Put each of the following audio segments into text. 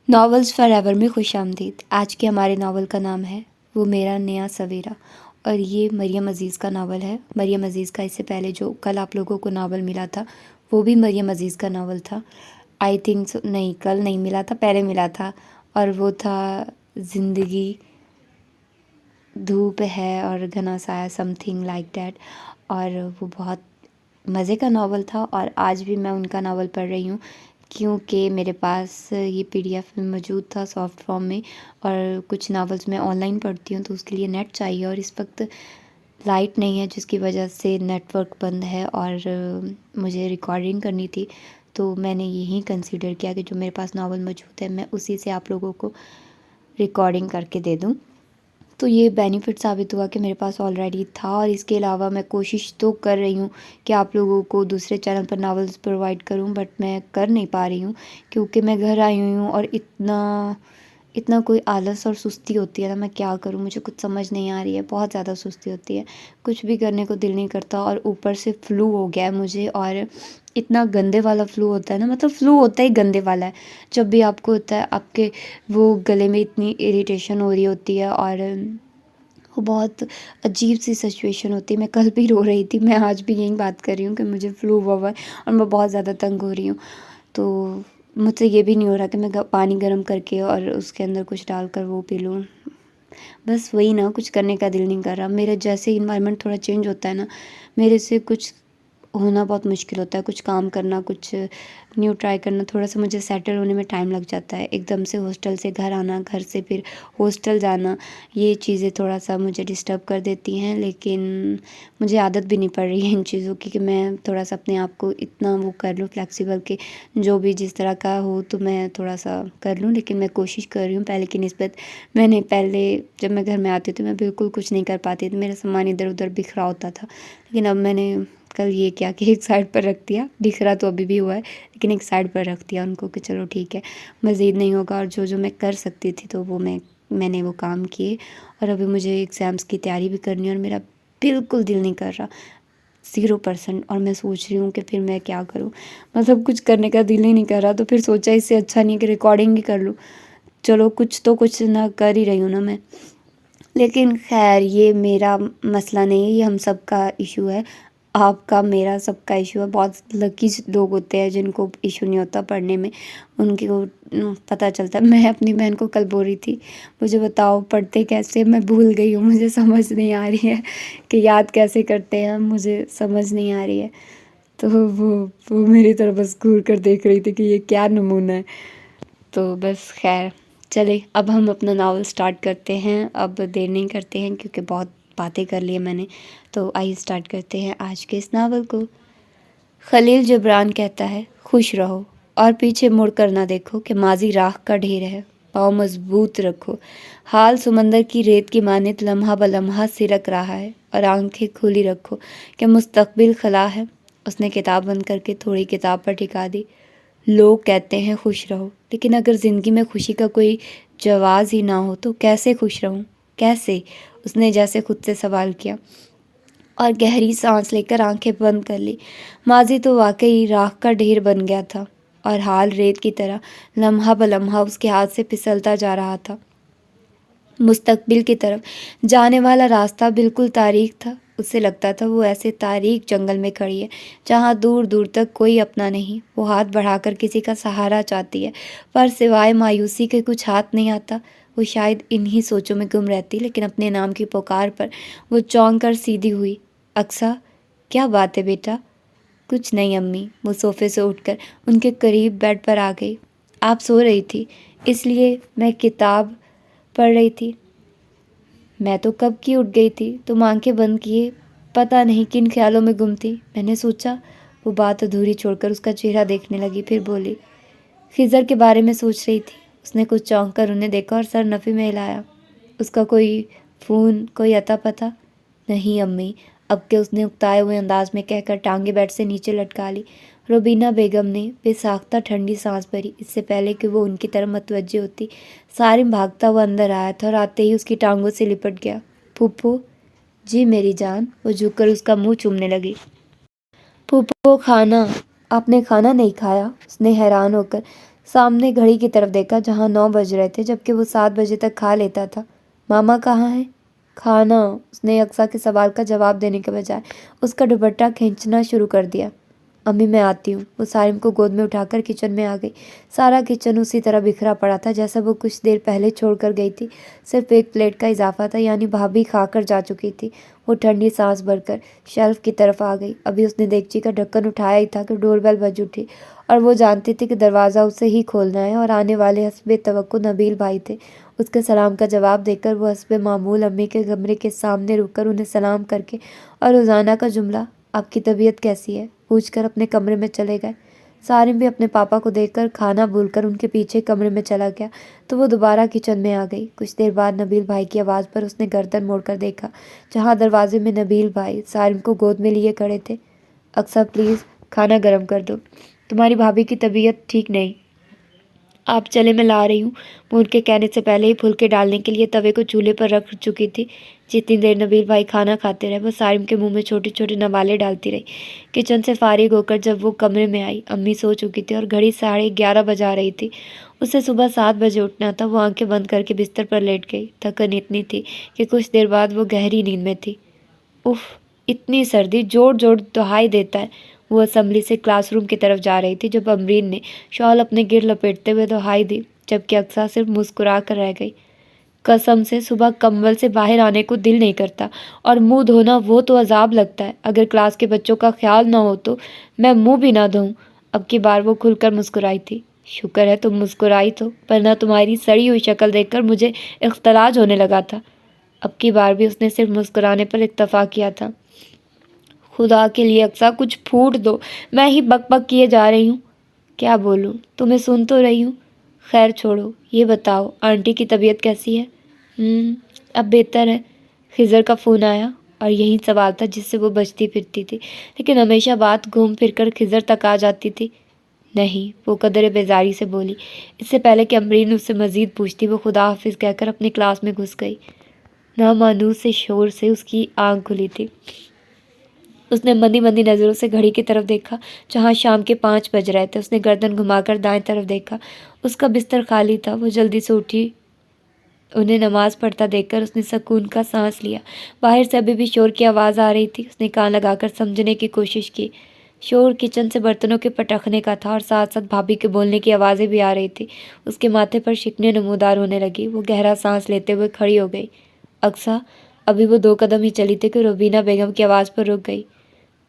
Novels forever में खुशामदीद। आज के हमारे नावल का नाम है वो मेरा नया सवेरा और ये मरियम अज़ीज़ का नावल है। मरियम अज़ीज़ का इससे पहले जो कल आप लोगों को नावल मिला था वो भी मरियम अज़ीज़ का नावल था। आई थिंक नहीं, कल नहीं मिला था, पहले मिला था और वो था ज़िंदगी धूप है और घना साया, समथिंग लाइक डैट। और वो बहुत मज़े का नावल था और आज भी मैं उनका नावल पढ़ रही हूँ क्योंकि मेरे पास ये पीडीएफ में मौजूद था सॉफ्ट फॉर्म में। और कुछ नावल्स मैं ऑनलाइन पढ़ती हूँ तो उसके लिए नेट चाहिए और इस वक्त लाइट नहीं है जिसकी वजह से नेटवर्क बंद है और मुझे रिकॉर्डिंग करनी थी। तो मैंने यही कंसीडर किया कि जो मेरे पास नावल मौजूद है मैं उसी से आप लोगों को रिकॉर्डिंग करके दे दूँ। तो ये बेनिफिट साबित हुआ कि मेरे पास ऑलरेडी था और इसके अलावा मैं कोशिश तो कर रही हूँ कि आप लोगों को दूसरे चैनल पर नावल्स प्रोवाइड करूँ, बट मैं कर नहीं पा रही हूँ क्योंकि मैं घर आई हुई हूँ और इतना इतना कोई आलस और सुस्ती होती है ना, मैं क्या करूँ मुझे कुछ समझ नहीं आ रही है। बहुत ज़्यादा सुस्ती होती है, कुछ भी करने को दिल नहीं करता और ऊपर से फ्लू हो गया है मुझे। और इतना गंदे वाला फ्लू होता है ना, मतलब फ्लू होता ही गंदे वाला है। जब भी आपको होता है आपके वो गले में इतनी इरिटेशन हो रही होती है और वो बहुत अजीब सी सिचुएशन होती है। मैं कल भी रो रही थी, मैं आज भी यही बात कर रही हूँ कि मुझे फ्लू हुआ है और मैं बहुत ज़्यादा तंग हो रही हूँ। तो मुझसे ये भी नहीं हो रहा कि मैं पानी गर्म करके और उसके अंदर कुछ डालकर वो पी लूँ। बस वही ना, कुछ करने का दिल नहीं कर रहा। मेरा जैसे ही इन्वायरमेंट थोड़ा चेंज होता है ना, मेरे से कुछ होना बहुत मुश्किल होता है। कुछ काम करना, कुछ न्यू ट्राई करना, थोड़ा सा मुझे सेटल होने में टाइम लग जाता है। एकदम से हॉस्टल से घर आना, घर से फिर हॉस्टल जाना, ये चीज़ें थोड़ा सा मुझे डिस्टर्ब कर देती हैं। लेकिन मुझे आदत भी नहीं पड़ रही है इन चीज़ों की कि मैं थोड़ा सा अपने आप को इतना वो कर लूँ फ्लेक्सिबल कि जो भी जिस तरह का हो तो मैं थोड़ा सा कर लूँ। लेकिन मैं कोशिश कर रही हूँ पहले की निस्बत। मैंने पहले जब मैं घर में आती थी मैं बिल्कुल कुछ नहीं कर पाती थी, मेरा सामान इधर उधर बिखरा होता था। लेकिन अब मैंने कल ये किया कि एक साइड पर रख दिया, बिखरा तो अभी भी हुआ है लेकिन एक साइड पर रख दिया उनको कि चलो ठीक है, मज़ीद नहीं होगा। और जो जो मैं कर सकती थी तो वो मैंने वो काम किए। और अभी मुझे एग्ज़ाम्स की तैयारी भी करनी है और मेरा बिल्कुल दिल नहीं कर रहा, 0%। और मैं सोच रही हूँ कि फिर मैं क्या करूँ, मतलब कुछ करने का दिल ही नहीं कर रहा। तो फिर सोचा इससे अच्छा नहीं कि रिकॉर्डिंग ही कर लूँ। चलो कुछ तो कुछ ना कर ही रही हूँ ना मैं। लेकिन खैर ये मेरा मसला नहीं है, ये हम सब का इशू है, आपका मेरा सबका इशू है। बहुत लकी लोग होते हैं जिनको इशू नहीं होता पढ़ने में, उनकी को पता चलता है। मैं अपनी बहन को कल बोल रही थी मुझे बताओ पढ़ते कैसे, मैं भूल गई हूँ, मुझे समझ नहीं आ रही है कि याद कैसे करते हैं, मुझे समझ नहीं आ रही है। तो वो मेरी तरफ बस घूर कर देख रही थी कि ये क्या नमूना है। तो बस खैर चले, अब हम अपना नावल स्टार्ट करते हैं। अब देर नहीं करते हैं क्योंकि बहुत बातें कर ली मैंने। तो आइए स्टार्ट करते हैं आज के इस नावल को। खलील जिब्रान कहता है खुश रहो और पीछे मुड़ कर ना देखो कि माजी राख का ढेर है। पाँव मजबूत रखो, हाल समंदर की रेत की मानित लम्हा बलम्हा सिरक रहा है और आंखें खुली रखो कि मुस्तकबिल खला है। उसने किताब बंद करके थोड़ी किताब पर टिका दी। लोग कहते हैं खुश रहो, लेकिन अगर ज़िंदगी में खुशी का कोई जवाज़ ही ना हो तो कैसे खुश रहूं, कैसे? उसने जैसे खुद से सवाल किया और गहरी सांस लेकर आंखें बंद कर ली। माजी तो वाकई राख का ढेर बन गया था और हाल रेत की तरह लम्हा बलम्हा उसके हाथ से फिसलता जा रहा था। मुस्तकबिल की तरफ जाने वाला रास्ता बिल्कुल तारीक था। उसे लगता था वो ऐसे तारीक जंगल में खड़ी है जहाँ दूर दूर तक कोई अपना नहीं। वो हाथ बढ़ाकर किसी का सहारा चाहती है पर सिवाय मायूसी के कुछ हाथ नहीं आता। वो शायद इन्हीं सोचों में गुम रहती, लेकिन अपने नाम की पुकार पर वो चौंक कर सीधी हुई। अक्सा, क्या बात है बेटा? कुछ नहीं अम्मी। वो सोफे से उठकर उनके करीब बेड पर आ गई। आप सो रही थी इसलिए मैं किताब पढ़ रही थी। मैं तो कब की उठ गई थी, तुम आंखें बंद किए पता नहीं किन ख्यालों में गुम थी। मैंने सोचा। वो बात अधूरी छोड़कर उसका चेहरा देखने लगी, फिर बोली, खिज़र के बारे में सोच रही थी। उसने कुछ चौंक कर उन्हें देखा और सर नफ़ी में हिलाया। उसका कोई फ़ोन, कोई अता पता? नहीं अम्मी, अब के उसने उकताए हुए अंदाज में कहकर टांगे बेड से नीचे लटका ली। रोबीना बेगम ने बेसाख्ता ठंडी सांस भरी। इससे पहले कि वो उनकी तरफ मतवज्जे होती, सारिम भागता हुआ अंदर आया था और आते ही उसकी टांगों से लिपट गया। फूफो। जी मेरी जान। वो झुककर उसका मुंह चूमने लगी। फूफो खाना, आपने खाना नहीं खाया? उसने हैरान होकर सामने घड़ी की तरफ देखा जहाँ 9 बज रहे थे, जबकि वो 7 बजे तक खा लेता था। मामा कहाँ हैं? खाना। उसने अक्सा के सवाल का जवाब देने के बजाय उसका दुपट्टा खींचना शुरू कर दिया। अम्मी मैं आती हूँ। वो सारिम को गोद में उठाकर किचन में आ गई। सारा किचन उसी तरह बिखरा पड़ा था जैसा वो कुछ देर पहले छोड़कर गई थी। सिर्फ एक प्लेट का इजाफा था, यानी भाभी खाकर जा चुकी थी। वो ठंडी सांस भरकर शेल्फ की तरफ आ गई। अभी उसने देगची का ढक्कन उठाया ही था कि डोरबेल बज उठी, और वो जानती थी कि दरवाज़ा उसे ही खोलना है, और आने वाले हस्बे तवक्को नबील भाई थे। उसके सलाम का जवाब देकर वो हस्बे मामूल अम्मी के कमरे के सामने रुककर उन्हें सलाम करके और रोज़ाना का जुमला आपकी तबीयत कैसी है पूछकर अपने कमरे में चले गए। सारिम भी अपने पापा को देखकर खाना भूलकर उनके पीछे कमरे में चला गया, तो वो दोबारा किचन में आ गई। कुछ देर बाद नबील भाई की आवाज़ पर उसने गर्दन मोड़कर देखा, जहाँ दरवाजे में नबील भाई सारिम को गोद में लिए खड़े थे। अक्सर प्लीज़ खाना गर्म कर दो, तुम्हारी भाभी की तबीयत ठीक नहीं। आप चले मैं ला रही हूँ। वो उनके कहने से पहले ही फुलके डालने के लिए तवे को चूल्हे पर रख चुकी थी। जितनी देर नबील भाई खाना खाते रहे, वो सारिम के मुंह में छोटे छोटे नवाले डालती रही। किचन से फारिग होकर जब वो कमरे में आई, अम्मी सो चुकी थी और घड़ी 11:30 बजा रही थी। उसे सुबह 7 बजे उठना था। वो आंखें बंद करके बिस्तर पर लेट गई। थकन इतनी थी कि कुछ देर बाद वो गहरी नींद में थी। उफ, इतनी सर्दी, जोर जोर दुहाई देता है। वो असेंबली से क्लासरूम की तरफ जा रही थी जब अमरीन ने शॉल अपने गिर लपेटते हुए दुहाई दी, जबकि अक्सा सिर्फ मुस्कुरा कर रह गई। कसम से सुबह कंबल से बाहर आने को दिल नहीं करता, और मुंह धोना वो तो अजाब लगता है। अगर क्लास के बच्चों का ख्याल ना हो तो मैं मुंह भी ना धोऊं। अब की बार वो खुलकर मुस्कुराई थी। शुक्र है तुम मुस्कुराई तो, वरना तुम्हारी सड़ी हुई शक्ल देखकर मुझे इख्तलाज होने लगा था। अब की बार भी उसने सिर्फ मुस्कुराने पर इत्तफा किया था। खुदा के लिए अक्सा कुछ फूट दो, मैं ही बक बक किए जा रही हूँ। क्या बोलूँ, तुम्हें सुन तो रही हूँ। खैर छोड़ो, ये बताओ आंटी की तबीयत कैसी है? अब बेहतर है। खिज़र का फ़ोन आया, और यही सवाल था जिससे वो बचती फिरती थी, लेकिन हमेशा बात घूम फिर कर खिज़र तक आ जाती थी। नहीं, वो कदर बेजारी से बोली। इससे पहले कि अमरीन उससे मज़ीद पूछती, वो खुदा हाफिज़ कहकर अपनी क्लास में घुस गई। नामानूस से शोर से उसकी आंख खुली थी। उसने मंदी मंदी नज़रों से घड़ी की तरफ देखा, जहाँ शाम के 5 बज रहे थे। उसने गर्दन घुमाकर दाएं तरफ देखा। उसका बिस्तर खाली था। वो जल्दी से उठी। उन्हें नमाज पढ़ता देखकर उसने सुकून का सांस लिया। बाहर से अभी भी शोर की आवाज़ आ रही थी। उसने कान लगाकर समझने की कोशिश की। शोर किचन से बर्तनों के पटखने का था, और साथ साथ भाभी के बोलने की आवाज़ें भी आ रही थी। उसके माथे पर शिकने नमूदार होने लगी। वो गहरा सांस लेते हुए खड़ी हो गई। अक्सा अभी वो 2 कदम ही चली थी कि रुबीना बेगम की आवाज़ पर रुक गई।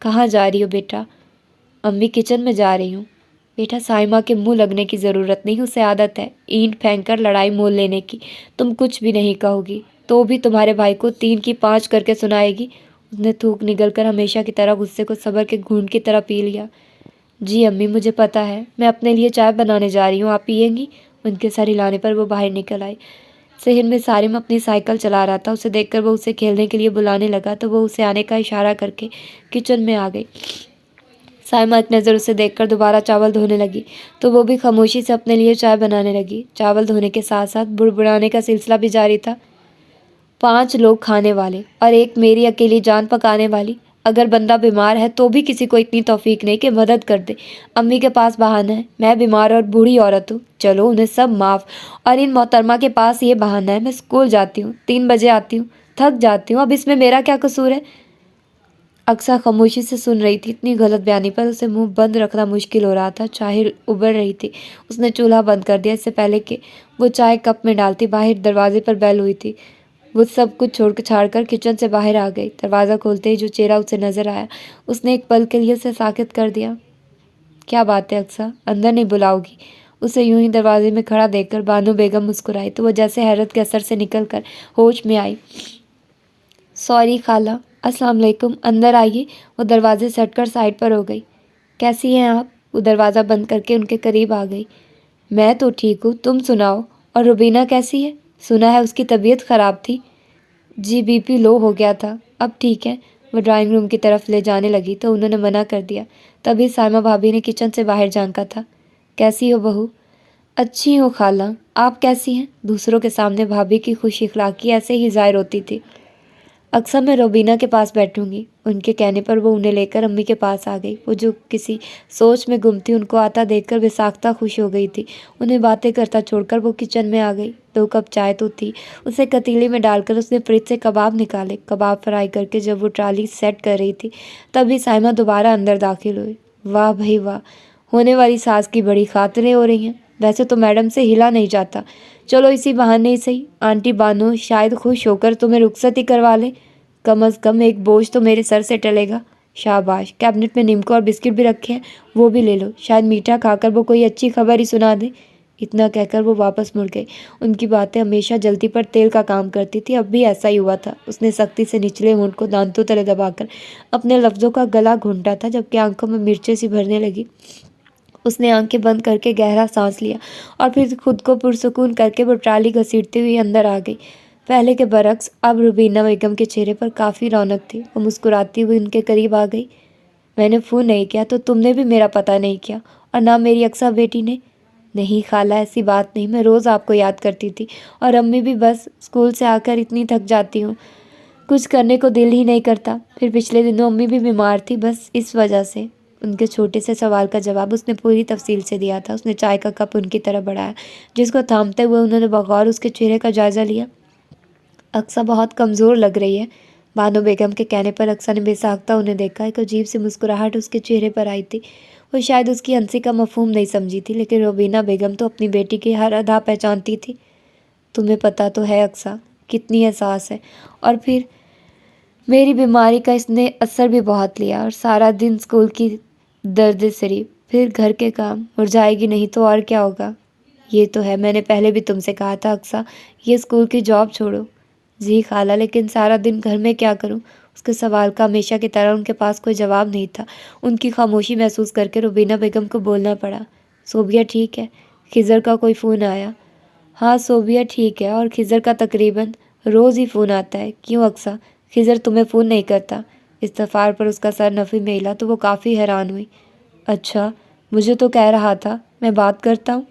कहाँ जा रही हो बेटा? अम्मी किचन में जा रही हूँ। बेटा, साइमा के मुंह लगने की ज़रूरत नहीं, उसे आदत है ईंट फेंक कर लड़ाई मोल लेने की। तुम कुछ भी नहीं कहोगी तो भी तुम्हारे भाई को 3 की 5 करके सुनाएगी। उसने थूक निगल कर हमेशा की तरह गुस्से को सब्र के घूंट की तरह पी लिया। जी अम्मी, मुझे पता है। मैं अपने लिए चाय बनाने जा रही हूँ, आप पियेंगी? उनके सर हिलाने पर वो बाहर निकल आई। शहर में सारिम अपनी साइकिल चला रहा था। उसे देखकर वो उसे खेलने के लिए बुलाने लगा, तो वो उसे आने का इशारा करके किचन में आ गई। साइमा एक नज़र उसे देखकर दोबारा चावल धोने लगी, तो वो भी खामोशी से अपने लिए चाय बनाने लगी। चावल धोने के साथ साथ बुड़बुड़ाने का सिलसिला भी जारी था। 5 लोग खाने वाले और एक मेरी अकेली जान पकाने वाली। अगर बंदा बीमार है तो भी किसी को इतनी तौफीक नहीं कि मदद कर दे। अम्मी के पास बहाना है, मैं बीमार और बूढ़ी औरत हूँ, चलो उन्हें सब माफ़। और इन मोहतरमा के पास ये बहाना है, मैं स्कूल जाती हूँ, 3 बजे आती हूँ, थक जाती हूँ, अब इसमें मेरा क्या कसूर है? अक्सा खामोशी से सुन रही थी। इतनी गलत बयानी पर उसे मुंह बंद रखना मुश्किल हो रहा था। चाय उबल रही थी। उसने चूल्हा बंद कर दिया इससे पहले कि वो चाय कप में डालती। बाहर दरवाजे पर बेल हुई थी। वो सब कुछ छोड़ छाड़ कर किचन से बाहर आ गई। दरवाज़ा खोलते ही जो चेहरा उसे नजर आया, उसने एक पल के लिए उसे साकित कर दिया। क्या बात है अक्सा, अंदर नहीं बुलाओगी? उसे यूं ही दरवाजे में खड़ा देखकर बानो बेगम मुस्कुराई, तो वो जैसे हैरत के असर से निकल कर होश में आई। सॉरी खाला, अस्सलाम वालेकुम, अंदर आइए। वो दरवाजे से हटकर साइड पर हो गई। कैसी हैं आप? वो दरवाज़ा बंद करके उनके करीब आ गई। मैं तो ठीक हूँ, तुम सुनाओ। और रुबीना कैसी है? सुना है उसकी तबीयत ख़राब थी। जी, बीपी लो हो गया था, अब ठीक है। वो ड्राइंग रूम की तरफ ले जाने लगी तो उन्होंने मना कर दिया। तभी साइमा भाभी ने किचन से बाहर झांका था। कैसी हो बहू? अच्छी हो खाला, आप कैसी हैं? दूसरों के सामने भाभी की खुश इखलाकी ऐसे ही ज़ाहिर होती थी। अक्सर मैं रोबीना के पास बैठूंगी। उनके कहने पर वो उन्हें लेकर अम्मी के पास आ गई। वो जो किसी सोच में गुम थी, उनको आता देखकर विसाख्ता खुश हो गई थी। उन्हें बातें करता छोड़कर वो किचन में आ गई। 2 कप चाय तो थी, उसे कतीले में डालकर उसने फ्रिज से कबाब निकाले। कबाब फ्राई करके जब वो ट्राली सेट कर रही थी, तभी साइमा दोबारा अंदर दाखिल हुई। वाह भाई वाह, होने वाली सास की बड़ी खातिरें हो रही हैं। वैसे तो मैडम से हिला नहीं जाता, चलो इसी बहाने ही सही आंटी बानो शायद खुश होकर तुम्हें रुखसत ही करवा लें। कम अज़ कम एक बोझ तो मेरे सर से टलेगा। शाबाश, कैबिनेट में निमको और बिस्किट भी रखे हैं, वो भी ले लो, शायद मीठा खाकर वो कोई अच्छी खबर ही सुना दे। इतना कहकर वो वापस मुड़ गई। उनकी बातें हमेशा जल्दी पर तेल का काम करती थी, अब भी ऐसा ही हुआ था। उसने सख्ती से निचले होंठ को दांतों तले दबाकर अपने लफ्ज़ों का गला घूंटा था, जबकि आंखों में मिर्चें सी भरने लगी। उसने आंखें बंद करके गहरा सांस लिया और फिर खुद को पुरसुकून करके वो ट्राली घसीटती हुई अंदर आ गई। पहले के बरक्स अब रुबीना बेगम के चेहरे पर काफ़ी रौनक थी। वो मुस्कुराती हुई उनके करीब आ गई। मैंने फ़ोन नहीं किया तो तुमने भी मेरा पता नहीं किया, और ना मेरी अक्सा बेटी ने। नहीं खाला, ऐसी बात नहीं, मैं रोज़ आपको याद करती थी, और अम्मी भी, बस स्कूल से आकर इतनी थक जाती हूँ, कुछ करने को दिल ही नहीं करता। फिर पिछले दिनों अम्मी भी बीमार थी, बस इस वजह से। उनके छोटे से सवाल का जवाब उसने पूरी तफसील से दिया था। उसने चाय का कप उनकी तरफ बढ़ाया, जिसको थामते हुए उन्होंने बगौर उसके चेहरे का जायज़ा लिया। अक्सा बहुत कमज़ोर लग रही है। बानो बेगम के कहने पर अक्सा ने बेसाख्ता उन्हें देखा। एक अजीब सी मुस्कुराहट उसके चेहरे पर आई थी। वो शायद उसकी हंसी का मफहूम नहीं समझी थी, लेकिन रोबीना बेगम तो अपनी बेटी की हर अदा पहचानती थी। तुम्हें पता तो है अक्सा, कितनी एहसास है। और फिर मेरी बीमारी का इसने असर भी बहुत लिया, और सारा दिन स्कूल की दर्द सरी, फिर घर के काम, मुरझाएगी नहीं तो और क्या होगा। ये तो है, मैंने पहले भी तुमसे कहा था अक्सा, ये स्कूल की जॉब छोड़ो। जी खाला, लेकिन सारा दिन घर में क्या करूं? उसके सवाल का हमेशा की तरह उनके पास कोई जवाब नहीं था। उनकी खामोशी महसूस करके रुबीना बेगम को बोलना पड़ा। सोबिया ठीक है? खिज़र का कोई फ़ोन आया? हाँ, सोबिया ठीक है, और खिज़र का तकरीबन रोज़ ही फ़ोन आता है। क्यों अक्सा, खिज़र तुम्हें फ़ोन नहीं करता? इस्तफार पर उसका सर नफ़ी में हिला तो वो काफ़ी हैरान हुई। अच्छा, मुझे तो कह रहा था मैं बात करता हूँ।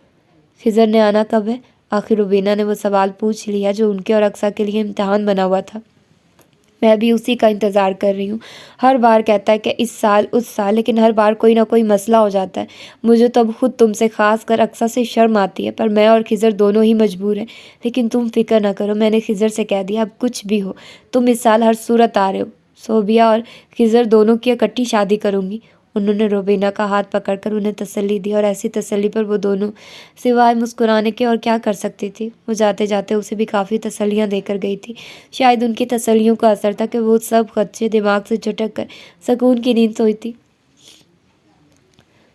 खिज़र ने आना कब है? आखिर रुबीना ने वो सवाल पूछ लिया जो उनके और अक्सा के लिए इम्तिहान बना हुआ था। मैं भी उसी का इंतज़ार कर रही हूँ। हर बार कहता है कि इस साल उस साल, लेकिन हर बार कोई ना कोई मसला हो जाता है। मुझे तो अब खुद तुमसे ख़ास कर अक्सा से शर्म आती है, पर मैं और खिज़र दोनों ही मजबूर हैं। लेकिन तुम फिक्र ना करो, मैंने खिज़र से कह दिया, अब कुछ भी हो तुम इस साल हर सूरत आ रहे हो। सोबिया और खिज़र दोनों की इकट्ठी शादी करूँगी। उन्होंने रोबीना का हाथ पकड़कर उन्हें तसल्ली दी, और ऐसी तसल्ली पर वो दोनों सिवाय मुस्कुराने के और क्या कर सकती थी। वो जाते जाते उसे भी काफ़ी तसल्लियाँ देकर गई थी। शायद उनकी तसल्लियों का असर था कि वो सब खदशे दिमाग से झटक कर सुकून की नींद सोई थी।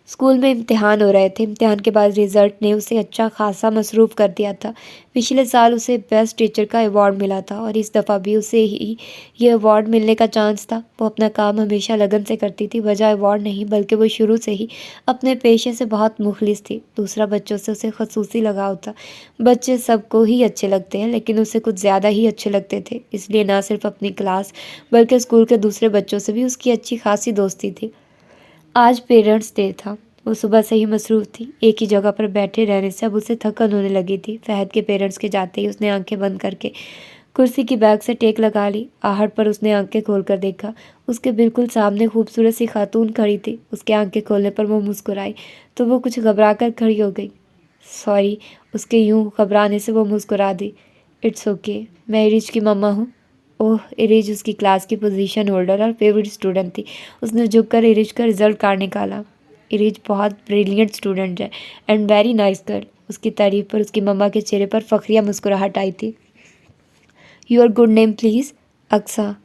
स्कूल में इम्तिहान हो रहे थे। इम्तिहान के बाद रिज़ल्ट ने उसे अच्छा खासा मसरूफ़ कर दिया था। पिछले साल उसे बेस्ट टीचर का अवार्ड मिला था, और इस दफ़ा भी उसे ही ये अवार्ड मिलने का चांस था। वो अपना काम हमेशा लगन से करती थी, वजह अवार्ड नहीं, बल्कि वो शुरू से ही अपने पेशे से बहुत मुखलिस थी। दूसरा, बच्चों से उसे खसूसी लगाव था। बच्चे सबको ही अच्छे लगते हैं, लेकिन उसे कुछ ज़्यादा ही अच्छे लगते थे। इसलिए ना सिर्फ अपनी क्लास बल्कि स्कूल के दूसरे बच्चों से भी उसकी अच्छी खासी दोस्ती थी। आज पेरेंट्स डे था। वो सुबह से ही मसरूफ़ थी। एक ही जगह पर बैठे रहने से अब उसे थकन होने लगी थी। फहद के पेरेंट्स के जाते ही उसने आंखें बंद करके कुर्सी की बैग से टेक लगा ली। आहट पर उसने आंखें खोलकर देखा। उसके बिल्कुल सामने खूबसूरत सी खातून खड़ी थी। उसके आंखें खोलने पर वो मुस्कुराई तो वो कुछ घबरा कर खड़ी हो गई। सॉरी, उसके यूं घबराने से वो मुस्कुरा दी। इट्स ओके, मैं इरिज की मम्मा हूँ। ओह, इरिज उसकी क्लास की पोजीशन होल्डर और फेवरेट स्टूडेंट थी। उसने झुककर इरिज का रिजल्ट कार्ड निकाला। इरिज बहुत ब्रिलियंट स्टूडेंट है एंड वेरी नाइस गर्ल। उसकी तारीफ पर उसकी मम्मा के चेहरे पर फखरिया मुस्कुराहट आई थी। Your good name please? Aqsa.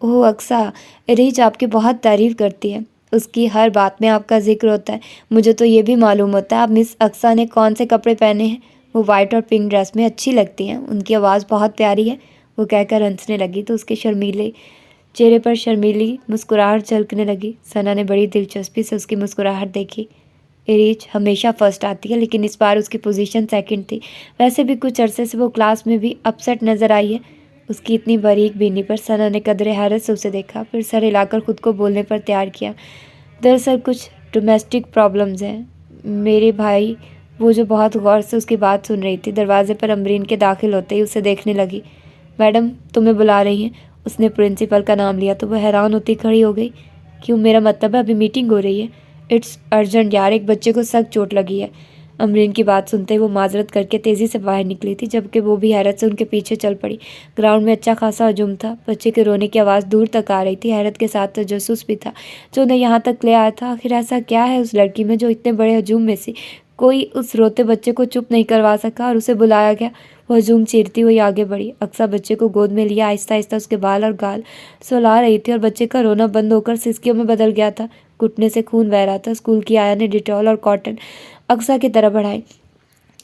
Oh Aqsa, इरिज आपकी बहुत तारीफ़ करती है। उसकी हर बात में आपका जिक्र होता है। मुझे तो ये भी मालूम होता है आप मिस अक्सा ने कौन से कपड़े पहने हैं। वो वाइट और पिंक ड्रेस में अच्छी लगती हैं। उनकी आवाज़ बहुत प्यारी है। वो कहकर हंसने लगी तो उसके शर्मीले चेहरे पर शर्मीली मुस्कुराहट झलकने लगी। सना ने बड़ी दिलचस्पी से उसकी मुस्कुराहट देखी। इरिज हमेशा फर्स्ट आती है, लेकिन इस बार उसकी पोजीशन सेकंड थी। वैसे भी कुछ अरसे से वो क्लास में भी अपसेट नज़र आई है। उसकी इतनी बारीक बीनी पर सना ने कदरे हैरत से उसे देखा, फिर सर हिलाकर खुद को बोलने पर तैयार किया। दरअसल कुछ डोमेस्टिक प्रॉब्लम्स हैं मेरे भाई। वो जो बहुत गौर से उसकी बात सुन रही थी, दरवाजे पर अमरीन के दाखिल होते ही उसे देखने लगी। मैडम तुम्हें बुला रही हैं। उसने प्रिंसिपल का नाम लिया तो वह हैरान होती खड़ी हो गई। क्यों? मेरा मतलब है अभी मीटिंग हो रही है। इट्स अर्जेंट यार, एक बच्चे को सख्त चोट लगी है। अमरीन की बात सुनते ही वो माजरत करके तेज़ी से बाहर निकली थी, जबकि वो भी हैरत से उनके पीछे चल पड़ी। ग्राउंड में अच्छा खासा हजूम था। बच्चे के रोने की आवाज़ दूर तक आ रही थी। हैरत के साथ तजस्सुस भी था जो उन्हें यहाँ तक ले आया था। आखिर ऐसा क्या है उस लड़की में जो इतने बड़े हजूम में से कोई उस रोते बच्चे को चुप नहीं करवा सका और उसे बुलाया गया। वो हजूम चीरती हुई आगे बढ़ी। अक्सा बच्चे को गोद में लिया आहिस्ता आहिस्ता उसके बाल और गाल सुला रही थी और बच्चे का रोना बंद होकर सिसकियों में बदल गया था। घुटने से खून बह रहा था। स्कूल की आया ने डिटॉल और कॉटन अक्सा की तरफ बढ़ाई।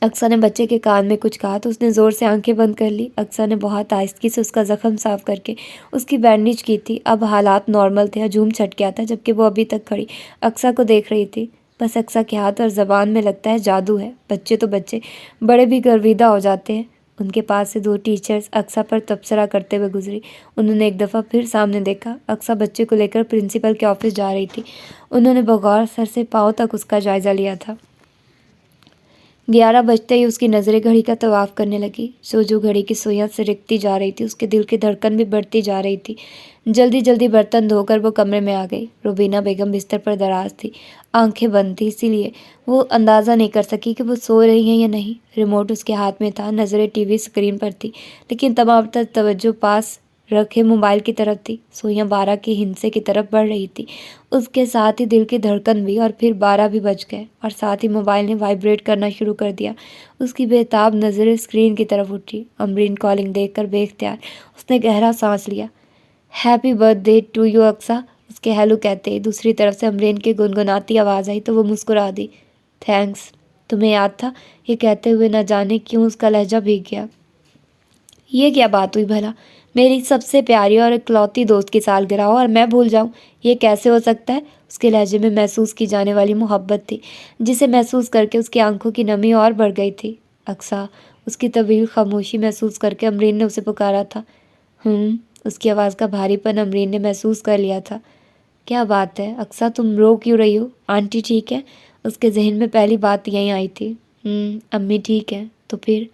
अक्सा ने बच्चे के कान में कुछ कहा तो उसने ज़ोर से आंखें बंद कर ली। अक्सा ने बहुत आहिस्तगी से उसका जख्म साफ करके उसकी बैंडेज की थी। अब हालात नॉर्मल थे। हजूम छट गया था, जबकि वो अभी तक खड़ी अक्सा को देख रही थी। बस अक्सा के हाथ और ज़बान में लगता है जादू है। बच्चे तो बच्चे, बड़े भी गर्विदा हो जाते हैं। उनके पास से दो टीचर्स अक्सा पर तबसरा करते हुए गुजरी। उन्होंने एक दफ़ा फिर सामने देखा। अक्सा बच्चे को लेकर प्रिंसिपल के ऑफिस जा रही थी। उन्होंने बगौर सर से पाँव तक उसका जायज़ा लिया था। 11 बजते ही उसकी नज़रें घड़ी का तवाफ़ करने लगी। जो घड़ी की सुइयां सिरकती जा रही थी, उसके दिल की धड़कन भी बढ़ती जा रही थी। जल्दी जल्दी बर्तन धोकर वो कमरे में आ गई। रुबीना बेगम बिस्तर पर दराज थी, आंखें बंद थी, इसीलिए वो अंदाज़ा नहीं कर सकी कि वो सो रही हैं या नहीं। रिमोट उसके हाथ में था, नज़रें टीवी स्क्रीन पर थी, लेकिन तमाम तवज्जो पास रखे मोबाइल की तरफ थी। सुइयां 12 के हिंसे की तरफ बढ़ रही थी, उसके साथ ही दिल की धड़कन भी। और फिर 12 भी बज गए और साथ ही मोबाइल ने वाइब्रेट करना शुरू कर दिया। उसकी बेताब नज़रें स्क्रीन की तरफ उठी। अमरीन कॉलिंग देखकर बेख्तियार उसने गहरा सांस लिया। Happy birthday to you Aqsa, उसके हेलो कहते ही दूसरी तरफ से अमरीन की गुनगुनाती आवाज़ आई तो वो मुस्कुरा दी। थैंक्स, तुम्हें याद था? ये कहते हुए न जाने क्यों उसका लहजा भीग गया। ये क्या बात हुई भला? मेरी सबसे प्यारी और इकलौती दोस्त की सालगिरह हो और मैं भूल जाऊं? ये कैसे हो सकता है? उसके लहजे में महसूस की जाने वाली मोहब्बत थी, जिसे महसूस करके उसकी आंखों की नमी और बढ़ गई थी। अक्सा, उसकी तवील खामोशी महसूस करके अमरीन ने उसे पुकारा था। उसकी आवाज़ का भारीपन अमरीन ने महसूस कर लिया था। क्या बात है अक्सा, तुम रो क्यों रही हो? आंटी ठीक है? उसके जहन में पहली बात यहीं आई थी। अम्मी ठीक है। तो फिर?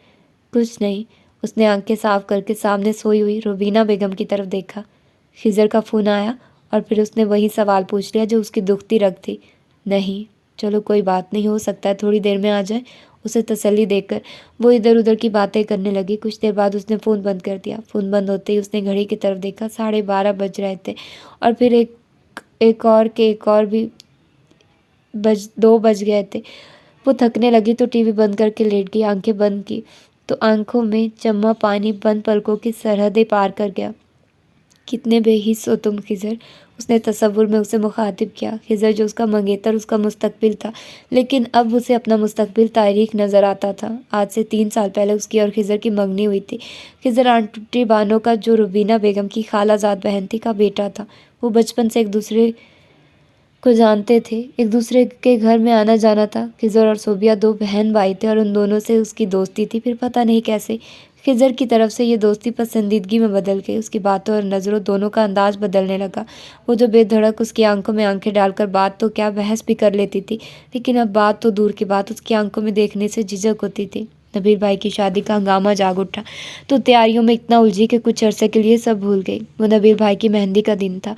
कुछ नहीं। उसने आंखें साफ करके सामने सोई हुई रुबीना बेगम की तरफ देखा। खिज़र का फ़ोन आया और फिर उसने वही सवाल पूछ लिया जो उसकी दुखती रग थी। नहीं। चलो कोई बात नहीं, हो सकता है थोड़ी देर में आ जाए। उसे तसल्ली देकर वो इधर उधर की बातें करने लगी। कुछ देर बाद उसने फ़ोन बंद कर दिया। फ़ोन बंद होते ही उसने घड़ी की तरफ देखा। 12:30 बज रहे थे और फिर एक और भी 2 बज गए थे। वो थकने लगी तो टीवी बंद करके लेट गई। आंखें बंद की तो आंखों में जमा पानी बंद पलकों की सरहदें पार कर गया। कितने बेहिस हो तुम खिज़र, उसने तसव्वुर में उसे मुखातिब किया। खिज़र जो उसका मंगेतर, उसका मुस्तकबिल था, लेकिन अब उसे अपना मुस्तकबिल तारीख नज़र आता था। आज से 3 साल पहले उसकी और खिज़र की मंगनी हुई थी। खिज़र आंटी बानो का, जो रुबीना बेगम की खालाजाद बहन थी, का बेटा था। वो बचपन से एक दूसरे को जानते थे, एक दूसरे के घर में आना जाना था। खिज़र और सोबिया 2 बहन भाई थे और उन दोनों से उसकी दोस्ती थी। फिर पता नहीं कैसे खिज़र की तरफ से ये दोस्ती पसंदीदगी में बदल गई। उसकी बातों और नज़रों दोनों का अंदाज बदलने लगा। वो जो बेधड़क उसकी आंखों में आंखें डालकर बात तो क्या बहस भी कर लेती थी, लेकिन अब बात तो दूर की बात, उसकी आंखों में देखने से झिझक होती थी। नबील भाई की शादी का हंगामा जाग उठा तो तैयारियों में इतना उलझी कि कुछ अरसे के लिए सब भूल गई। वो नबील भाई की मेहंदी का दिन था।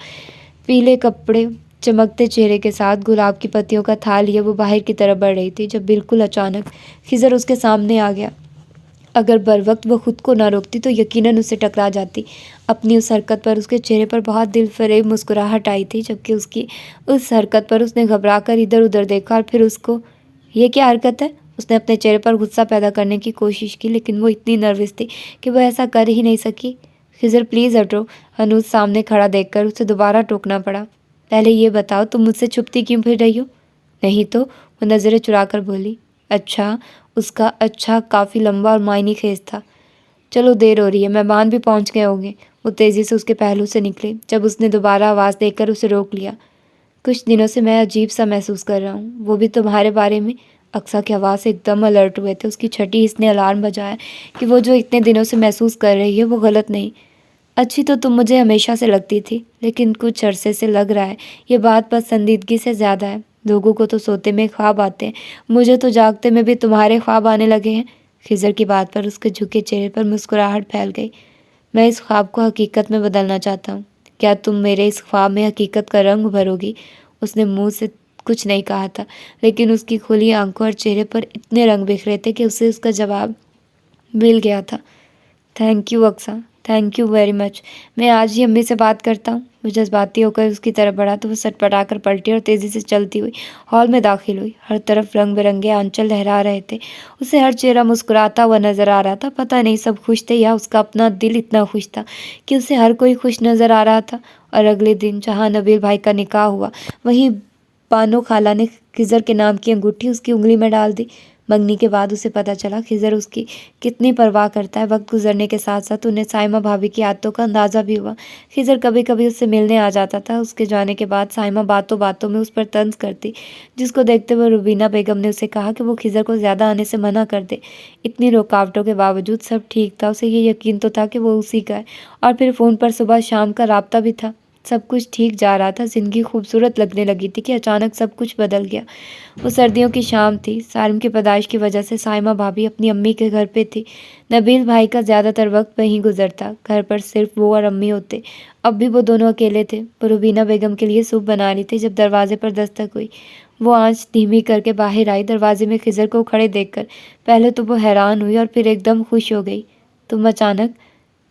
पीले कपड़े, चमकते चेहरे के साथ गुलाब की पत्तियों का थाल लिए वो बाहर की तरफ बढ़ रही थी जब बिल्कुल अचानक खिज़र उसके सामने आ गया। अगर बर वक्त वो खुद को ना रोकती तो यकीनन उससे टकरा जाती। अपनी उस हरकत पर उसके चेहरे पर बहुत दिल फरेब मुस्कुराहट आई थी, जबकि उसकी उस हरकत पर उसने घबरा कर इधर उधर देखा और फिर उसको, ये क्या हरकत है? उसने अपने चेहरे पर गुस्सा पैदा करने की कोशिश की, लेकिन वो इतनी नर्वस थी कि वह ऐसा कर ही नहीं सकी। खिज़र प्लीज़ हटो। हनूज सामने खड़ा देखकर उसे दोबारा टोकना पड़ा। पहले ये बताओ, तुम मुझसे छुपती क्यों फिर रही हो? नहीं तो, वो नज़रें चुराकर बोली। अच्छा, उसका अच्छा काफ़ी लंबा और मायनी खेज था। चलो देर हो रही है, मेहमान भी पहुंच गए होंगे। वो तेज़ी से उसके पहलू से निकले जब उसने दोबारा आवाज़ देकर उसे रोक लिया। कुछ दिनों से मैं अजीब सा महसूस कर रहा हूँ, वो भी तुम्हारे बारे में। अक्सा की आवाज़ से एकदम अलर्ट हुए थे। उसकी छठी इसने अलार्म बजाया कि वो जो इतने दिनों से महसूस कर रही है वो गलत नहीं। अच्छी तो तुम मुझे हमेशा से लगती थी, लेकिन कुछ अरसे से लग रहा है ये बात पसंदीदगी से ज़्यादा है। लोगों को तो सोते में ख्वाब आते हैं, मुझे तो जागते में भी तुम्हारे ख्वाब आने लगे हैं। खिज़र की बात पर उसके झुके चेहरे पर मुस्कुराहट फैल गई। मैं इस ख्वाब को हकीकत में बदलना चाहता हूँ। क्या तुम मेरे इस ख्वाब में हकीकत का रंग भरोगी? उसने मुंह से कुछ नहीं कहा था, लेकिन उसकी खुली आंखों और चेहरे पर इतने रंग बिखरे थे कि उसे उसका जवाब मिल गया था। Thank you Aqsa, thank you very much. मैं आज ही अम्मी से बात करता हूँ। वो जज्बाती होकर उसकी तरफ बढ़ा तो वो सटपटा कर पलटी और तेज़ी से चलती हुई हॉल में दाखिल हुई। हर तरफ रंग बिरंगे आंचल लहरा रहे थे। उसे हर चेहरा मुस्कुराता हुआ नजर आ रहा था। पता नहीं सब खुश थे या उसका अपना दिल इतना खुश था कि उसे हर कोई खुश नजर आ रहा था। और अगले दिन जहाँ नबील भाई का निकाह हुआ, वहीं बानो खाला ने खिज़र के नाम की अंगूठी उसकी उंगली में डाल दी। मंगनी के बाद उसे पता चला खिज़र उसकी कितनी परवाह करता है। वक्त गुजरने के साथ साथ उन्हें साइमा भाभी की आदतों का अंदाज़ा भी हुआ। खिज़र कभी कभी उससे मिलने आ जाता था। उसके जाने के बाद साइमा बातों बातों में उस पर तंज करती, जिसको देखते हुए रुबीना बेगम ने उसे कहा कि वो खिज़र को ज़्यादा आने से मना कर दे। इतनी रुकावटों के बावजूद सब ठीक था। उसे ये यकीन तो था कि वो उसी का है। और फिर फ़ोन पर सुबह शाम का राब्ता भी था। सब कुछ ठीक जा रहा था। ज़िंदगी खूबसूरत लगने लगी थी कि अचानक सब कुछ बदल गया। वो सर्दियों की शाम थी। सारिम की पैदाइश की वजह से साइमा भाभी अपनी अम्मी के घर पे थी। नबील भाई का ज़्यादातर वक्त वहीं गुजरता। घर पर सिर्फ वो और अम्मी होते। अब भी वो दोनों अकेले थे। वो रुबीना बेगम के लिए सूप बना रही थी जब दरवाजे पर दस्तक हुई। वो आंच धीमी करके बाहर आई। दरवाजे में खिज़र को खड़े देखकर पहले तो वो हैरान हुई और फिर एकदम खुश हो गई। तुम अचानक?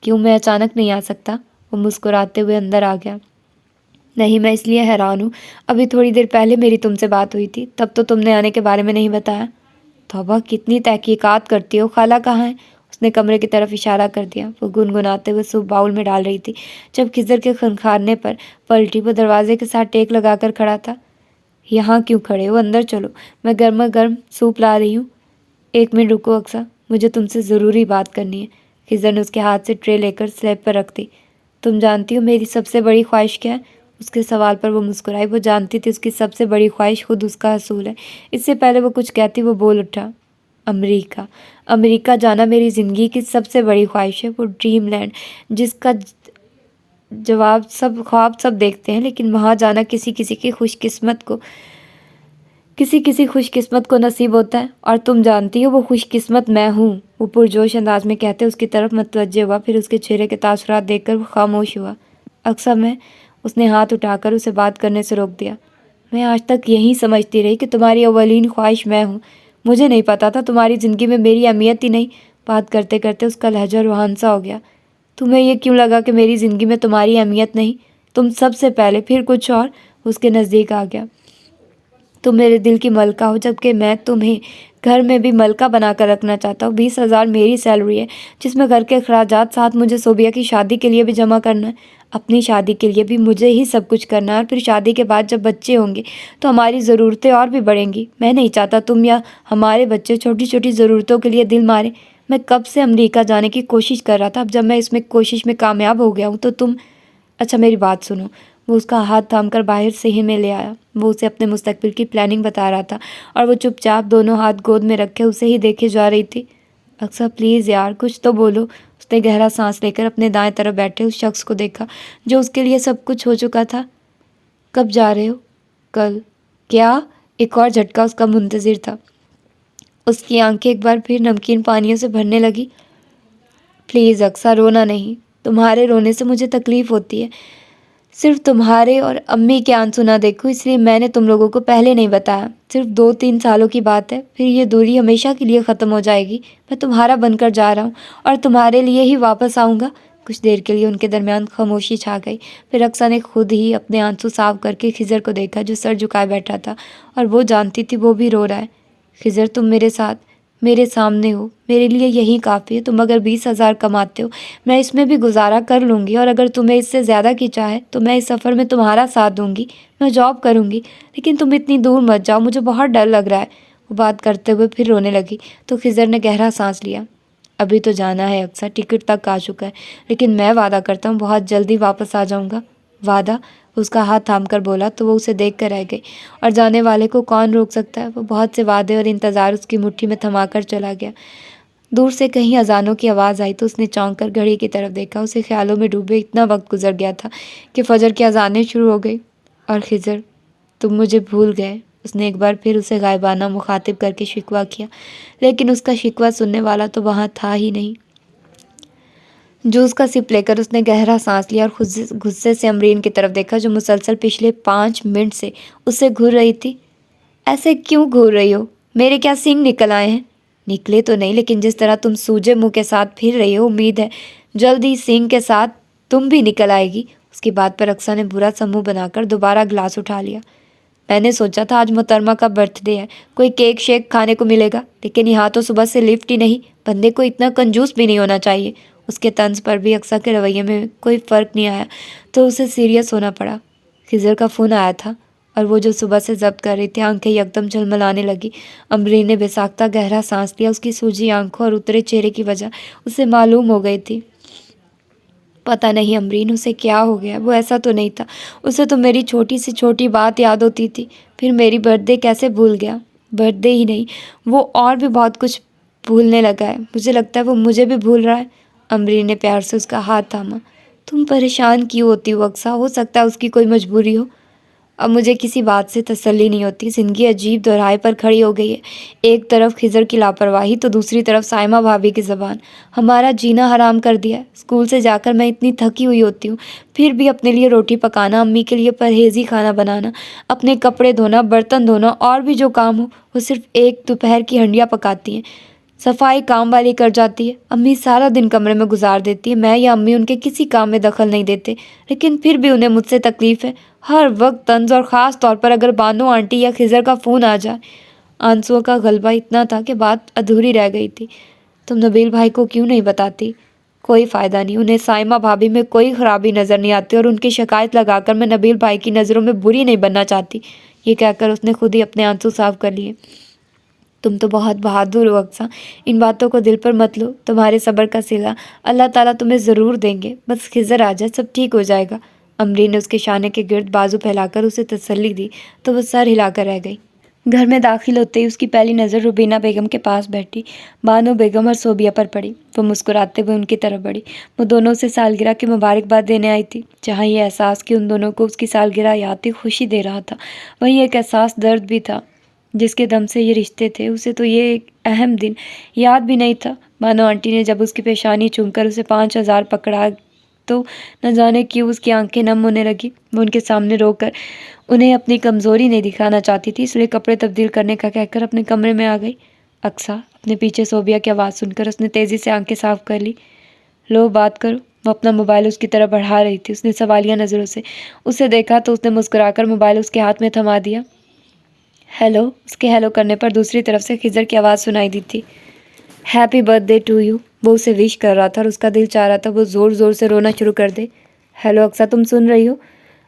क्यों, मैं अचानक नहीं आ सकता? वो मुस्कुराते हुए अंदर आ गया। नहीं, मैं इसलिए हैरान हूँ, अभी थोड़ी देर पहले मेरी तुमसे बात हुई थी, तब तो तुमने आने के बारे में नहीं बताया। तौबा, कितनी तहकीकात करती हो। खाला कहाँ है? उसने कमरे की तरफ इशारा कर दिया। वो गुनगुनाते हुए सूप बाउल में डाल रही थी। जब खिज़र के खनखारने पर पलटी, वो दरवाजे के साथ टेक लगाकर खड़ा था। यहाँ क्यों खड़े हो? अंदर चलो, मैं गर्मा गर्म सूप ला रही हूँ। एक मिनट रुको अक्सा, मुझे तुमसे ज़रूरी बात करनी है। खिज़र ने उसके हाथ से ट्रे लेकर स्लैब पर रख दी। तुम जानती हो मेरी सबसे बड़ी ख्वाहिश क्या है? उसके सवाल पर वो मुस्कुराई। वो जानती थी उसकी सबसे बड़ी ख्वाहिश खुद उसका हसूल है। इससे पहले वो कुछ कहती, वो बोल उठा, अमेरिका। अमेरिका जाना मेरी ज़िंदगी की सबसे बड़ी ख्वाहिश है। वो ड्रीम लैंड जिसका जवाब सब ख्वाब सब देखते हैं, लेकिन वहाँ जाना किसी किसी खुशकिस्मत को नसीब होता है। और तुम जानती हो वो खुशकिस्मत मैं हूँ। वो पुरजोश अंदाज में कहते उसकी तरफ मतवज्जे हुआ। फिर उसके चेहरे के तासुरात देखकर वो खामोश हुआ। अक्सर मैं उसने हाथ उठाकर उसे बात करने से रोक दिया। मैं आज तक यही समझती रही कि तुम्हारी अव्वलीन ख्वाहिश मैं हूँ। मुझे नहीं पता था तुम्हारी ज़िंदगी में मेरी अहमियत ही नहीं। बात करते करते उसका लहजा रूहान सा हो गया। तुम्हें ये क्यों लगा कि मेरी ज़िंदगी में तुम्हारी अहमियत नहीं? तुम सबसे पहले, फिर कुछ और। उसके नज़दीक आ गया। तुम मेरे दिल की मलका हो, जबकि मैं तुम्हें घर में भी मलका बनाकर रखना चाहता हूँ। 20,000 मेरी सैलरी है, जिसमें घर के अखराजात, साथ मुझे सोबिया की शादी के लिए भी जमा करना है। अपनी शादी के लिए भी मुझे ही सब कुछ करना है। और फिर शादी के बाद जब बच्चे होंगे तो हमारी ज़रूरतें और भी बढ़ेंगी। मैं नहीं चाहता तुम या हमारे बच्चे छोटी छोटी ज़रूरतों के लिए दिल मारे। मैं कब से अमेरिका जाने की कोशिश कर रहा था। अब जब मैं इसमें कोशिश में कामयाब हो गया हूँ तो तुम। अच्छा, मेरी बात सुनो। वो उसका हाथ थामकर बाहर से ही में ले आया। वो उसे अपने मुस्तकबिल की प्लानिंग बता रहा था और वो चुपचाप दोनों हाथ गोद में रखे उसे ही देखे जा रही थी। अक्सर प्लीज़ यार, कुछ तो बोलो। उसने गहरा सांस लेकर अपने दाएं तरफ बैठे उस शख्स को देखा जो उसके लिए सब कुछ हो चुका था। कब जा रहे हो? कल। क्या? एक और झटका उसका मुंतज़िर था। उसकी आंखें एक बार फिर नमकीन पानियों से भरने लगी। प्लीज़ अक्सर, रोना नहीं। तुम्हारे रोने से मुझे तकलीफ़ होती है। सिर्फ तुम्हारे और अम्मी के आंसू ना देखूं, इसलिए मैंने तुम लोगों को पहले नहीं बताया। सिर्फ 2-3 सालों की बात है, फिर ये दूरी हमेशा के लिए ख़त्म हो जाएगी। मैं तुम्हारा बनकर जा रहा हूँ और तुम्हारे लिए ही वापस आऊँगा। कुछ देर के लिए उनके दरमियान खामोशी छा गई। फिर अक्सा ने खुद ही अपने आंसू साफ करके खिज़र को देखा जो सर झुकाए बैठा था, और वो जानती थी वो भी रो रहा है। खिज़र, तुम मेरे साथ, मेरे सामने हो, मेरे लिए यही काफ़ी है। तुम अगर 20,000 कमाते हो, मैं इसमें भी गुजारा कर लूँगी, और अगर तुम्हें इससे ज़्यादा की चाहे तो मैं इस सफ़र में तुम्हारा साथ दूँगी। मैं जॉब करूँगी, लेकिन तुम इतनी दूर मत जाओ, मुझे बहुत डर लग रहा है। वो बात करते हुए फिर रोने लगी तो खिज़र ने गहरा सांस लिया। अभी तो जाना है अक्सर, टिकट तक आ चुका है, लेकिन मैं वादा करता हूँ बहुत जल्दी वापस आ जाऊँगा। वादा? उसका हाथ थामकर बोला तो वो उसे देख कर रह गई, और जाने वाले को कौन रोक सकता है। वो बहुत से वादे और इंतज़ार उसकी मुट्ठी में थमाकर चला गया। दूर से कहीं अजानों की आवाज़ आई तो उसने चौंक कर घड़ी की तरफ देखा। उसे ख्यालों में डूबे इतना वक्त गुजर गया था कि फजर की अजानें शुरू हो गई। और खिज़र, तुम मुझे भूल गए। उसने एक बार फिर उसे गायबाना मुखातिब करके शिकवा किया, लेकिन उसका शिकवा सुनने वाला तो वहाँ था ही नहीं। जूस का सिप लेकर उसने गहरा सांस लिया और गुस्से से अमरीन की तरफ देखा, जो मुसलसल पिछले 5 मिनट से उससे घूर रही थी। ऐसे क्यों घूर रही हो? मेरे क्या सींग निकल आए हैं? निकले तो नहीं, लेकिन जिस तरह तुम सूजे मुंह के साथ फिर रही हो, उम्मीद है जल्दी सींग के साथ तुम भी निकल आएगी। उसकी बात पर अक्सा ने बुरा सा मुंह बनाकर दोबारा गिलास उठा लिया। मैंने सोचा था आज मोहतरमा का बर्थडे है, कोई केक शेक खाने को मिलेगा, लेकिन यहाँ तो सुबह से लिफ्ट ही नहीं। बंदे को इतना कंजूस भी नहीं होना चाहिए। उसके तंज पर भी अक्सा के रवैये में कोई फ़र्क नहीं आया, तो उसे सीरियस होना पड़ा। खिज़र का फ़ोन आया था और वो जो सुबह से जब्त कर रही थी, आंखें एकदम झलमलाने लगी। अमरीन ने बेसाख्ता गहरा सांस लिया। उसकी सूजी आंखों और उतरे चेहरे की वजह उसे मालूम हो गई थी। पता नहीं अमरीन, उसे क्या हो गया? वो ऐसा तो नहीं था। उसे तो मेरी छोटी से छोटी बात याद होती थी, फिर मेरी बर्थडे कैसे भूल गया? बर्थडे ही नहीं, वो और भी बहुत कुछ भूलने लगा है। मुझे लगता है वो मुझे भी भूल रहा है। अमरीन ने प्यार से उसका हाथ थामा। तुम परेशान क्यों होती हो अक्सा? हो सकता है उसकी कोई मजबूरी हो। अब मुझे किसी बात से तसल्ली नहीं होती। ज़िंदगी अजीब दोराहे पर खड़ी हो गई है। एक तरफ खिज़र की लापरवाही, तो दूसरी तरफ साइमा भाभी की ज़बान हमारा जीना हराम कर दिया है। स्कूल से जाकर मैं इतनी थकी हुई होती हूँ, फिर भी अपने लिए रोटी पकाना, अम्मी के लिए परहेज़ी खाना बनाना, अपने कपड़े धोना, बर्तन धोना और भी जो काम हो, वो सिर्फ एक दोपहर की हंडिया पकाती हैं। सफाई काम वाली कर जाती है। अम्मी सारा दिन कमरे में गुजार देती है। मैं या अम्मी उनके किसी काम में दखल नहीं देते, लेकिन फिर भी उन्हें मुझसे तकलीफ़ है। हर वक्त तंज, और ख़ास तौर पर अगर बानो आंटी या खिज़र का फ़ोन आ जाए। आंसुओं का गलबा इतना था कि बात अधूरी रह गई थी। तुम नबील भाई को क्यों नहीं बताती? कोई फ़ायदा नहीं, उन्हें साइमा भाभी में कोई ख़राबी नज़र नहीं आती, और उनकी शिकायत लगाकर मैं नबील भाई की नज़रों में बुरी नहीं बनना चाहती। ये कहकर उसने खुद ही अपने आंसू साफ कर लिए। तुम तो बहुत बहादुर हो अक्सा, इन बातों को दिल पर मत लो। तुम्हारे सब्र का सिला अल्लाह ताला तुम्हें ज़रूर देंगे। बस खिज़र आ जाए, सब ठीक हो जाएगा। अमरीन ने उसके शाने के गिर्द बाजू फैलाकर उसे तसल्ली दी, तो वह सर हिलाकर रह गई। घर में दाखिल होते ही उसकी पहली नज़र रुबीना बेगम के पास बैठी बानो बेगम और सोबिया पर पड़ी। वो मुस्कुराते हुए उनकी तरफ बढ़ी। वो दोनों से सालगिरह की मुबारकबाद देने आई थी। जहाँ ये एहसास कि उन दोनों को उसकी सालगिरह याद थी खुशी दे रहा था, वहीं एक एहसास दर्द भी था। जिसके दम से ये रिश्ते थे, उसे तो ये एक अहम दिन याद भी नहीं था। बानो आंटी ने जब उसकी पेशानी चूमकर उसे 5,000 पकड़ा, तो न जाने क्यों उसकी आंखें नम होने लगी। वो उनके सामने रोकर उन्हें अपनी कमज़ोरी नहीं दिखाना चाहती थी, इसलिए कपड़े तब्दील करने का कहकर अपने कमरे में आ गई। अक्सा अपने पीछे सोबिया की आवाज़ सुनकर उसने तेज़ी से आंखें साफ कर ली। लो बात करो। वो अपना मोबाइल उसकी तरफ बढ़ा रही थी। उसने सवालिया नज़रों से उसे देखा तो उसने मुस्कुराकर मोबाइल उसके हाथ में थमा दिया। हेलो। उसके हेलो करने पर दूसरी तरफ से खिज़र की आवाज़ सुनाई दी थी। Happy birthday to you. वो उसे विश कर रहा था और उसका दिल चाह रहा था वो ज़ोर ज़ोर से रोना शुरू कर दे। हेलो अक्सा, तुम सुन रही हो?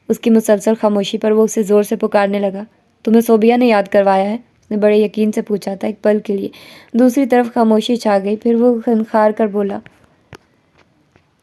उसकी मुसलसल खामोशी पर वो उसे ज़ोर से पुकारने लगा। तुम्हें सोबिया ने याद करवाया है? उसने बड़े यकीन से पूछा था। एक पल के लिए दूसरी तरफ खामोशी छा गई, फिर वो खनखार कर बोला,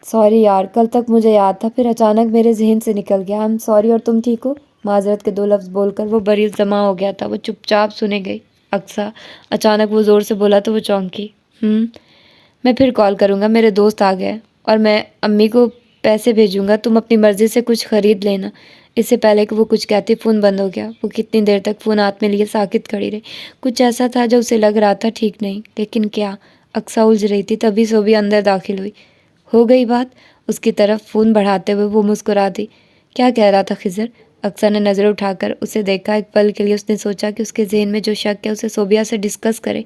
सॉरी यार, कल तक मुझे याद था, फिर अचानक मेरे जहन से निकल गया। I am sorry. और तुम ठीक हो? माजरत के 2 लफ्ज़ बोलकर वो बरीज जमा हो गया था। वो चुपचाप सुने गई। अक्सा, अचानक वो ज़ोर से बोला तो वो चौंकी। मैं फिर कॉल करूँगा, मेरे दोस्त आ गए और मैं अम्मी को पैसे भेजूँगा, तुम अपनी मर्ज़ी से कुछ ख़रीद लेना। इससे पहले कि वो कुछ कहती फ़ोन बंद हो गया। वो कितनी देर तक फ़ोन हाथ में लिए साकित खड़ी रही। कुछ ऐसा था जो उसे लग रहा था ठीक नहीं, लेकिन क्या? अक्सा उलझ रही थी। तभी सोबी अंदर दाखिल हुई। हो गई बात? उसकी तरफ फ़ोन बढ़ाते हुए वो मुस्कुरा दी। क्या कह रहा था खिज़र? अक्सा ने नज़र उठाकर उसे देखा। एक पल के लिए उसने सोचा कि उसके जहन में जो शक है उसे सोबिया से डिस्कस करे।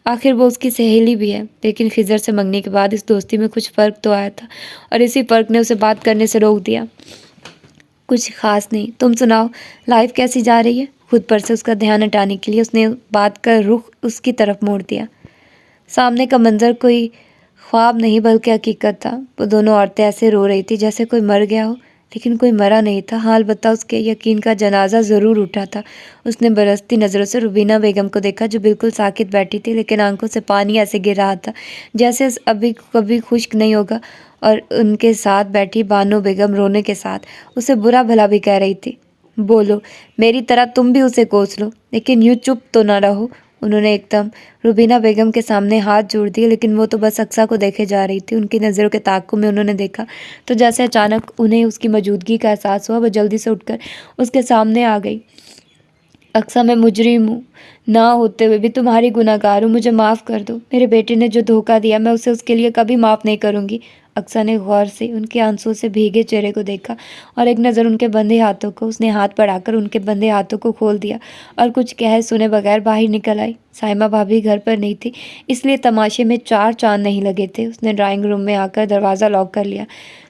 आखिर वो उसकी सहेली भी है। लेकिन खिज़र से मंगने के बाद इस दोस्ती में कुछ फ़र्क तो आया था, और इसी फ़र्क ने उसे बात करने से रोक दिया। कुछ ख़ास नहीं, तुम सुनाओ, लाइफ कैसी जा रही है? खुद पर से उसका ध्यान हटाने के लिए उसने बात का रुख उसकी तरफ मोड़ दिया। सामने का मंजर कोई ख्वाब नहीं बल्कि हकीकत था। वो दोनों औरतें ऐसे रो रही थी जैसे कोई मर गया हो, लेकिन कोई मरा नहीं था। हाल बता, उसके यकीन का जनाजा ज़रूर उठा था। उसने बरसती नज़रों से रुबीना बेगम को देखा, जो बिल्कुल साकित बैठी थी, लेकिन आंखों से पानी ऐसे गिर रहा था जैसे अभी कभी खुश्क नहीं होगा। और उनके साथ बैठी बानो बेगम रोने के साथ उसे बुरा भला भी कह रही थी। बोलो, मेरी तरह तुम भी उसे कोस लो, लेकिन यूँ चुप तो ना रहो। उन्होंने एकदम रुबीना बेगम के सामने हाथ जोड़ दिए, लेकिन वो तो बस अक्सा को देखे जा रही थी। उनकी नज़रों के ताक़ुब में उन्होंने देखा तो जैसे अचानक उन्हें उसकी मौजूदगी का एहसास हुआ। वह जल्दी से उठकर उसके सामने आ गई। अक्सा मैं मुजरिम हूँ, ना होते हुए भी तुम्हारी गुनहगार हूँ, मुझे माफ़ कर दो। मेरे बेटे ने जो धोखा दिया मैं उसे उसके लिए कभी माफ़ नहीं करूँगी। अक्सा ने गौर से उनके आंसुओं से भीगे चेहरे को देखा और एक नज़र उनके बंधे हाथों को, उसने हाथ बढ़ाकर उनके बंधे हाथों को खोल दिया और कुछ कहे सुने बगैर बाहर निकल आई। साइमा भाभी घर पर नहीं थी, इसलिए तमाशे में चार चांद नहीं लगे थे। उसने ड्राइंग रूम में आकर दरवाज़ा लॉक कर लिया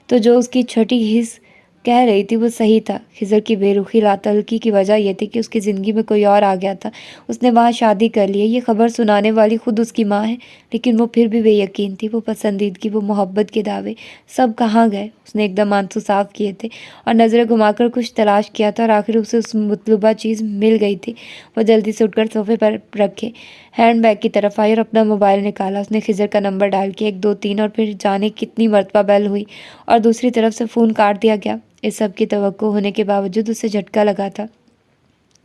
तो जो उसकी छठी हिस्स कह रही थी वो सही था। खिज़र की बेरुखी लातल्की की वजह यह थी कि उसकी ज़िंदगी में कोई और आ गया था। उसने वहाँ शादी कर ली है। ये खबर सुनाने वाली खुद उसकी माँ है, लेकिन वो फिर भी बेयकीन थी। वो पसंदीदगी, वो मोहब्बत के दावे सब कहाँ गए? उसने एकदम आंसू साफ किए थे और नज़रें घुमाकर कुछ तलाश किया था और आखिर उसे उस मतलूबा चीज़ मिल गई थी। वो जल्दी से उठकर सोफे पर रखे हैंडबैग की तरफ आई और अपना मोबाइल निकाला। उसने खिज़र का नंबर डायल किया, 1 2 3, और फिर जाने कितनी मरतबा बेल हुई और दूसरी तरफ से फ़ोन काट दिया गया। इस सब की तवक्को होने के बावजूद उसे झटका लगा था।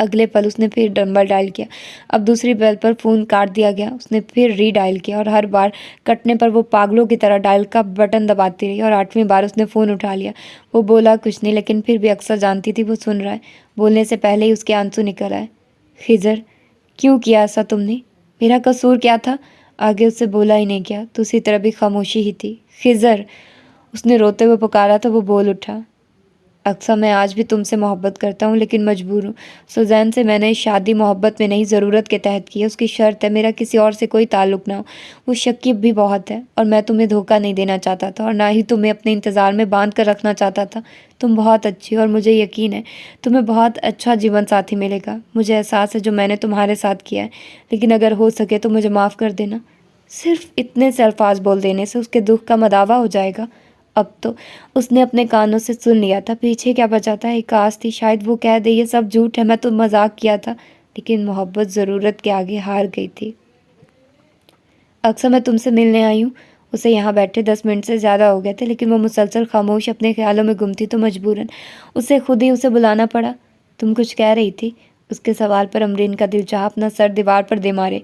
अगले पल उसने फिर नंबर डायल किया। अब दूसरी बेल पर फ़ोन काट दिया गया। उसने फिर रीडायल किया और हर बार कटने पर वो पागलों की तरह डायल का बटन दबाती रही और 8वीं बार उसने फ़ोन उठा लिया। वो बोला कुछ नहीं, लेकिन फिर भी अक्सर जानती थी वो सुन रहा है। बोलने से पहले ही उसके आंसू निकल आए। खिज़र, क्यों किया ऐसा तुमने? मेरा कसूर क्या था? आगे उससे बोला ही नहीं गया। दूसरी तरफ भी खामोशी ही थी। खिज़र, उसने रोते हुए पुकारा तो वो बोल उठा। अक्सर मैं आज भी तुमसे मोहब्बत करता हूँ, लेकिन मजबूर हूँ। सुजैन से मैंने शादी मोहब्बत में नहीं, ज़रूरत के तहत की है। उसकी शर्त है मेरा किसी और से कोई ताल्लुक़ ना हो। वो शकीब भी बहुत है और मैं तुम्हें धोखा नहीं देना चाहता था और ना ही तुम्हें अपने इंतज़ार में बांध कर रखना चाहता था। तुम बहुत अच्छी हो और मुझे यकीन है तुम्हें बहुत अच्छा जीवन साथी मिलेगा। मुझे एहसास है जो मैंने तुम्हारे साथ किया है, लेकिन अगर हो सके तो मुझे माफ़ कर देना। सिर्फ इतने से अल्फाज बोल देने से उसके दुख का मदावा हो जाएगा। अब तो उसने अपने कानों से सुन लिया था। पीछे क्या बचा था? एक आस थी, शायद वो कह दे ये सब झूठ है, मैं तो मजाक किया था। लेकिन मोहब्बत ज़रूरत के आगे हार गई थी। अक्सर मैं तुमसे मिलने आई हूँ। उसे यहाँ बैठे 10 मिनट से ज़्यादा हो गए थे, लेकिन वो मुसलसल खामोश अपने ख्यालों में गुम थी, तो मजबूरन उसे खुद ही उसे बुलाना पड़ा। तुम कुछ कह रही थी? उसके सवाल पर अमरीन का दिल चाह अपना सर दीवार पर दे मारे।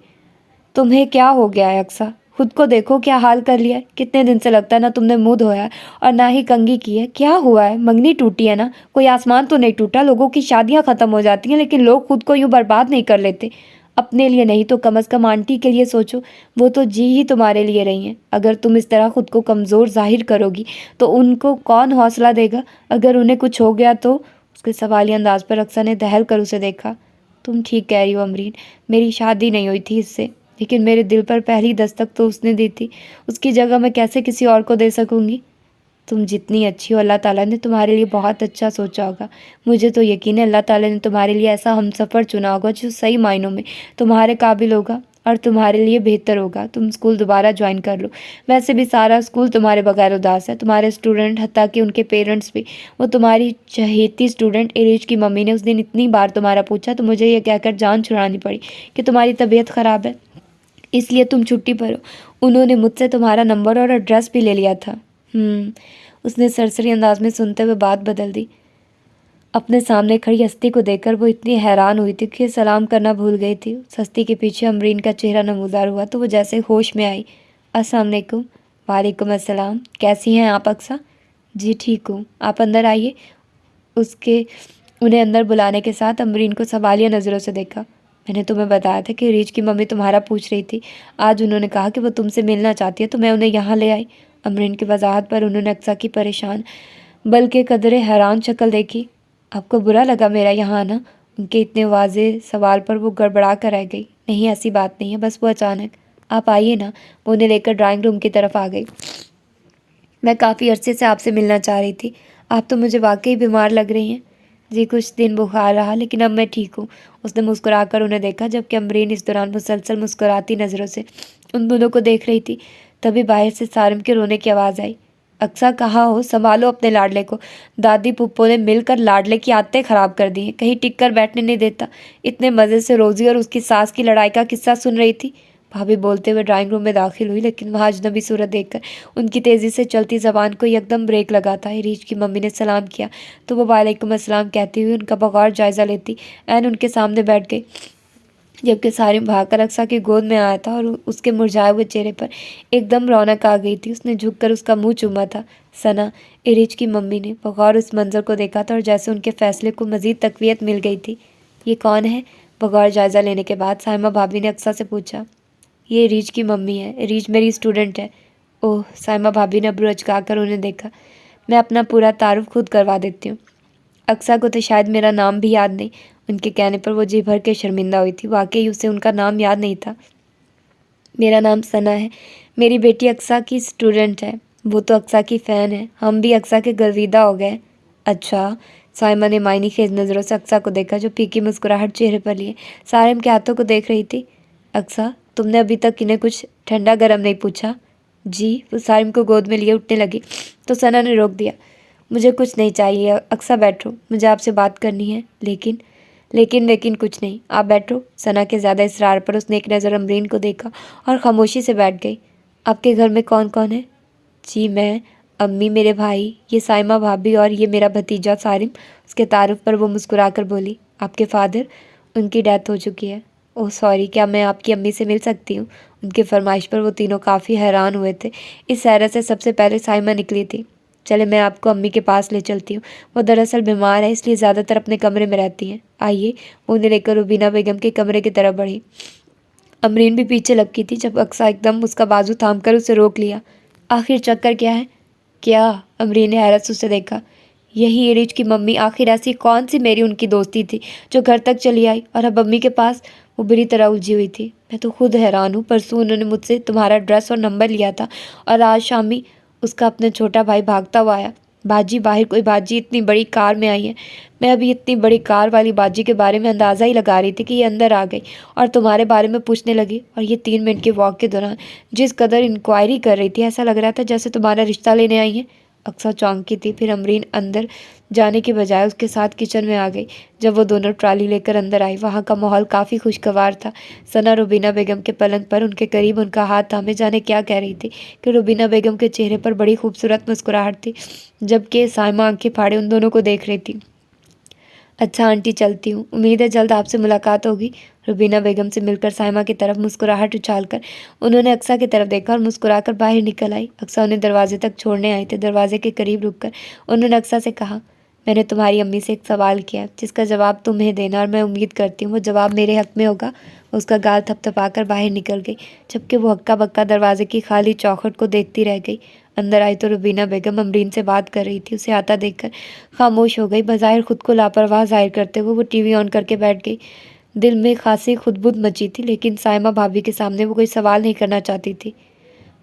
तुम्हें क्या हो गया है अक्सा? खुद को देखो, क्या हाल कर लिया है। कितने दिन से लगता है ना तुमने मुंह धोया है और ना ही कंघी की है। क्या हुआ है? मंगनी टूटी है ना? कोई आसमान तो नहीं टूटा? लोगों की शादियां खत्म हो जाती हैं, लेकिन लोग खुद को यूं बर्बाद नहीं कर लेते। अपने लिए नहीं तो कम से कम आंटी के लिए सोचो। वो तो जी ही तुम्हारे लिए रही हैं। अगर तुम इस तरह खुद को कमज़ोर जाहिर करोगी तो उनको कौन हौसला देगा? अगर उन्हें कुछ हो गया तो? उसके सवालिया अंदाज पर अक्सर ने दहल कर उसे देखा। तुम ठीक कह रही हो अमरीन, मेरी शादी नहीं हुई थी इससे, लेकिन मेरे दिल पर पहली दस्तक तो उसने दी थी। उसकी जगह मैं कैसे किसी और को दे सकूंगी? तुम जितनी अच्छी हो, अल्लाह ताला ने तुम्हारे लिए बहुत अच्छा सोचा होगा। मुझे तो यकीन है अल्लाह ताला ने तुम्हारे लिए ऐसा हमसफ़र चुना होगा जो सही मायनों में तुम्हारे काबिल होगा और तुम्हारे लिए बेहतर होगा। तुम स्कूल दोबारा ज्वाइन कर लो। वैसे भी सारा स्कूल तुम्हारे बगैर उदास है। तुम्हारे स्टूडेंट, हत्ता कि उनके पेरेंट्स भी। वो तुम्हारी चहेती स्टूडेंट इरेज की मम्मी ने उस दिन इतनी बार तुम्हारा पूछा तो मुझे यह कहकर जान छुड़ानी पड़ी कि तुम्हारी तबीयत ख़राब है, इसलिए तुम छुट्टी पर हो। उन्होंने मुझसे तुम्हारा नंबर और एड्रेस भी ले लिया था। उसने सरसरी अंदाज में सुनते हुए बात बदल दी। अपने सामने खड़ी हस्ती को देखकर वो इतनी हैरान हुई थी कि सलाम करना भूल गई थी। उस हस्ती के पीछे अमरीन का चेहरा नमूदार हुआ तो वो जैसे होश में आई। अस्सलाम वालेकुम। वालेकुम अस्सलाम। कैसी हैं आप अक्सा? जी ठीक हूँ, आप अंदर आइए। उसके उन्हें अंदर बुलाने के साथ अमरीन को सवालिया नज़रों से देखा। मैंने तुम्हें बताया था कि रीच की मम्मी तुम्हारा पूछ रही थी। आज उन्होंने कहा कि वो तुमसे मिलना चाहती है, तो मैं उन्हें यहाँ ले आई। अमरीन की वजाहत पर उन्होंने अक्सा की परेशान बल्कि कदरे हैरान शक्ल देखी। आपको बुरा लगा मेरा यहाँ आना? उनके इतने वाजे सवाल पर वो गड़बड़ा कर रह गई। नहीं, ऐसी बात नहीं है, बस वो अचानक। आप आइए ना। वो उन्हें लेकर ड्राइंग रूम की तरफ आ गई। मैं काफ़ी अरसे से आपसे मिलना चाह रही थी। आप तो मुझे वाकई बीमार लग रही हैं। जी कुछ दिन बुखार रहा, लेकिन अब मैं ठीक हूँ। उसने मुस्कुराकर उन्हें देखा, जबकि अमरीन इस दौरान मुसलसल मुस्कुराती नज़रों से उन दोनों को देख रही थी। तभी बाहर से सारिम के रोने की आवाज़ आई। अक्सा कहाँ हो? संभालो अपने लाडले को। दादी पुप्पो ने मिलकर लाडले की आदतें ख़राब कर दी हैं। कहीं टिक कर बैठने नहीं देता। इतने मज़े से रोज़ी और उसकी सास की लड़ाई का किस्सा सुन रही थी। भाभी बोलते हुए ड्राइंग रूम में दाखिल हुई, लेकिन वहाँ अजनबी सूरत देखकर उनकी तेज़ी से चलती ज़बान को एकदम ब्रेक लगा था। रीच की मम्मी ने सलाम किया तो वो वालेकुम अस्सलाम कहती हुई उनका बगौर जायज़ा लेती एन उनके सामने बैठ गई, जबकि सारिम भागकर अक्सा की गोद में आया था और उसके मुरझाए हुए चेहरे पर एकदम रौनक आ गई थी। उसने झुककर उसका मुंह चूमा था। सना, इरिज की मम्मी ने बगौर उस मंजर को देखा था और जैसे उनके फैसले को मज़ीद तक़वियत मिल गई थी। ये कौन है? बगौर जायज़ा लेने के बाद साइमा भाभी ने अक्सा से पूछा। ये रीच की मम्मी है, रीच मेरी स्टूडेंट है। ओह, साइमा भाभी ने अब्रू अचका कर उन्हें देखा। मैं अपना पूरा तारुफ खुद करवा देती हूँ। अक्सा को तो शायद मेरा नाम भी याद नहीं। उनके कहने पर वो जी भर के शर्मिंदा हुई थी। वाकई उसे उनका नाम याद नहीं था। मेरा नाम सना है। मेरी बेटी अक्सा की स्टूडेंट है। वो तो अक्सा की फ़ैन है। हम भी अक्सा के गर्विदा हो गए। अच्छा। साइमा ने मायनी खेज नज़रों से अक्सा को देखा, जो फीकी मुस्कुराहट चेहरे पर लिए सारिम के हाथों को देख रही थी। अक्सा, तुमने अभी तक इन्हें कुछ ठंडा गर्म नहीं पूछा? जी। वो सारिम को गोद में लिए उठने लगी तो सना ने रोक दिया। मुझे कुछ नहीं चाहिए अक्सा, बैठो, मुझे आपसे बात करनी है। लेकिन कुछ नहीं, आप बैठो। सना के ज़्यादा इसरार पर उसने एक नज़र अमरीन को देखा और खामोशी से बैठ गई। आपके घर में कौन कौन है? जी, मैं, अम्मी, मेरे भाई, ये साइमा भाभी और ये मेरा भतीजा सारिम। उसके तारुफ पर वो मुस्कुराकर बोली। आपके फादर? उनकी डेथ हो चुकी है। ओह सॉरी, क्या मैं आपकी अम्मी से मिल सकती हूँ? उनकी फरमाइश पर वो तीनों काफ़ी हैरान हुए थे। इस हैरत से सबसे पहले साइमा निकली थी। चले, मैं आपको अम्मी के पास ले चलती हूँ। वो दरअसल बीमार है, इसलिए ज़्यादातर अपने कमरे में रहती हैं। आइए। वो उन्हें लेकर रुबीना बेगम के कमरे की तरफ बढ़ी। अमरीन भी पीछे लपकी थी जब अक्सा एकदम उसका बाजू थामकर उसे रोक लिया। आखिर चक्कर क्या है? क्या? अमरीन ने हैरत से उसे देखा। यही एरिज की मम्मी, आखिर ऐसी कौन सी मेरी उनकी दोस्ती थी जो घर तक चली आई और अब अम्मी के पास? वो बुरी तरह उलझी हुई थी। मैं तो खुद हैरान हूँ। परसों उन्होंने मुझसे तुम्हारा एड्रेस और नंबर लिया था और आज शामी उसका अपना छोटा भाई भागता हुआ आया। बाजी बाहर कोई बाजी इतनी बड़ी कार में आई है। मैं अभी इतनी बड़ी कार वाली बाजी के बारे में अंदाज़ा ही लगा रही थी कि ये अंदर आ गई और तुम्हारे बारे में पूछने लगी। और ये 3 मिनट के वॉक के दौरान जिस कदर इंक्वायरी कर रही थी, ऐसा लग रहा था जैसे तुम्हारा रिश्ता लेने आई है। अक्सा चौंकी थी। फिर अमरीन अंदर जाने की बजाय उसके साथ किचन में आ गई। जब वो दोनों ट्रॉली लेकर अंदर आई, वहाँ का माहौल काफ़ी खुशगवार था। सना रुबीना बेगम के पलंग पर उनके करीब उनका हाथ थामे जाने क्या कह रही थी कि रुबीना बेगम के चेहरे पर बड़ी खूबसूरत मुस्कुराहट थी, जबकि साइमा आंखें फाड़े उन दोनों को देख रही थी। अच्छा आंटी, चलती हूँ। उम्मीद है जल्द आपसे मुलाकात होगी। रुबीना बेगम से मिलकर साइमा की तरफ मुस्कुराहट उछालकर उन्होंने अक्सा की तरफ देखा और मुस्कुराकर बाहर निकल आई। अक्सा उन्हें दरवाजे तक छोड़ने आई थी। दरवाजे के करीब रुककर उन्होंने अक्सा से कहा, मैंने तुम्हारी अम्मी से एक सवाल किया जिसका जवाब तुम्हें देना, और मैं उम्मीद करती हूँ वो जवाब मेरे हक में होगा। उसका गाल थपथपाकर बाहर निकल गई, जबकि वो हक्का बक्का दरवाजे की खाली चौखट को देखती रह गई। अंदर आई तो रुबीना बेगम अमरीन से बात कर रही थी। उसे आता देखकर खामोश हो गई। बज़ाहिर खुद को लापरवाह जाहिर करते हुए वो टीवी ऑन करके बैठ गई। दिल में खासी खुदबुद मची थी, लेकिन साइमा भाभी के सामने वो कोई सवाल नहीं करना चाहती थी।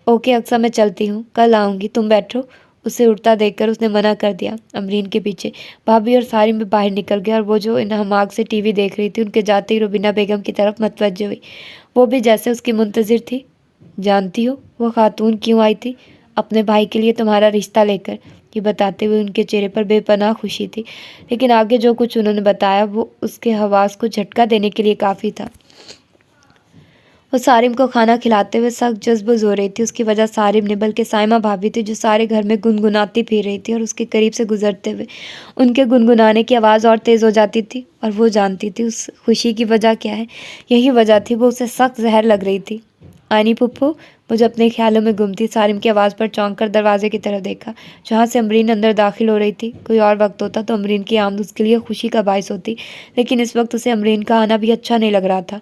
ओके अक्सा, मैं चलती हूँ, कल आऊँगी, तुम बैठो। उसे उड़ता देखकर उसने मना कर दिया। अमरीन के पीछे भाभी और सारी में बाहर निकल गया और वो जो इन हमाक से टीवी देख रही थी, उनके जाते ही रुबीना बेगम की तरफ मतवज्जो हुई। वो भी जैसे उसकी मुंतजिर थी। जानती हो वो खातून क्यों आई थी? अपने भाई के लिए तुम्हारा रिश्ता लेकर। ये बताते हुए उनके चेहरे पर बेपनाह खुशी थी, लेकिन आगे जो कुछ उन्होंने बताया वो उसके हवास को झटका देने के लिए काफ़ी था। वो सारिम को खाना खिलाते हुए सख्त जज्बुज़ हो रही थी। उसकी वजह सारिम ने बल्कि साइमा भाभी थी, जो सारे घर में गुनगुनाती फिर रही थी और उसके करीब से गुजरते हुए उनके गुनगुनाने की आवाज़ और तेज़ हो जाती थी। और वो जानती थी उस खुशी की वजह क्या है। यही वजह थी, वो उसे सख्त जहर लग रही थी। आनी पुप्पो, मुझे अपने ख्यालों में गुम थी। सारिम की आवाज़ पर चौंक कर दरवाजे की तरफ देखा, जहाँ से अमरीन अंदर दाखिल हो रही थी। कोई और वक्त होता तो अमरीन की आमद उसके लिए खुशी का बायस होती, लेकिन इस वक्त उसे अमरीन का आना भी अच्छा नहीं लग रहा था।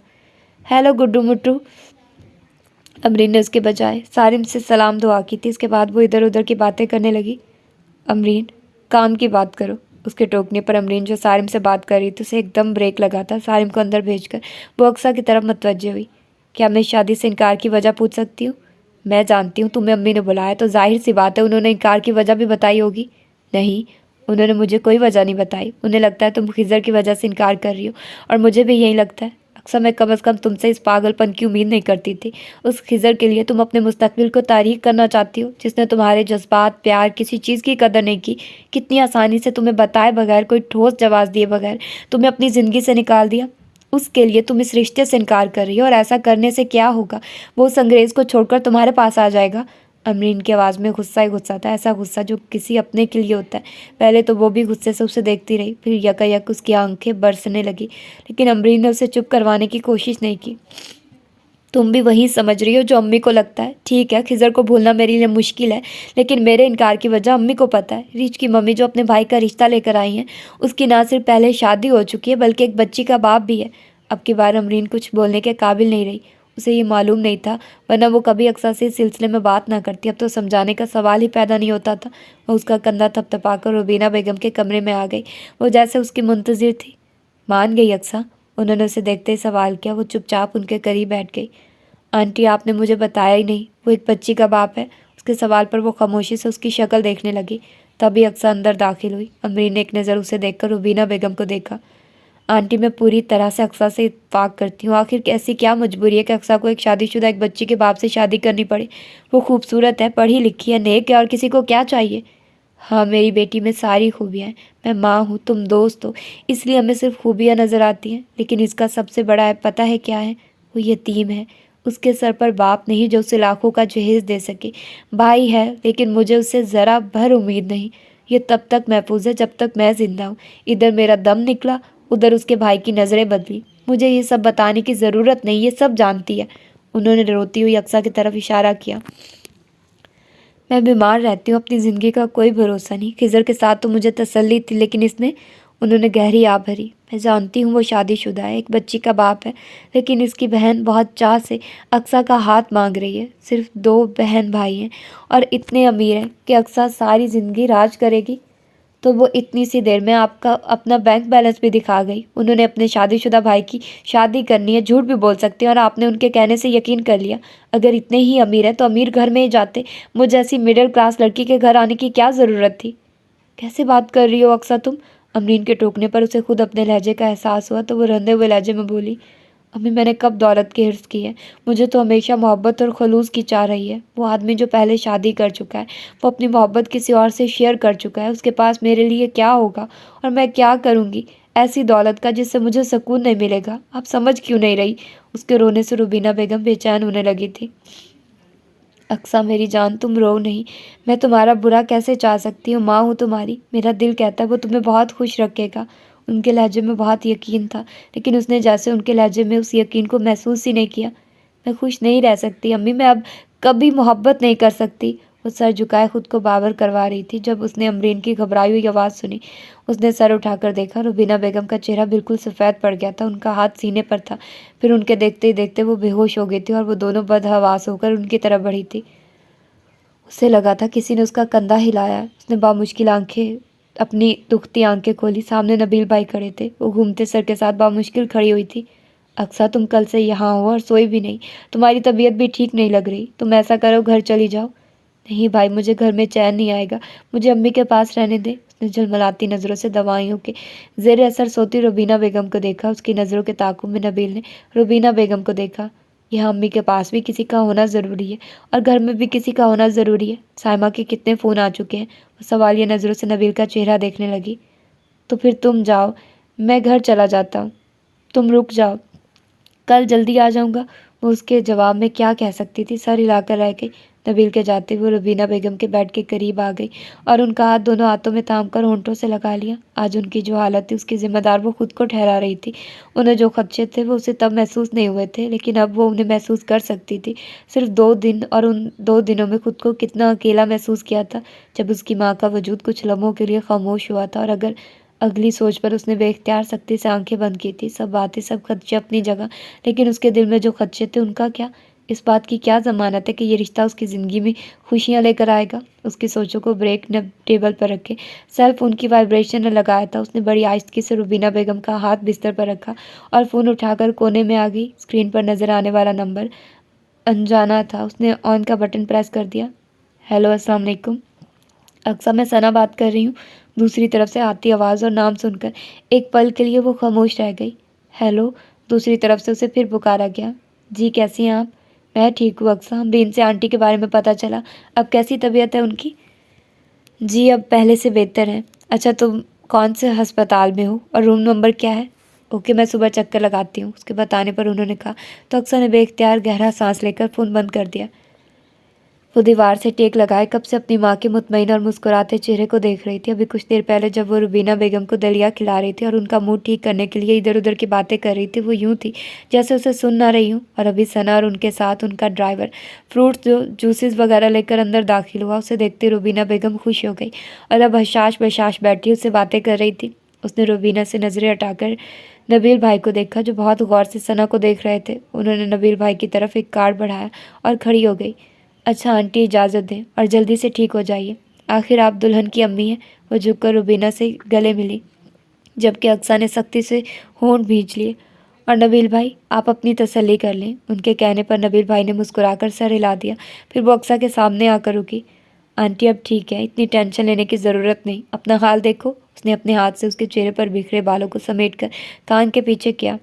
हेलो गुड्डू मुट्टू, अमरीन ने उसके बजाय सारिम से सलाम दुआ की थी। इसके बाद वो इधर उधर की बातें करने लगी। अमरीन, काम की बात करो। उसके टोकने पर अमरीन जो सारिम से बात कर रही थी, उसे एकदम ब्रेक लगा था। सारिम को अंदर भेजकर वो अक्सा की तरफ मुतवज्जो हुई। क्या मैं शादी से इनकार की वजह पूछ सकती हूँ? मैं जानती हूँ तुम्हें अम्मी ने बुलाया, तो जाहिर सी बात है उन्होंने इनकार की वजह भी बताई होगी। नहीं, उन्होंने मुझे कोई वजह नहीं बताई। उन्हें लगता है तुम खिज़र की वजह से इनकार कर रही हो, और मुझे भी यही लगता है। अक्सर मैं कम अज़ कम तुमसे इस पागलपन की उम्मीद नहीं करती थी। उस खिज़र के लिए तुम अपने मुस्तकबिल को तारीख करना चाहती हो, जिसने तुम्हारे जज्बात, प्यार, किसी चीज़ की कदर नहीं की। कितनी आसानी से तुम्हें बताए बगैर, कोई ठोस जवाब दिए बगैर तुम्हें अपनी ज़िंदगी से निकाल दिया। उसके लिए तुम इस रिश्ते से इनकार कर रही हो, और ऐसा करने से क्या होगा? वो उस अंग्रेज़ को छोड़कर तुम्हारे पास आ जाएगा। अमरीन की आवाज़ में गुस्सा ही गुस्सा था, ऐसा गुस्सा जो किसी अपने के लिए होता है। पहले तो वो भी गुस्से से उसे देखती रही, फिर यकायक उसकी आंखें बरसने लगी, लेकिन अमरीन ने उसे चुप करवाने की कोशिश नहीं की। तुम भी वही समझ रही हो जो अम्मी को लगता है। ठीक है, खिज़र को भूलना मेरे लिए मुश्किल है, लेकिन मेरे इनकार की वजह अम्मी को पता है। रिच की मम्मी जो अपने भाई का रिश्ता लेकर आई हैं, उसकी ना सिर्फ पहले शादी हो चुकी है बल्कि एक बच्ची का बाप भी है। अब की बार अमरीन कुछ बोलने के काबिल नहीं रही। उसे ये मालूम नहीं था, वरना वो कभी अक्सर से इस सिलसिले में बात ना करती। अब तो समझाने का सवाल ही पैदा नहीं होता था। वो उसका कंधा थपथपाकर रुबीना बेगम के कमरे में आ गई। वो जैसे उसकी मुंतजिर थी। मान गई अक्सा? उन्होंने उसे देखते ही सवाल किया। वो चुपचाप उनके करीब बैठ गई। आंटी, आपने मुझे बताया ही नहीं, वो एक बच्ची का बाप है। उसके सवाल पर वो खामोशी से उसकी शक्ल देखने लगी। तभी अक्सा अंदर दाखिल हुई। अमरीन ने एक नज़र उसे देखकर रुबीना बेगम को देखा। आंटी, मैं पूरी तरह से अक्सा से इत्तेफाक करती हूँ। आखिर ऐसी क्या मजबूरी है कि अक्सा को एक शादीशुदा एक बच्ची के बाप से शादी करनी पड़े? वो खूबसूरत है, पढ़ी लिखी है, नेक है, और किसी को क्या चाहिए? हाँ, मेरी बेटी में सारी खूबियाँ हैं। मैं माँ हूँ, तुम दोस्त हो, इसलिए हमें सिर्फ खूबियाँ नज़र आती हैं। लेकिन इसका सबसे बड़ा है, पता है क्या है? वो यतीम है। उसके सर पर बाप नहीं जो उसे लाखों का जहेज दे सके। भाई है, लेकिन मुझे उससे ज़रा भर उम्मीद नहीं। ये तब तक महफूज है जब तक मैं ज़िंदा हूँ। इधर मेरा दम निकला, उधर उसके भाई की नज़रें बदली। मुझे ये सब बताने की ज़रूरत नहीं, ये सब जानती है। उन्होंने रोती हुई अक्सा की तरफ इशारा किया। मैं बीमार रहती हूँ, अपनी ज़िंदगी का कोई भरोसा नहीं। खिज़र के साथ तो मुझे तसल्ली थी, लेकिन इसने, उन्होंने गहरी आह भरी। मैं जानती हूँ वो शादीशुदा है, एक बच्ची का बाप है, लेकिन इसकी बहन बहुत चाह से अक्सा का हाथ मांग रही है। सिर्फ 2 बहन भाई हैं और इतने अमीर हैं कि अक्सा सारी ज़िंदगी राज करेगी। तो वो इतनी सी देर में आपका अपना बैंक बैलेंस भी दिखा गई। उन्होंने अपने शादीशुदा भाई की शादी करनी है, झूठ भी बोल सकते हैं, और आपने उनके कहने से यकीन कर लिया। अगर इतने ही अमीर है तो अमीर घर में ही जाते। मुझे ऐसी मिडिल क्लास लड़की के घर आने की क्या ज़रूरत थी? कैसे बात कर रही हो अक्सा तुम? अमरीन के टोकने पर उसे खुद अपने लहजे का एहसास हुआ, तो वो रंधे हुए लहजे में बोली, अम्मी, मैंने कब दौलत की हिर्स की है? मुझे तो हमेशा मोहब्बत और खलूस की चाह रही है। वो आदमी जो पहले शादी कर चुका है, वो अपनी मोहब्बत किसी और से शेयर कर चुका है। उसके पास मेरे लिए क्या होगा, और मैं क्या करूँगी ऐसी दौलत का जिससे मुझे सुकून नहीं मिलेगा? आप समझ क्यों नहीं रही? उसके रोने से रुबीना बेगम बेचैन होने लगी थी। अक्सा मेरी जान, तुम रो नहीं। मैं तुम्हारा बुरा कैसे चाह सकती हूँ? माँ हूँ तुम्हारी। मेरा दिल कहता है वो तुम्हें बहुत खुश रखेगा। उनके लहजे में बहुत यकीन था, लेकिन उसने जैसे उनके लहजे में उस यकीन को महसूस ही नहीं किया। मैं खुश नहीं रह सकती अम्मी, मैं अब कभी मोहब्बत नहीं कर सकती। वो सर झुकाए खुद को बावर करवा रही थी जब उसने अमरीन की घबराई हुई आवाज़ सुनी। उसने सर उठाकर देखा। रुबीना बेगम का चेहरा बिल्कुल सफ़ेद पड़ गया था। उनका हाथ सीने पर था। फिर उनके देखते ही देखते वो बेहोश हो गई थी और वो दोनों बदहवास होकर उनकी तरफ बढ़ी थी। उसे लगा था किसी ने उसका कंधा हिलाया। उसने बामुश्किल आंखें, अपनी दुखती आंखें खोली। सामने नबील भाई खड़े थे। वो घूमते सर के साथ बामुश्किल खड़ी हुई थी। अक्सा, तुम कल से यहाँ हो और सोई भी नहीं। तुम्हारी तबीयत भी ठीक नहीं लग रही। तुम ऐसा करो, घर चली जाओ। नहीं भाई, मुझे घर में चैन नहीं आएगा। मुझे अम्मी के पास रहने दे। उसने झलमलाती नज़रों से दवाइयों के ज़ेर असर सोती रुबीना बेगम को देखा। उसकी नज़रों के ताक़ुब में नबील ने रुबीना बेगम को देखा। यहाँ अम्मी के पास भी किसी का होना ज़रूरी है, और घर में भी किसी का होना ज़रूरी है। साइमा के कितने फ़ोन आ चुके हैं? वो सवालिया नज़रों से नबील का चेहरा देखने लगी। तो फिर तुम जाओ, मैं घर चला जाता हूँ। तुम रुक जाओ, कल जल्दी आ जाऊँगा। वो उसके जवाब में क्या कह सकती थी? सर हिलाकर रह गई। नबील के जाते हुए रुबीना बेगम के बेड के करीब आ गई और उनका हाथ दोनों हाथों में थाम कर होंठों से लगा लिया। आज उनकी जो हालत थी उसकी जिम्मेदार वो खुद को ठहरा रही थी। उन्हें जो खदशे थे वो उसे तब महसूस नहीं हुए थे, लेकिन अब वो उन्हें महसूस कर सकती थी। सिर्फ 2 दिन, और उन 2 दिनों में खुद को कितना अकेला महसूस किया था जब उसकी माँ का वजूद कुछ लम्हों के लिए खामोश हुआ था। और अगर अगली सोच पर उसने बेख्तियार सख्ती से आंखें बंद की थी। सब बातें, सब खदशे अपनी जगह, लेकिन उसके दिल में जो खदशे थे उनका क्या? इस बात की क्या ज़मानत है कि ये रिश्ता उसकी ज़िंदगी में खुशियाँ लेकर आएगा? उसकी सोचों को ब्रेक ने टेबल पर रखे सेल फ़ोन की वाइब्रेशन ने लगाया था। उसने बड़ी आहिस्तगी से रुबीना बेगम का हाथ बिस्तर पर रखा और फ़ोन उठाकर कोने में आ गई। स्क्रीन पर नज़र आने वाला नंबर अनजाना था। उसने ऑन का बटन प्रेस कर दिया। हेलो, अस्सलाम वालेकुम। अक्सा, मैं सना बात कर रही हूँ। दूसरी तरफ से आती आवाज़ और नाम सुनकर एक पल के लिए वो खामोश रह गई। हेलो। दूसरी तरफ से उसे फिर पुकारा गया। जी, कैसी हैं आप? मैं ठीक हूँ अक्सा। अमरीन से आंटी के बारे में पता चला, अब कैसी तबीयत है उनकी? जी, अब पहले से बेहतर है। अच्छा, तुम कौन से अस्पताल में हो और रूम नंबर क्या है? ओके, मैं सुबह चक्कर लगाती हूँ। उसके बताने पर उन्होंने कहा तो अक्सा ने बेख्तियार गहरा सांस लेकर फ़ोन बंद कर दिया। वो दीवार से टेक लगाए कब से अपनी माँ के मुतमईन और मुस्कुराते चेहरे को देख रही थी। अभी कुछ देर पहले जब वो रुबीना बेगम को दलिया खिला रही थी और उनका मूड ठीक करने के लिए इधर उधर की बातें कर रही थी, वो यूं थी जैसे उसे सुन ना रही हूँ। और अभी सना और उनके साथ उनका ड्राइवर फ्रूट्स जूसेस वगैरह लेकर अंदर दाखिल हुआ। उसे देखते रुबीना बेगम खुश हो गई और अब हशाश बशाश बैठी उससे बातें कर रही थी। उसने रुबीना से नजरें हटाकर नबील भाई को देखा, जो बहुत गौर से सना को देख रहे थे। उन्होंने नबील भाई की तरफ एक कार्ड बढ़ाया और खड़ी हो गई। अच्छा आंटी, इजाज़त दें और जल्दी से ठीक हो जाइए, आखिर आप दुल्हन की अम्मी हैं। वो झुककर रुबीना से गले मिली, जबकि अक्सा ने सख्ती से होंठ भींच लिए। और नबील भाई, आप अपनी तसल्ली कर लें। उनके कहने पर नबील भाई ने मुस्कुराकर सर हिला दिया। फिर वो अक्सा के सामने आकर रुकी। आंटी अब ठीक है, इतनी टेंशन लेने की ज़रूरत नहीं, अपना हाल देखो। उसने अपने हाथ से उसके चेहरे पर बिखरे बालों को समेटकर कान के पीछे किया।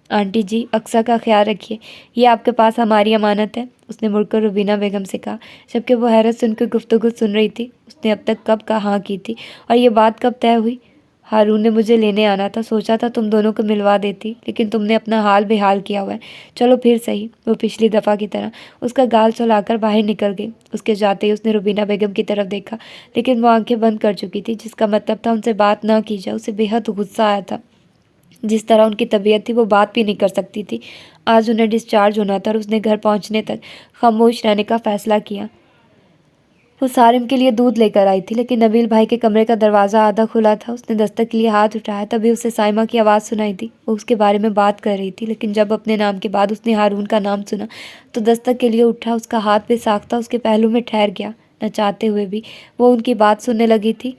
आंटी जी, अक्सा का ख्याल रखिए, ये आपके पास हमारी अमानत है, उसने मुड़कर रुबीना बेगम से कहा, जबकि वो हैरत से उनकी गुफ्तगू सुन रही थी। उसने अब तक कब कहाँ की थी और ये बात कब तय हुई? हारून ने मुझे लेने आना था, सोचा था तुम दोनों को मिलवा देती, लेकिन तुमने अपना हाल बेहाल किया हुआ है। चलो फिर सही। वो पिछली दफ़ा की तरह उसका गाल सुलाकर बाहर निकल गई। उसके जाते ही उसने रुबीना बेगम की तरफ देखा, लेकिन वो आंखें बंद कर चुकी थी, जिसका मतलब था उनसे बात ना की जाए। उसे बेहद गुस्सा आया था। जिस तरह उनकी तबीयत थी, वो बात भी नहीं कर सकती थी। आज उन्हें डिस्चार्ज होना था और उसने घर पहुंचने तक खामोश रहने का फैसला किया। वो सारिम के लिए दूध लेकर आई थी, लेकिन नबील भाई के कमरे का दरवाज़ा आधा खुला था। उसने दस्तक के लिए हाथ उठाया, तभी उसे साइमा की आवाज़ सुनाई दी। वो उसके बारे में बात कर रही थी, लेकिन जब अपने नाम के बाद उसने हारून का नाम सुना तो दस्तक के लिए उठा। उसका हाथ बेसाख्ता उसके पहलू में ठहर गया। न चाहते हुए भी वो उनकी बात सुनने लगी थी।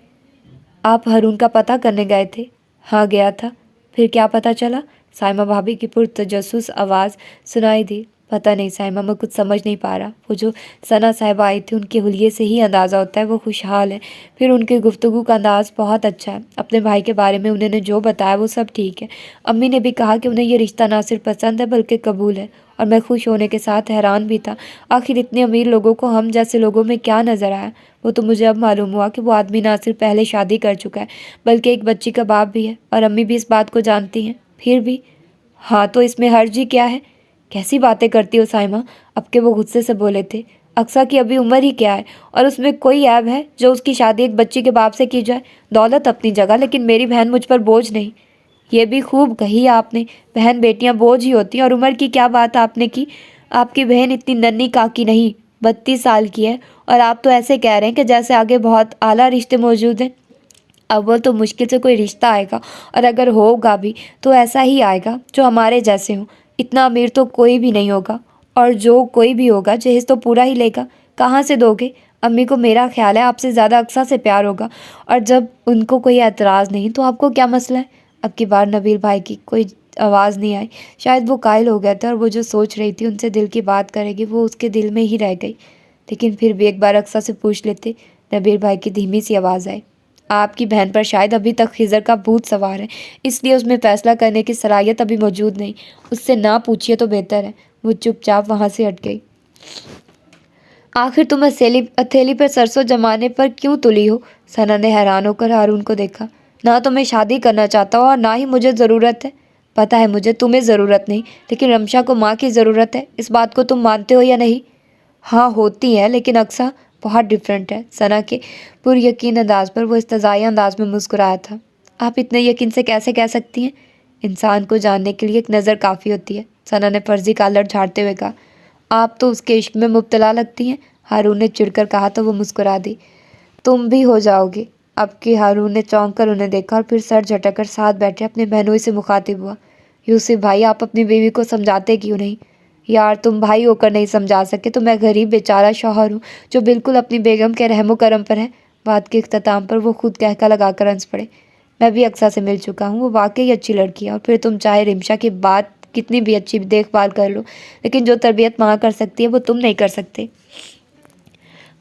आप हारून का पता करने गए थे? हाँ, गया था। फिर क्या पता चला? साइमा भाभी की पुरतजस्सुस आवाज़ सुनाई दी। पता नहीं साइमा, मैं कुछ समझ नहीं पा रहा। वो जो सना साहिबा आई थी, उनके हुलिये से ही अंदाज़ा होता है वो खुशहाल है। फिर उनकी गुफ्तगू का अंदाज़ बहुत अच्छा है। अपने भाई के बारे में उन्होंने जो बताया वो सब ठीक है। अम्मी ने भी कहा कि उन्हें ये रिश्ता ना सिर्फ पसंद है बल्कि कबूल है। और मैं खुश होने के साथ हैरान भी था। आखिर इतने अमीर लोगों को हम जैसे लोगों में क्या नज़र आया? वो तो मुझे अब मालूम हुआ कि वो आदमी ना सिर्फ पहले शादी कर चुका है बल्कि एक बच्ची का बाप भी है, और अम्मी भी इस बात को जानती हैं। फिर भी हाँ, तो इसमें हर्ज ही क्या है? कैसी बातें करती हो साइमा? अब के वो गुस्से से बोले थे। अक्सा की अभी उम्र ही क्या है, और उसमें कोई ऐब है जो उसकी शादी एक बच्ची के बाप से की जाए? दौलत अपनी जगह, लेकिन मेरी बहन मुझ पर बोझ नहीं। ये भी खूब कही आपने, बहन बेटियां बोझ ही होती हैं। और उम्र की क्या बात आपने की? आपकी बहन इतनी नन्ही काकी नहीं, 32 साल की है, और आप तो ऐसे कह रहे हैं कि जैसे आगे बहुत आला रिश्ते मौजूद हैं। अव्वल तो मुश्किल से कोई रिश्ता आएगा, और अगर होगा भी तो ऐसा ही आएगा जो हमारे जैसे हों। इतना अमीर तो कोई भी नहीं होगा, और जो कोई भी होगा जहेज तो पूरा ही लेगा। कहाँ से दोगे? अम्मी को मेरा ख्याल है आपसे ज़्यादा अक्सा से प्यार होगा, और जब उनको कोई एतराज़ नहीं तो आपको क्या मसला है? अब की बार नबील भाई की कोई आवाज़ नहीं आई। शायद वो कायल हो गया था, और वो जो सोच रही थी उनसे दिल की बात करेगी वो उसके दिल में ही रह गई। लेकिन फिर भी एक बार अक्सा से पूछ लेते। नबील भाई की धीमी सी आवाज़ आई। आपकी बहन पर शायद अभी तक खिज़र का भूत सवार है, इसलिए उसमें फ़ैसला करने की सलाहियत अभी मौजूद नहीं। उससे ना पूछिए तो बेहतर है। वो चुपचाप वहाँ से हट गई। आखिर तुम हथेली पर सरसों जमाने पर क्यों तुली हो? सना ने हैरान होकर हारून को देखा। ना तो मैं शादी करना चाहता हूँ और ना ही मुझे ज़रूरत है। पता है मुझे तुम्हें ज़रूरत नहीं, लेकिन रमशा को माँ की ज़रूरत है। इस बात को तुम मानते हो या नहीं? हाँ, होती है, लेकिन अक्सा बहुत डिफरेंट है। सना के पुरयकीन अंदाज पर वो इस्तज़ाई अंदाज में मुस्कुराया था। आप इतने यकीन से कैसे कह सकती हैं? इंसान को जानने के लिए एक नज़र काफ़ी होती है, सना ने फर्जी कालर झाड़ते हुए कहा। आप तो उसके इश्क में मुब्तला लगती हैं, हारून ने चिढ़कर कहा तो वो मुस्कुरा दी। तुम भी हो जाओगे। अब के हारून ने चौंक कर उन्हें देखा और फिर सर झटक साथ बैठे अपने बहनोई से मुखातिब हुआ। यूसुफ भाई, आप अपनी बीवी को समझाते क्यों नहीं? यार, तुम भाई होकर नहीं समझा सके तो मैं गरीब बेचारा शौहर हूँ जो बिल्कुल अपनी बेगम के रहमो करम पर है। बात के इख्तिताम पर वो खुद कहका लगाकर हंस पड़े। मैं भी अक्सा से मिल चुका हूँ, वो वाकई अच्छी लड़की है। और फिर तुम चाहे रिमशा की बात कितनी भी अच्छी देखभाल कर लो, लेकिन जो तरबियत माँ कर सकती है वो तुम नहीं कर सकते।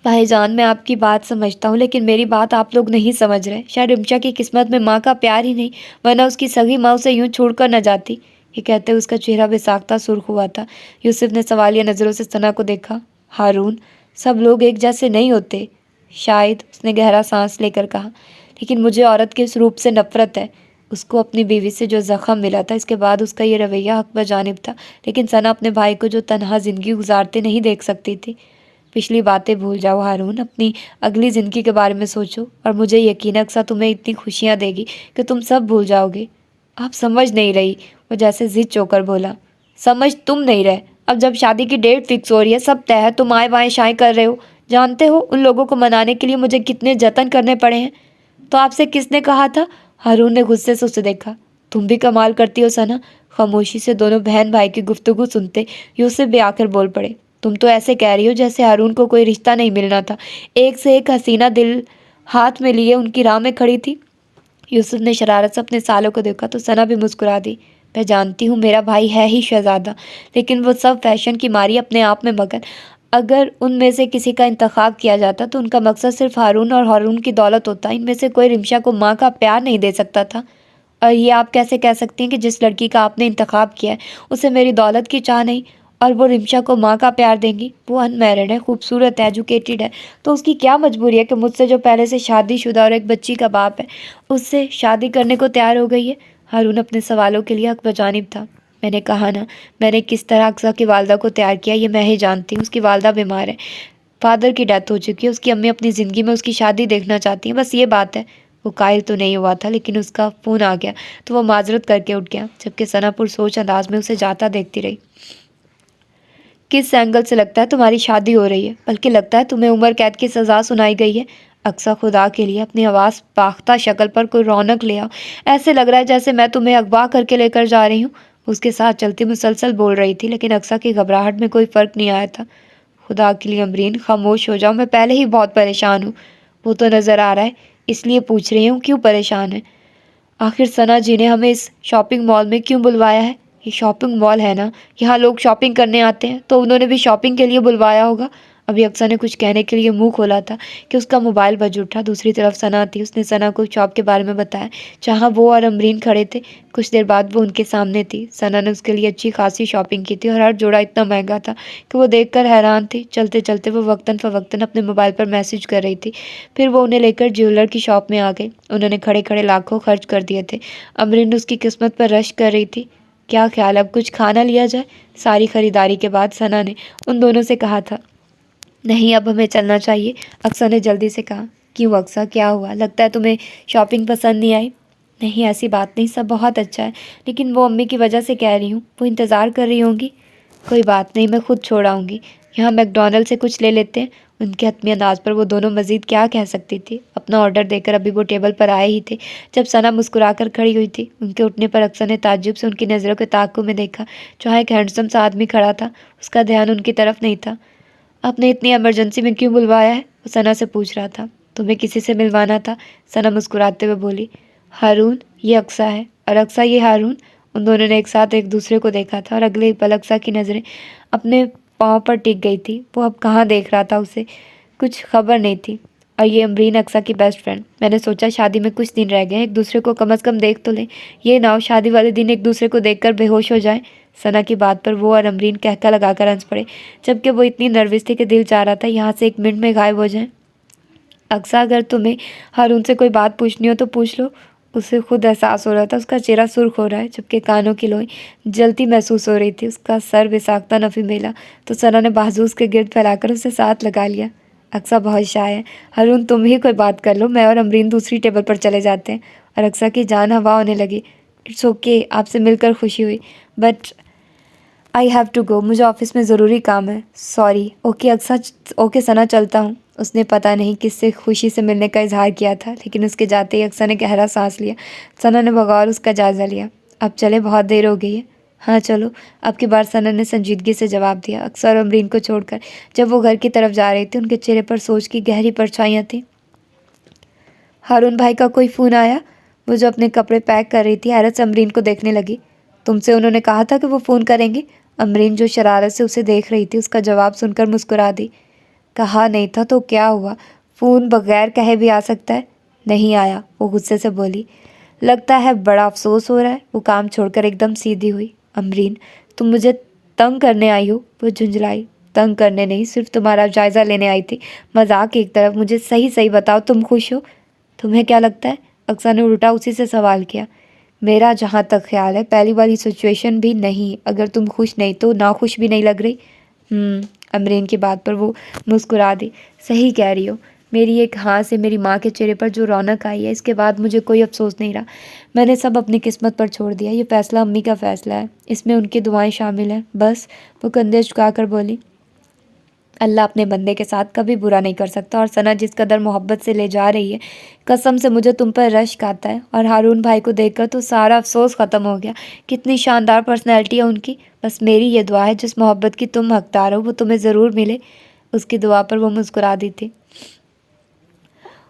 भाईजान, मैं आपकी बात समझता हूँ, लेकिन मेरी बात आप लोग नहीं समझ रहे। शायद रिमशा की किस्मत में माँ का प्यार ही नहीं, वरना उसकी सगी माँ उसे यूँ छोड़कर न जाती। ये कहते उसका चेहरा बेसाख्ता सुर्ख हुआ था। यूसुफ ने सवालिया नज़रों से सना को देखा। हारून, सब लोग एक जैसे नहीं होते। शायद, उसने गहरा सांस लेकर कहा, लेकिन मुझे औरत के इस रूप से नफरत है। उसको अपनी बीवी से जो ज़ख़म मिला था, इसके बाद उसका ये रवैया हक बजानिब था। लेकिन सना अपने भाई को जो तनहा ज़िंदगी गुजारते नहीं देख सकती थी। पिछली बातें भूल जाओ हारून, अपनी अगली ज़िंदगी के बारे में सोचो और मुझे यकीन है अक्सा तुम्हें इतनी खुशियाँ देगी कि तुम सब भूल जाओगे। आप समझ नहीं रही, वो जैसे ज़िद चोकर बोला। समझ तुम नहीं रहे। अब जब शादी की डेट फिक्स हो रही है, सब तय है, तुम आए बाएं शाएं कर रहे हो। जानते हो उन लोगों को मनाने के लिए मुझे कितने जतन करने पड़े हैं। तो आपसे किसने कहा था? हारून ने गुस्से से उसे देखा। तुम भी कमाल करती हो सना। खामोशी से दोनों बहन भाई की गुफ्तगू सुनते यूसुफ भी आकर बोल पड़े। तुम तो ऐसे कह रही हो जैसे हारून को कोई रिश्ता नहीं मिलना था। एक से एक हसीना दिल हाथ में लिए उनकी राह में खड़ी थी। यूसुफ ने शरारत से अपने सालों को देखा तो सना भी मुस्कुरा दी। मैं जानती हूँ मेरा भाई है ही शहजादा, लेकिन वो सब फैशन की मारी अपने आप में मगन। अगर उनमें से किसी का इंतखाब किया जाता तो उनका मकसद सिर्फ हारून और हारून की दौलत होता। इनमें से कोई रिमशा को माँ का प्यार नहीं दे सकता था। और ये आप कैसे कह सकती हैं कि जिस लड़की का आपने इंतखाब किया है उसे मेरी दौलत की चाह नहीं और वो रिमशा को माँ का प्यार देंगी? वो अनमैरिड है, खूबसूरत है, एजुकेटेड है, तो उसकी क्या मजबूरी है कि मुझसे जो पहले से शादीशुदा और एक बच्ची का बाप है उससे शादी करने को तैयार हो गई है? हारून अपने सवालों के लिए हक बजानिब था। मैंने कहा ना, मैंने किस तरह अक्सा की वालदा को तैयार किया ये मैं ही जानती हूँ। उसकी वालदा बीमार है, फादर की डेथ हो चुकी है, उसकी अम्मी अपनी ज़िंदगी में उसकी शादी देखना चाहती हैं, बस ये बात है। वो कायल तो नहीं हुआ था, लेकिन उसका फ़ोन आ गया तो वो माजरत करके उठ गया, जबकि सनापुर सोच अंदाज में उसे जाता देखती रही। किस एंगल से लगता है तुम्हारी शादी हो रही है? बल्कि लगता है तुम्हें उम्र कैद की सज़ा सुनाई गई है। अक्सा खुदा के लिए अपनी आवाज़ पाख्ता शक्ल पर कोई रौनक ले आओ। ऐसे लग रहा है जैसे मैं तुम्हें अगवा करके लेकर जा रही हूँ। उसके साथ चलती मुसलसल बोल रही थी, लेकिन अक्सा की घबराहट में कोई फ़र्क नहीं आया था। खुदा के लिए अमरीन खामोश हो जाओ, मैं पहले ही बहुत परेशान हूँ। वो तो नज़र आ रहा है, इसलिए पूछ रही हूँ क्यों परेशान है। आखिर सना जी ने हमें इस शॉपिंग मॉल में क्यों बुलवाया है? ये शॉपिंग मॉल है ना, यहाँ लोग शॉपिंग करने आते हैं, तो उन्होंने भी शॉपिंग के लिए बुलवाया होगा। अभी अक्सा ने कुछ कहने के लिए मुंह खोला था कि उसका मोबाइल बज उठा। दूसरी तरफ सना थी, उसने सना को शॉप के बारे में बताया जहाँ वो और अमरीन खड़े थे। कुछ देर बाद वो उनके सामने थी। सना ने उसके लिए अच्छी खासी शॉपिंग की थी और हर जोड़ा इतना महंगा था कि वो देखकर हैरान थी। चलते चलते वो वक्तन फ़वक्तन अपने मोबाइल पर मैसेज कर रही थी। फिर वो उन्हें लेकर ज्वेलर की शॉप में आ गए। उन्होंने खड़े खड़े लाखों खर्च कर दिए थे। अमरीन उसकी किस्मत पर रश कर रही थी। क्या ख्याल, अब कुछ खाना लिया जाए? सारी खरीदारी के बाद सना ने उन दोनों से कहा था। नहीं, अब हमें चलना चाहिए, अक्सा ने जल्दी से कहा। क्यों अक्सा, क्या हुआ? लगता है तुम्हें शॉपिंग पसंद नहीं आई। नहीं, ऐसी बात नहीं, सब बहुत अच्छा है, लेकिन वो अम्मी की वजह से कह रही हूँ। वो इंतज़ार कर रही होंगी। कोई बात नहीं, मैं खुद छोड़ आऊँगी। यहाँ मैकडॉनल्ड से कुछ ले लेते हैं। उनके हतमी अंदाज पर वो दोनों मज़ीद क्या कह सकती थी। अपना ऑर्डर देकर अभी वो टेबल पर आए ही थे जब सना मुस्कुरा कर खड़ी हुई थी। उनके उठने पर अक्सर ने ताज्जुब से उनकी नज़रों के ताक़ुब में देखा। जहाँ एक हैंडसम सा आदमी खड़ा था, उसका ध्यान उनकी तरफ नहीं था। आपने इतनी इमरजेंसी में क्यों बुलवाया है? वो सना से पूछ रहा था। तुम्हें किसी से मिलवाना था, सना मुस्कुराते हुए बोली। हारून, ये अक्सा है और अक्सा ये हारून। उन दोनों ने एक साथ एक दूसरे को देखा था और अगले ही पल अक्सा की नज़रें अपने पाँव पर टिक गई थी। वो अब कहाँ देख रहा था उसे कुछ खबर नहीं थी। और ये अमरीन अक्सा की बेस्ट फ्रेंड। मैंने सोचा शादी में कुछ दिन रह गए, एक दूसरे को कम से कम देख तो लें। ये ना हो शादी वाले दिन एक दूसरे को देखकर बेहोश हो जाएं। सना की बात पर वो और अमरीन कहका लगाकर हंस पड़े, जबकि वो इतनी नर्वस थी कि दिल चाह रहा था यहाँ से 1 मिनट में गायब हो जाए। अक्सा, अगर तुम्हें हारून से कोई बात पूछनी हो तो पूछ लो। उसे खुद एहसास हो रहा था उसका चेहरा सुर्ख हो रहा है, जबकि कानों की लोई जलती महसूस हो रही थी। उसका सर बिसाकता नफी मेला तो सना ने बाजू उसके गिर्द फैलाकर उसे साथ लगा लिया। अक्सा बहुत शाय है। हारून, तुम ही कोई बात कर लो, मैं और अमरीन दूसरी टेबल पर चले जाते हैं। और अक्सा की जान हवा होने लगी। इट्स ओके, आपसे मिलकर खुशी हुई, but I have to go, मुझे ऑफिस में ज़रूरी काम है। Sorry. Okay Aqsa, okay Sana, चलता हूँ। उसने पता नहीं किससे खुशी से मिलने का इजहार किया था, लेकिन उसके जाते ही अक्सा ने गहरा सांस लिया। सना ने बगौर उसका जायज़ा लिया। अब चले, बहुत देर हो गई है। हाँ चलो, अब की बार सना ने संजीदगी से जवाब दिया। अक्सर और अमरीन को छोड़कर जब वो घर की तरफ जा रही थी, उनके चेहरे पर सोच की गहरी परछाइयाँ थीं। हारून भाई का कोई फ़ोन आया? वो जो अपने कपड़े पैक कर रही थी हैरत से अमरीन को देखने लगी। तुमसे उन्होंने कहा था कि वो फ़ोन करेंगे? अमरीन जो शरारत से उसे देख रही थी, उसका जवाब सुनकर मुस्कुरा दी। कहा नहीं था तो क्या हुआ, फ़ोन बगैर कहे भी आ सकता है। नहीं आया, वो गुस्से से बोली। लगता है बड़ा अफसोस हो रहा है। वो काम छोड़कर एकदम सीधी हुई। अमरीन, तुम मुझे तंग करने आई हो? वो झुंझलाई। तंग करने नहीं, सिर्फ तुम्हारा जायज़ा लेने आई थी। मजाक एक तरफ, मुझे सही सही बताओ, तुम खुश हो? तुम्हें क्या लगता है? अक्सा ने उल्टा उसी से सवाल किया। मेरा जहाँ तक ख्याल है पहली वाली सिचुएशन भी नहीं। अगर तुम खुश नहीं तो नाखुश भी नहीं लग रही। अमरीन की बात पर वो मुस्कुरा दी। सही कह रही हो, मेरी एक हाँ से मेरी माँ के चेहरे पर जो रौनक आई है, इसके बाद मुझे कोई अफसोस नहीं रहा। मैंने सब अपनी किस्मत पर छोड़ दिया। ये फ़ैसला अम्मी का फ़ैसला है, इसमें उनकी दुआएं शामिल हैं। बस। वो कंधे झुकाकर बोली। अल्लाह अपने बंदे के साथ कभी बुरा नहीं कर सकता। और सना जिस कदर मोहब्बत से ले जा रही है, कसम से मुझे तुम पर रश्क आता है। और हारून भाई को देखकर तो सारा अफसोस ख़त्म हो गया। कितनी शानदार पर्सनैलिटी है उनकी। बस मेरी ये दुआ है, जिस मोहब्बत की तुम हकदार हो वो तुम्हें ज़रूर मिले। उसकी दुआ पर वो मुस्कुरा दी थी।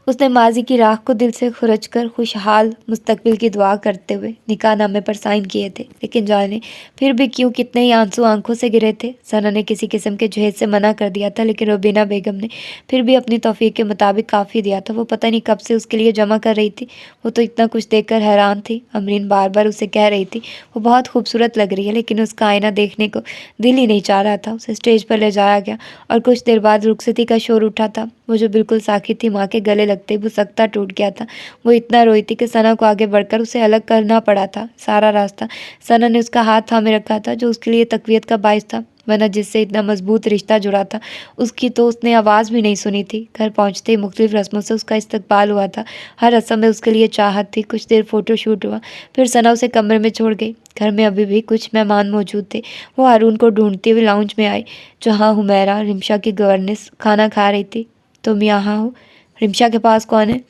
उसने माजी की राख को दिल से खुरच कर खुशहाल मुस्तकबिल की दुआ करते हुए निकाहनामे पर साइन किए थे। लेकिन जाने फिर भी क्यों कितने ही आंसू आंखों से गिरे थे। सना ने किसी किस्म के जहेज से मना कर दिया था, लेकिन रुबीना बेगम ने फिर भी अपनी तौफीक के मुताबिक काफ़ी दिया था। वो पता नहीं कब से उसके लिए जमा कर रही थी। वो तो इतना कुछ देखकर हैरान थी। अमरीन बार बार उसे कह रही थी वो बहुत खूबसूरत लग रही है, लेकिन उसका आईना देखने को दिल ही नहीं चाह रहा था। उसे स्टेज पर ले जाया गया और कुछ देर बाद रुखसती का शोर उठा था। वो जो बिल्कुल साकित थी, माँ के गले लगते वो सकता टूट गया था। वो इतना रोई थी कि सना को आगे बढ़कर उसे अलग करना पड़ा था। सारा रास्ता सना ने उसका हाथ थामे रखा था, जो उसके लिए तकवीत का बायस था, वरना जिससे इतना मजबूत रिश्ता जुड़ा था उसकी तो उसने आवाज़ भी नहीं सुनी थी। घर पहुंचते ही मुख्तलिफ रस्मों से उसका इस्तकबाल हुआ था। हर रस्म में उसके लिए चाहत थी। कुछ देर फ़ोटोशूट हुआ, फिर सना उसे कमरे में छोड़ गई। घर में अभी भी कुछ मेहमान मौजूद थे। वो हारून को ढूंढते हुए लाउंज में आई, जहाँ हुमैरा रिमशा की गवर्नेस खाना खा रही थी। तुम यहाँ हो? रिमशा के पास कौन है?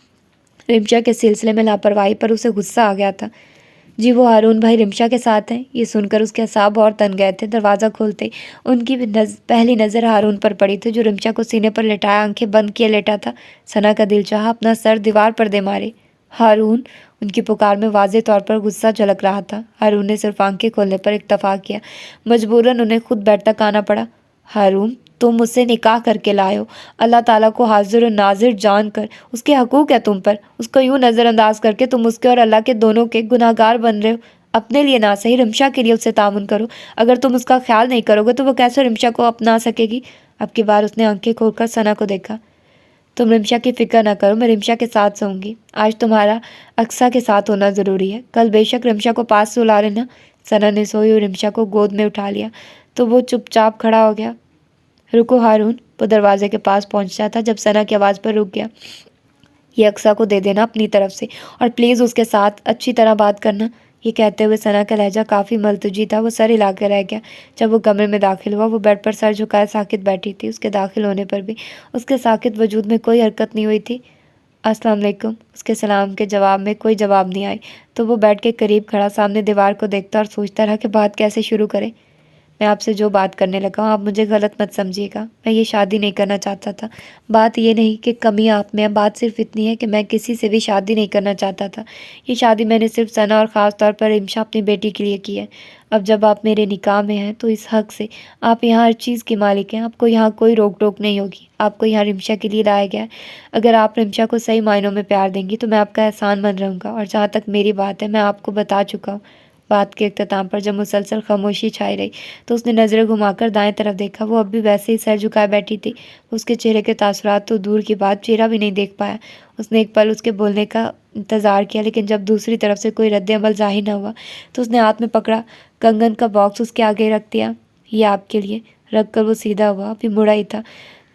रिमशा के सिलसिले में लापरवाही पर उसे गुस्सा आ गया था। जी वो हारून भाई रिमशा के साथ हैं। ये सुनकर उसके असाब और तन गए थे। दरवाज़ा खोलते उनकी पहली नज़र हारून पर पड़ी थी, जो रिमशा को सीने पर लेटाया आंखें बंद किए लेटा था। सना का दिल चाहा अपना सर दीवार पर दे मारे। हारून! उनकी पुकार में वाज़े तौर पर गुस्सा झलक रहा था। हारून ने सिर्फ आंखें खोलने पर इत्तफाक किया। मजबूरन उन्हें खुद बैठ तक आना पड़ा। हारून, तुम मुझसे निकाह करके लाए हो। अल्लाह ताला को हाजिर और नाजिर जान कर उसके हकूक़ है तुम पर। उसको यूँ नज़रअंदाज करके तुम उसके और अल्लाह के दोनों के गुनाहगार बन रहे हो। अपने लिए ना सही, रिमशा के लिए उससे तामुन करो। अगर तुम उसका ख्याल नहीं करोगे तो वो कैसे रिमशा को अपना सकेगी? अब की बार उसने आंखें खोलकर सना को देखा। तुम रिमशा की फ़िक्र ना करो, मैं रिमशा के साथ सोऊंगी। आज तुम्हारा अक्सा के साथ होना ज़रूरी है। कल बेशक रिमशा को पास सुला लेना। सना ने सोई हुई रिमशा को गोद में उठा लिया तो वो चुपचाप खड़ा हो गया। रुको हारून! वो दरवाजे के पास पहुंचा था जब सना की आवाज़ पर रुक गया। ये अक्सा को दे देना अपनी तरफ से, और प्लीज़ उसके साथ अच्छी तरह बात करना। ये कहते हुए सना का लहजा काफ़ी मलतुजी था। वो सर हिला कर रह गया। जब वो कमरे में दाखिल हुआ, वो बेड पर सर झुकाए साकित बैठी थी। उसके दाखिल होने पर भी उसके साकित वजूद में कोई हरकत नहीं हुई थी। अस्सलाम वालेकुम। उसके सलाम के जवाब में कोई जवाब नहीं आई। तो वो बेड के करीब खड़ा सामने दीवार को देखता और सोचता रहा कि बात कैसे शुरू करे। मैं आपसे जो बात करने लगा हूँ, आप मुझे गलत मत समझिएगा। मैं ये शादी नहीं करना चाहता था। बात ये नहीं कि कमी आप में है, बात सिर्फ इतनी है कि मैं किसी से भी शादी नहीं करना चाहता था। ये शादी मैंने सिर्फ सना और ख़ास तौर पर रिमशा अपनी बेटी के लिए की है। अब जब आप मेरे निकाह में हैं तो इस हक़ से आप यहाँ हर चीज़ के मालिक हैं। आपको यहाँ कोई रोक टोक नहीं होगी। आपको यहाँ रिमशा के लिए लाया गया है। अगर आप रिमशा को सही मायनों में प्यार देंगी तो मैं आपका एहसान मंद रहूँगा। और जहाँ तक मेरी बात है, मैं आपको बता चुका हूँ। बात के इख्तिताम पर जब मुसलसल खामोशी छाई रही तो उसने नज़रें घुमाकर दाएं तरफ देखा। वो अब भी वैसे ही सर झुकाए बैठी थी। उसके चेहरे के तासुरात तो दूर की बात, चेहरा भी नहीं देख पाया। उसने एक पल उसके बोलने का इंतज़ार किया, लेकिन जब दूसरी तरफ से कोई रद्द अमल ज़ाहिर न हुआ तो उसने हाथ में पकड़ा कंगन का बॉक्स उसके आगे रख दिया। ये आपके लिए। रख कर वो सीधा हुआ, अभी मुड़ा ही था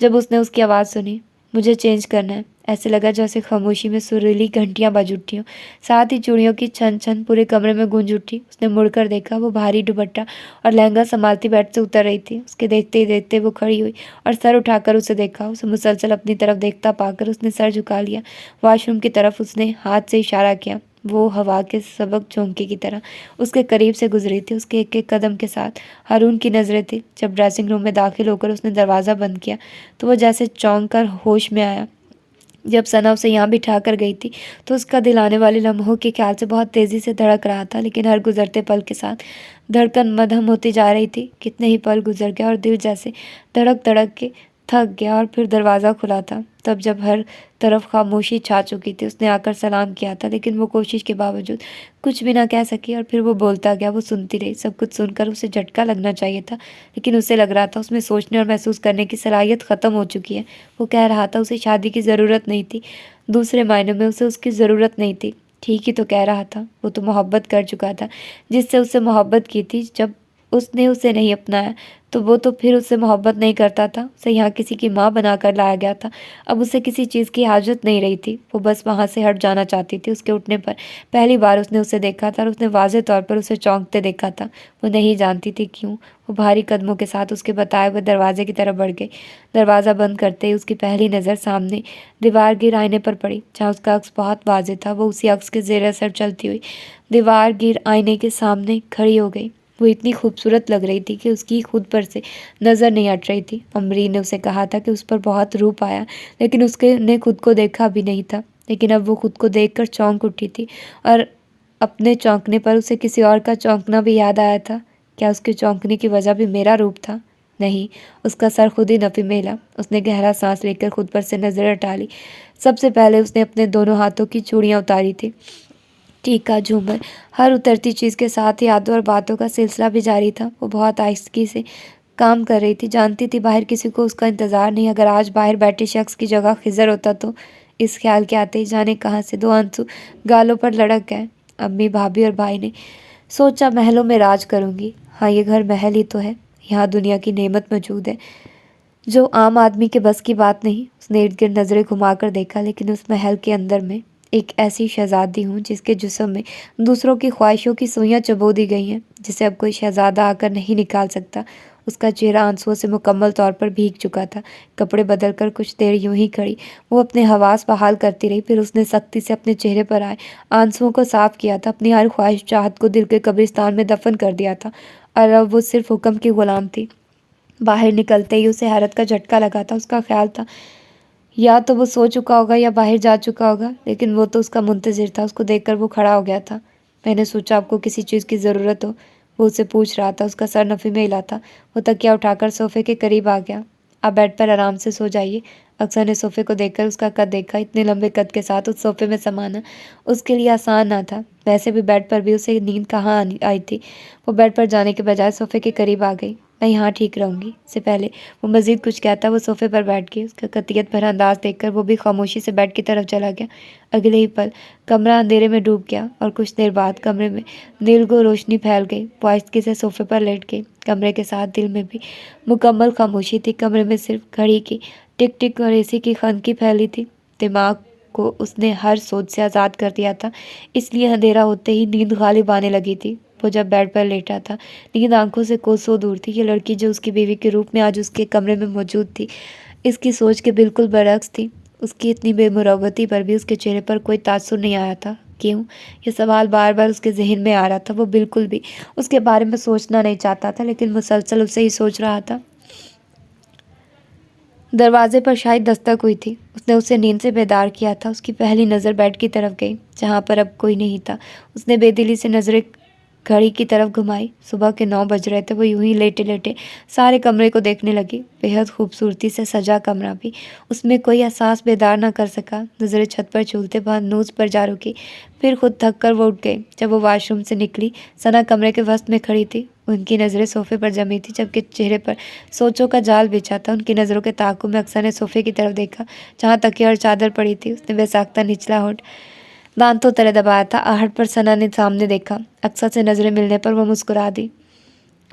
जब उसने उसकी आवाज़ सुनी। मुझे चेंज करना है। ऐसे लगा जैसे खामोशी में सुरीली घंटियां बज उठी हों। साथ ही चूड़ियों की छन छन पूरे कमरे में गूंज उठी। उसने मुड़कर देखा, वो भारी दुपट्टा और लहंगा संभालती बेड से उतर रही थी। उसके देखते ही देखते वो खड़ी हुई और सर उठाकर उसे देखा। उसे मुसलसल अपनी तरफ देखता पाकर उसने सर झुका लिया। वॉशरूम की तरफ उसने हाथ से इशारा किया। वो हवा के सबक झोंके की तरह उसके करीब से गुजरी थी, उसके एक एक कदम के साथ। हारून की नज़रें थी। जब ड्रेसिंग रूम में दाखिल होकर उसने दरवाज़ा बंद किया तो वह जैसे चौंक कर होश में आया। जब सना उसे यहाँ बिठा कर गई थी तो उसका दिल आने वाले लम्हों के ख्याल से बहुत तेज़ी से धड़क रहा था, लेकिन हर गुजरते पल के साथ धड़कन मध्यम होती जा रही थी। कितने ही पल गुजर गया और दिल जैसे धड़क धड़क के थक गया। और फिर दरवाज़ा खुला था। तब जब हर तरफ खामोशी छा चुकी थी, उसने आकर सलाम किया था, लेकिन वो कोशिश के बावजूद कुछ भी ना कह सकी। और फिर वो बोलता गया। वो सुनती रही। सब कुछ सुनकर उसे झटका लगना चाहिए था, लेकिन उसे लग रहा था उसमें सोचने और महसूस करने की सलाहियत ख़त्म हो चुकी है। वो कह रहा था उसे शादी की ज़रूरत नहीं थी। दूसरे मायनों में उसे उसकी ज़रूरत नहीं थी। ठीक ही तो कह रहा था। वो तो मोहब्बत कर चुका था जिससे उससे मोहब्बत की थी। जब उसने उसे नहीं अपनाया तो वो तो फिर उससे मोहब्बत नहीं करता था। उसे यहाँ किसी की माँ बनाकर लाया गया था। अब उसे किसी चीज़ की हाजत नहीं रही थी। वो बस वहाँ से हट जाना चाहती थी। उसके उठने पर पहली बार उसने उसे देखा था और उसने वाज़ेह तौर पर उसे चौंकते देखा था। वो नहीं जानती थी क्यों। वो भारी कदमों के साथ उसके बताए हुए दरवाजे की तरफ बढ़ गई। दरवाज़ा बंद करते ही उसकी पहली नज़र सामने दीवार गिर आईने पर पड़ी, जहाँ उसका अक्स बहुत वाज़ेह था। वो उसी अक्स के ज़ेर असर चलती हुई दीवार गिर आईने के सामने खड़ी हो गई। वो इतनी खूबसूरत लग रही थी कि उसकी खुद पर से नज़र नहीं हट रही थी। अमरीन ने उसे कहा था कि उस पर बहुत रूप आया, लेकिन उसके ने खुद को देखा भी नहीं था। लेकिन अब वो खुद को देखकर चौंक उठी थी और अपने चौंकने पर उसे किसी और का चौंकना भी याद आया था। क्या उसके चौंकने की वजह भी मेरा रूप था? नहीं, उसका सर खुद ही न पिघला। उसने गहरा सांस लेकर खुद पर से नज़र हटा ली। सबसे पहले उसने अपने दोनों हाथों की चूड़ियाँ उतारी थी। टीका, झूमर, हर उतरती चीज़ के साथ यादों और बातों का सिलसिला भी जारी था। वो बहुत आहिस्तगी से काम कर रही थी। जानती थी बाहर किसी को उसका इंतज़ार नहीं। अगर आज बाहर बैठे शख्स की जगह खिज़र होता तो इस ख्याल के आते ही जाने कहाँ से दो आंसू गालों पर लड़क गए। अम्मी, भाभी और भाई ने सोचा महलों में राज करूँगी। हाँ, ये घर महल ही तो है। यहाँ दुनिया की नेमत मौजूद है जो आम आदमी के बस की बात नहीं। उसने इर्द गिर्द नज़रें घुमाकर देखा, लेकिन उस महल के अंदर में एक ऐसी शहजादी हूँ जिसके जिस्म में दूसरों की ख्वाहिशों की सुइयां चबो दी गई हैं, जिसे अब कोई शहजादा आकर नहीं निकाल सकता। उसका चेहरा आंसुओं से मुकम्मल तौर पर भीग चुका था। कपड़े बदलकर कुछ देर यूं ही खड़ी वो अपने हवास बहाल करती रही। फिर उसने सख्ती से अपने चेहरे पर आए आंसुओं को साफ किया था। अपनी हर ख्वाहिश चाहत को दिल के कब्रिस्तान में दफन कर दिया था और अब वो सिर्फ हुक्म की गुलाम थी। बाहर निकलते ही उसे हैरत का झटका लगा था। उसका ख्याल था या तो वो सो चुका होगा या बाहर जा चुका होगा, लेकिन वो तो उसका मुंतज़िर था। उसको देखकर वो खड़ा हो गया था। मैंने सोचा आपको किसी चीज़ की ज़रूरत हो, वो उससे पूछ रहा था। उसका सर नफ़ी में हिला था। वो तकिया उठाकर सोफ़े के करीब आ गया। आप बेड पर आराम से सो जाइए। अक्सर ने सोफ़े को देखकर उसका कद देखा। इतने लंबे कद के साथ उस सोफ़े में समाना उसके लिए आसान ना था। वैसे भी बेड पर भी उसे नींद कहाँ आई थी। वो बेड पर जाने के बजाय सोफ़े के करीब आ गई। मैं यहाँ ठीक रहूँगी। इससे पहले वो मज़ीद कुछ कहता वो सोफ़े पर बैठ गई। उसका कतियत भरा अंदाज़ देखकर वो भी खामोशी से बेड की तरफ चला गया। अगले ही पल कमरा अंधेरे में डूब गया और कुछ देर बाद कमरे में नीलगो रोशनी फैल गई। वो आहिस्तगी से सोफ़े पर लेट गई। कमरे के साथ दिल में भी मुकम्मल खामोशी थी। कमरे में सिर्फ घड़ी की टिक टिक और एसी की खनकी फैली थी। दिमाग को उसने हर सोच से आज़ाद कर दिया था, इसलिए अंधेरा होते ही नींद गालिब आने लगी थी। वो जब बेड पर लेटा था, नींद आंखों से कोसों दूर थी। ये लड़की जो उसकी बीवी के रूप में आज उसके कमरे में मौजूद थी, इसकी सोच के बिल्कुल बरअक्स थी। उसकी इतनी बेमुरवती पर भी उसके चेहरे पर कोई तासुर नहीं आया था। क्यों? ये सवाल बार बार उसके जहन में आ रहा था। वो बिल्कुल भी उसके बारे में सोचना नहीं चाहता था, लेकिन मुसलसल उसे ही सोच रहा था। दरवाजे पर शायद दस्तक हुई थी। उसने उसे नींद से बेदार किया था। उसकी पहली नज़र बेड की तरफ गई, जहाँ पर अब कोई नहीं था। उसने बेदिली से नज़रें घड़ी की तरफ घुमाई। सुबह के 9 बज रहे थे। वो यूं ही लेटे लेटे सारे कमरे को देखने लगी। बेहद खूबसूरती से सजा कमरा भी उसमें कोई एहसास बेदार ना कर सका। नज़रें छत पर झूलते बाद नूज़ पर जा रुकी। फिर खुद थक कर वो उठ गई। जब वो वॉशरूम से निकली, सना कमरे के वस्त में खड़ी थी। उनकी नज़रें सोफ़े पर जमी थी, जबकि चेहरे पर सोचों का जाल बिछा था। उनकी नज़रों के ताक़ुब में अक्सर ने सोफ़े की तरफ देखा, जहाँ तकिया और चादर पड़ी थी। उसने बेसाख्ता निचला होठ दांतों तले दबाया था। आहट पर सना ने सामने देखा। अक्सर से नज़रें मिलने पर वो मुस्कुरा दी।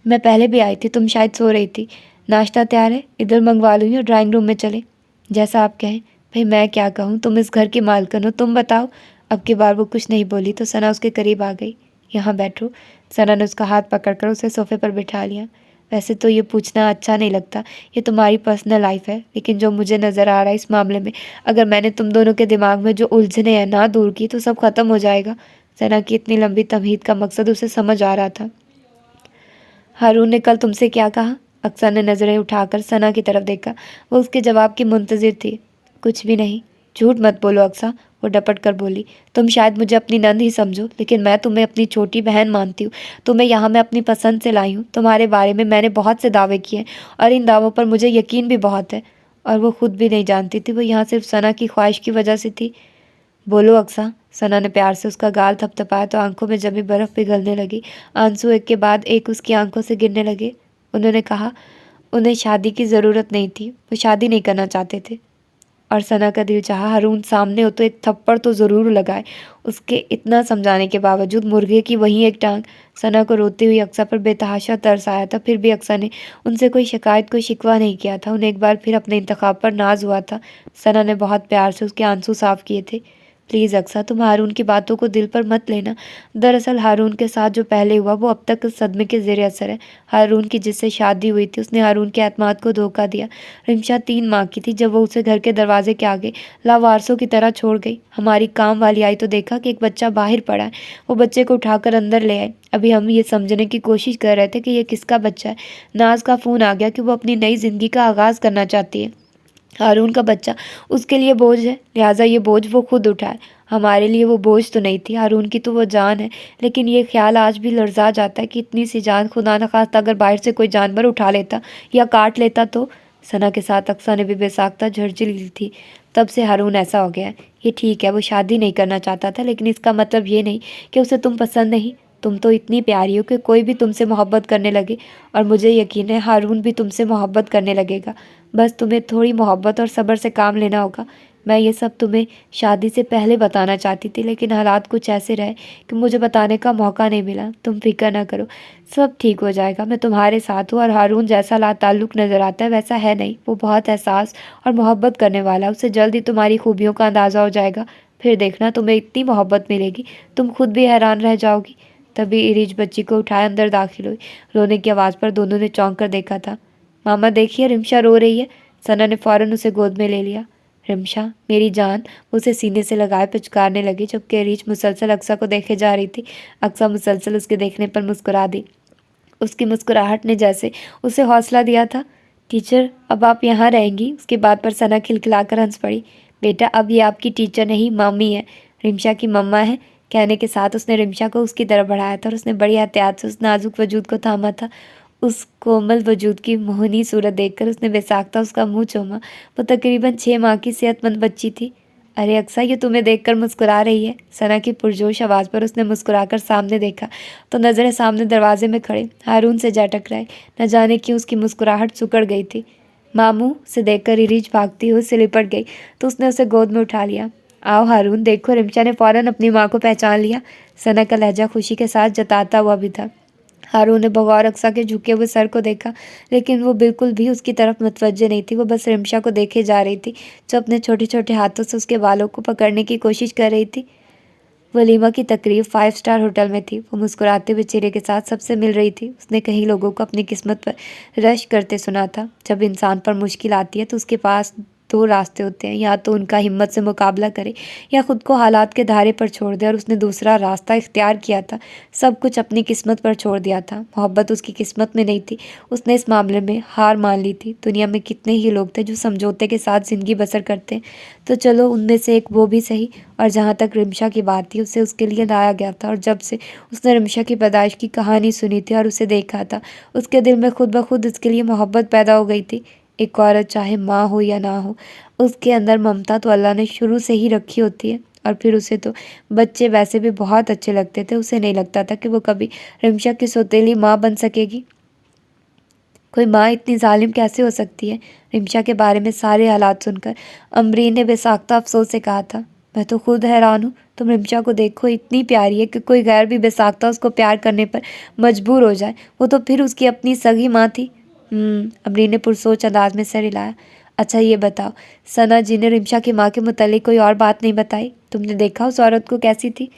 मैं पहले भी आई थी, तुम शायद सो रही थी। नाश्ता तैयार है, इधर मंगवा लूँ या ड्राइंग रूम में चले? जैसा आप कहें। भाई मैं क्या कहूँ, तुम इस घर की मालकिन हो, तुम बताओ। अब की बार वो कुछ नहीं बोली तो सना उसके करीब आ गई। यहाँ बैठो। सना ने उसका हाथ पकड़कर उसे सोफ़े पर बिठा लिया। वैसे तो ये पूछना अच्छा नहीं लगता, ये तुम्हारी पर्सनल लाइफ है, लेकिन जो मुझे नज़र आ रहा है इस मामले में, अगर मैंने तुम दोनों के दिमाग में जो उलझने हैं ना दूर की, तो सब ख़त्म हो जाएगा। सना की इतनी लंबी तमहीद का मकसद उसे समझ आ रहा था। हारून ने कल तुमसे क्या कहा? अक्सर ने नज़रें उठाकर सना की तरफ देखा। वो उसके जवाब की मुंतज़िर थी। कुछ भी नहीं। झूठ मत बोलो अक्सा, वो डपट कर बोली। तुम शायद मुझे अपनी नंद ही समझो, लेकिन मैं तुम्हें अपनी छोटी बहन मानती हूँ। तुम्हें यहाँ मैं अपनी पसंद से लाई हूँ। तुम्हारे बारे में मैंने बहुत से दावे किए हैं और इन दावों पर मुझे यकीन भी बहुत है। और वो खुद भी नहीं जानती थी वो यहाँ सिर्फ सना की ख्वाहिश की वजह से थी। बोलो अक्सा। सना ने प्यार से उसका गाल थपथपाया तो आंखों में जमी बर्फ़ पिघलने लगी। आंसू एक के बाद एक उसकी आंखों से गिरने लगे। उन्होंने कहा उन्हें शादी की ज़रूरत नहीं थी, वो शादी नहीं करना चाहते थे। और सना का दिल चाहा हारून सामने हो तो एक थप्पड़ तो ज़रूर लगाए। उसके इतना समझाने के बावजूद मुर्गे की वहीं एक टांग। सना को रोती हुई अक्सा पर बेतहाशा तरस आया था, फिर भी अक्सा ने उनसे कोई शिकायत कोई शिकवा नहीं किया था। उन्हें एक बार फिर अपने इंतखाब पर नाज हुआ था। सना ने बहुत प्यार से उसके आंसू साफ किए थे। प्लीज़ अक्सा, तुम हारून की बातों को दिल पर मत लेना। दरअसल हारून के साथ जो पहले हुआ वो अब तक सदमे के ज़ेर असर है। हारून की जिससे शादी हुई थी उसने हारून के एतमाद को धोखा दिया। रिमशा 3 माह की थी जब वो उसे घर के दरवाजे के आगे लावारसों की तरह छोड़ गई। हमारी काम वाली आई तो देखा कि एक बच्चा बाहर पड़ा है। वो बच्चे को उठाकर अंदर ले आए। अभी हम ये समझने की कोशिश कर रहे थे कि ये किसका बच्चा है। नाज का फ़ोन आ गया कि वो अपनी नई ज़िंदगी का आगाज़ करना चाहती है। हारून का बच्चा उसके लिए बोझ है, लिहाजा ये बोझ वो खुद उठाए। हमारे लिए वो बोझ तो नहीं थी, हारून की तो वो जान है। लेकिन ये ख्याल आज भी लर्जा जाता है कि इतनी सी जान खुदा न खास्ता अगर बाहर से कोई जानवर उठा लेता या काट लेता तो। सना के साथ अक्सा ने भी बेसाख्ता झर्जी ली थी। तब से हारून ऐसा हो गया है। ये ठीक है वो शादी नहीं करना चाहता था, लेकिन इसका मतलब ये नहीं कि उसे तुम पसंद नहीं। तुम तो इतनी प्यारी हो कि कोई भी तुमसे मोहब्बत करने लगे, और मुझे यकीन है हारून भी तुमसे मोहब्बत करने लगेगा। बस तुम्हें थोड़ी मोहब्बत और सब्र से काम लेना होगा। मैं ये सब तुम्हें शादी से पहले बताना चाहती थी, लेकिन हालात कुछ ऐसे रहे कि मुझे बताने का मौका नहीं मिला। तुम फिक्र ना करो, सब ठीक हो जाएगा। मैं तुम्हारे साथ हूँ। और हारून जैसा लाताल्लुक नज़र आता है वैसा है नहीं। वो बहुत एहसास और मोहब्बत करने वाला है। उसे जल्द ही तुम्हारी खूबियों का अंदाज़ा हो जाएगा। फिर देखना तुम्हें इतनी मोहब्बत मिलेगी, तुम खुद भी हैरान रह जाओगी। तभी इरीज बच्ची को उठाए अंदर दाखिल हुई। रोने की आवाज़ पर दोनों ने चौंक कर देखा था। मामा देखिए, रिमशा रो रही है। सना ने फ़ौरन उसे गोद में ले लिया। रिमशा मेरी जान, उसे सीने से लगाए पुचकारने लगी, जबकि इरीज मुसलसल अक्सा को देखे जा रही थी। अक्सा मुसलसल उसके देखने पर मुस्कुरा दी। उसकी मुस्कुराहट ने जैसे उसे हौसला दिया था। टीचर, अब आप यहाँ रहेंगी? उसकी बात पर सना खिलखिलाकर हंस पड़ी। बेटा, अब ये आपकी टीचर नहीं मामी है, रिमशा की मम्मा है। कहने के साथ उसने रिमशा को उसकी तरफ बढ़ाया था और उसने बड़ी एहतियात से उस नाजुक वजूद को थामा था। उस कोमल वजूद की मोहनी सूरत देखकर उसने बेसाख्ता उसका मुंह चूमा। वो तकरीबन 6 माह की सेहतमंद बच्ची थी। अरे अक्सा, ये तुम्हें देखकर मुस्कुरा रही है। सना की पुरजोश आवाज़ पर उसने मुस्कुराकर सामने देखा तो नज़रें सामने दरवाजे में खड़े हारून से जा टकराई। न जाने क्यों उसकी मुस्कुराहट सुकड़ गई थी। मामू से देखकर इरीज भागती हुई उससे लिपट गई तो उसने उसे गोद में उठा लिया। आओ हारून, देखो रिमशा ने फ़ौरन अपनी माँ को पहचान लिया। सना का लहजा खुशी के साथ जताता हुआ भी था। हारून ने बगौर अक्सा के झुके हुए सर को देखा, लेकिन वो बिल्कुल भी उसकी तरफ मुतवज्जे नहीं थी। वो बस रिमशा को देखे जा रही थी, जो अपने छोटे छोटे हाथों से उसके बालों को पकड़ने की कोशिश कर रही थी। वलीमा की तकरीब 5 स्टार होटल में थी। वो मुस्कुराते हुए चेहरे के साथ सबसे मिल रही थी। उसने कई लोगों को अपनी किस्मत पर रश करते सुना था। जब इंसान पर मुश्किल आती है तो उसके पास 2 रास्ते होते हैं, या तो उनका हिम्मत से मुकाबला करे या खुद को हालात के धारे पर छोड़ दे, और उसने दूसरा रास्ता इख्तियार किया था। सब कुछ अपनी किस्मत पर छोड़ दिया था। मोहब्बत उसकी किस्मत में नहीं थी। उसने इस मामले में हार मान ली थी। दुनिया में कितने ही लोग थे जो समझौते के साथ ज़िंदगी बसर करते हैं, तो चलो उनमें से एक वो भी सही। और जहाँ तक रिमशा की बात थी, उसे उसके लिए लाया गया था, और जब से उसने रिमशा की पैदाइश की कहानी सुनी थी और उसे देखा था, उसके दिल में खुद ब खुद उसके लिए मोहब्बत पैदा हो गई थी। एक औरत चाहे माँ हो या ना हो, उसके अंदर ममता तो अल्लाह ने शुरू से ही रखी होती है। और फिर उसे तो बच्चे वैसे भी बहुत अच्छे लगते थे। उसे नहीं लगता था कि वो कभी रिमशा की सौतेली माँ बन सकेगी। कोई माँ इतनी जालिम कैसे हो सकती है? रिमशा के बारे में सारे हालात सुनकर अमरीन ने बेसाख्ता अफसोस से कहा था। मैं तो खुद हैरान हूँ। तुम रिमशा को देखो, इतनी प्यारी है कि कोई गैर भी बेसाख्ता उसको प्यार करने पर मजबूर हो जाए। वो तो फिर उसकी अपनी सगी माँ थी। अमरीन ने पुरसोच अंदाज में सर हिलाया। अच्छा ये बताओ, सना जी ने रिमशा की माँ के मुतालिक कोई और बात नहीं बताई? तुमने देखा उस औरत को कैसी थी?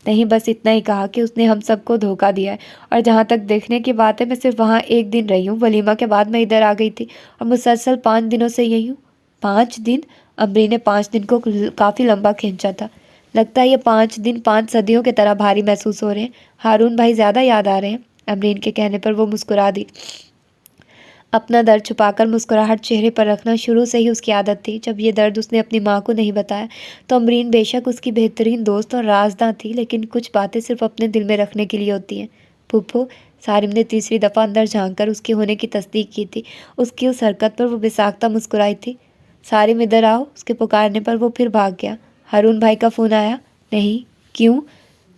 नहीं, बस इतना ही कहा कि उसने हम सबको धोखा दिया है। और जहाँ तक देखने की बात है, मैं सिर्फ वहाँ 1 दिन रही हूँ। वलीमा के बाद मैं इधर आ गई थी और मुसलसल 5 दिनों से यही हूँ। 5 दिन? अमरी ने 5 दिन को काफ़ी लंबा खींचा था। लगता है ये 5 दिन 5 सदियों की तरह भारी महसूस हो रहे हैं। हारून भाई ज़्यादा याद आ रहे हैं। अमरीन के कहने पर वो मुस्कुरा दी। अपना दर्द छुपाकर मुस्कुराहट चेहरे पर रखना शुरू से ही उसकी आदत थी। जब ये दर्द उसने अपनी माँ को नहीं बताया तो अमरीन बेशक उसकी बेहतरीन दोस्त और राजदां थी, लेकिन कुछ बातें सिर्फ अपने दिल में रखने के लिए होती हैं। फूफो, सारिम ने तीसरी दफ़ा अंदर झांककर उसके होने की तस्दीक की थी। उसकी उस हरकत पर वो बेसाख्ता मुस्कुराई थी। सारिम इधर आओ, उसके पुकारने पर वो फिर भाग गया। हारून भाई का फ़ोन आया? नहीं। क्यों?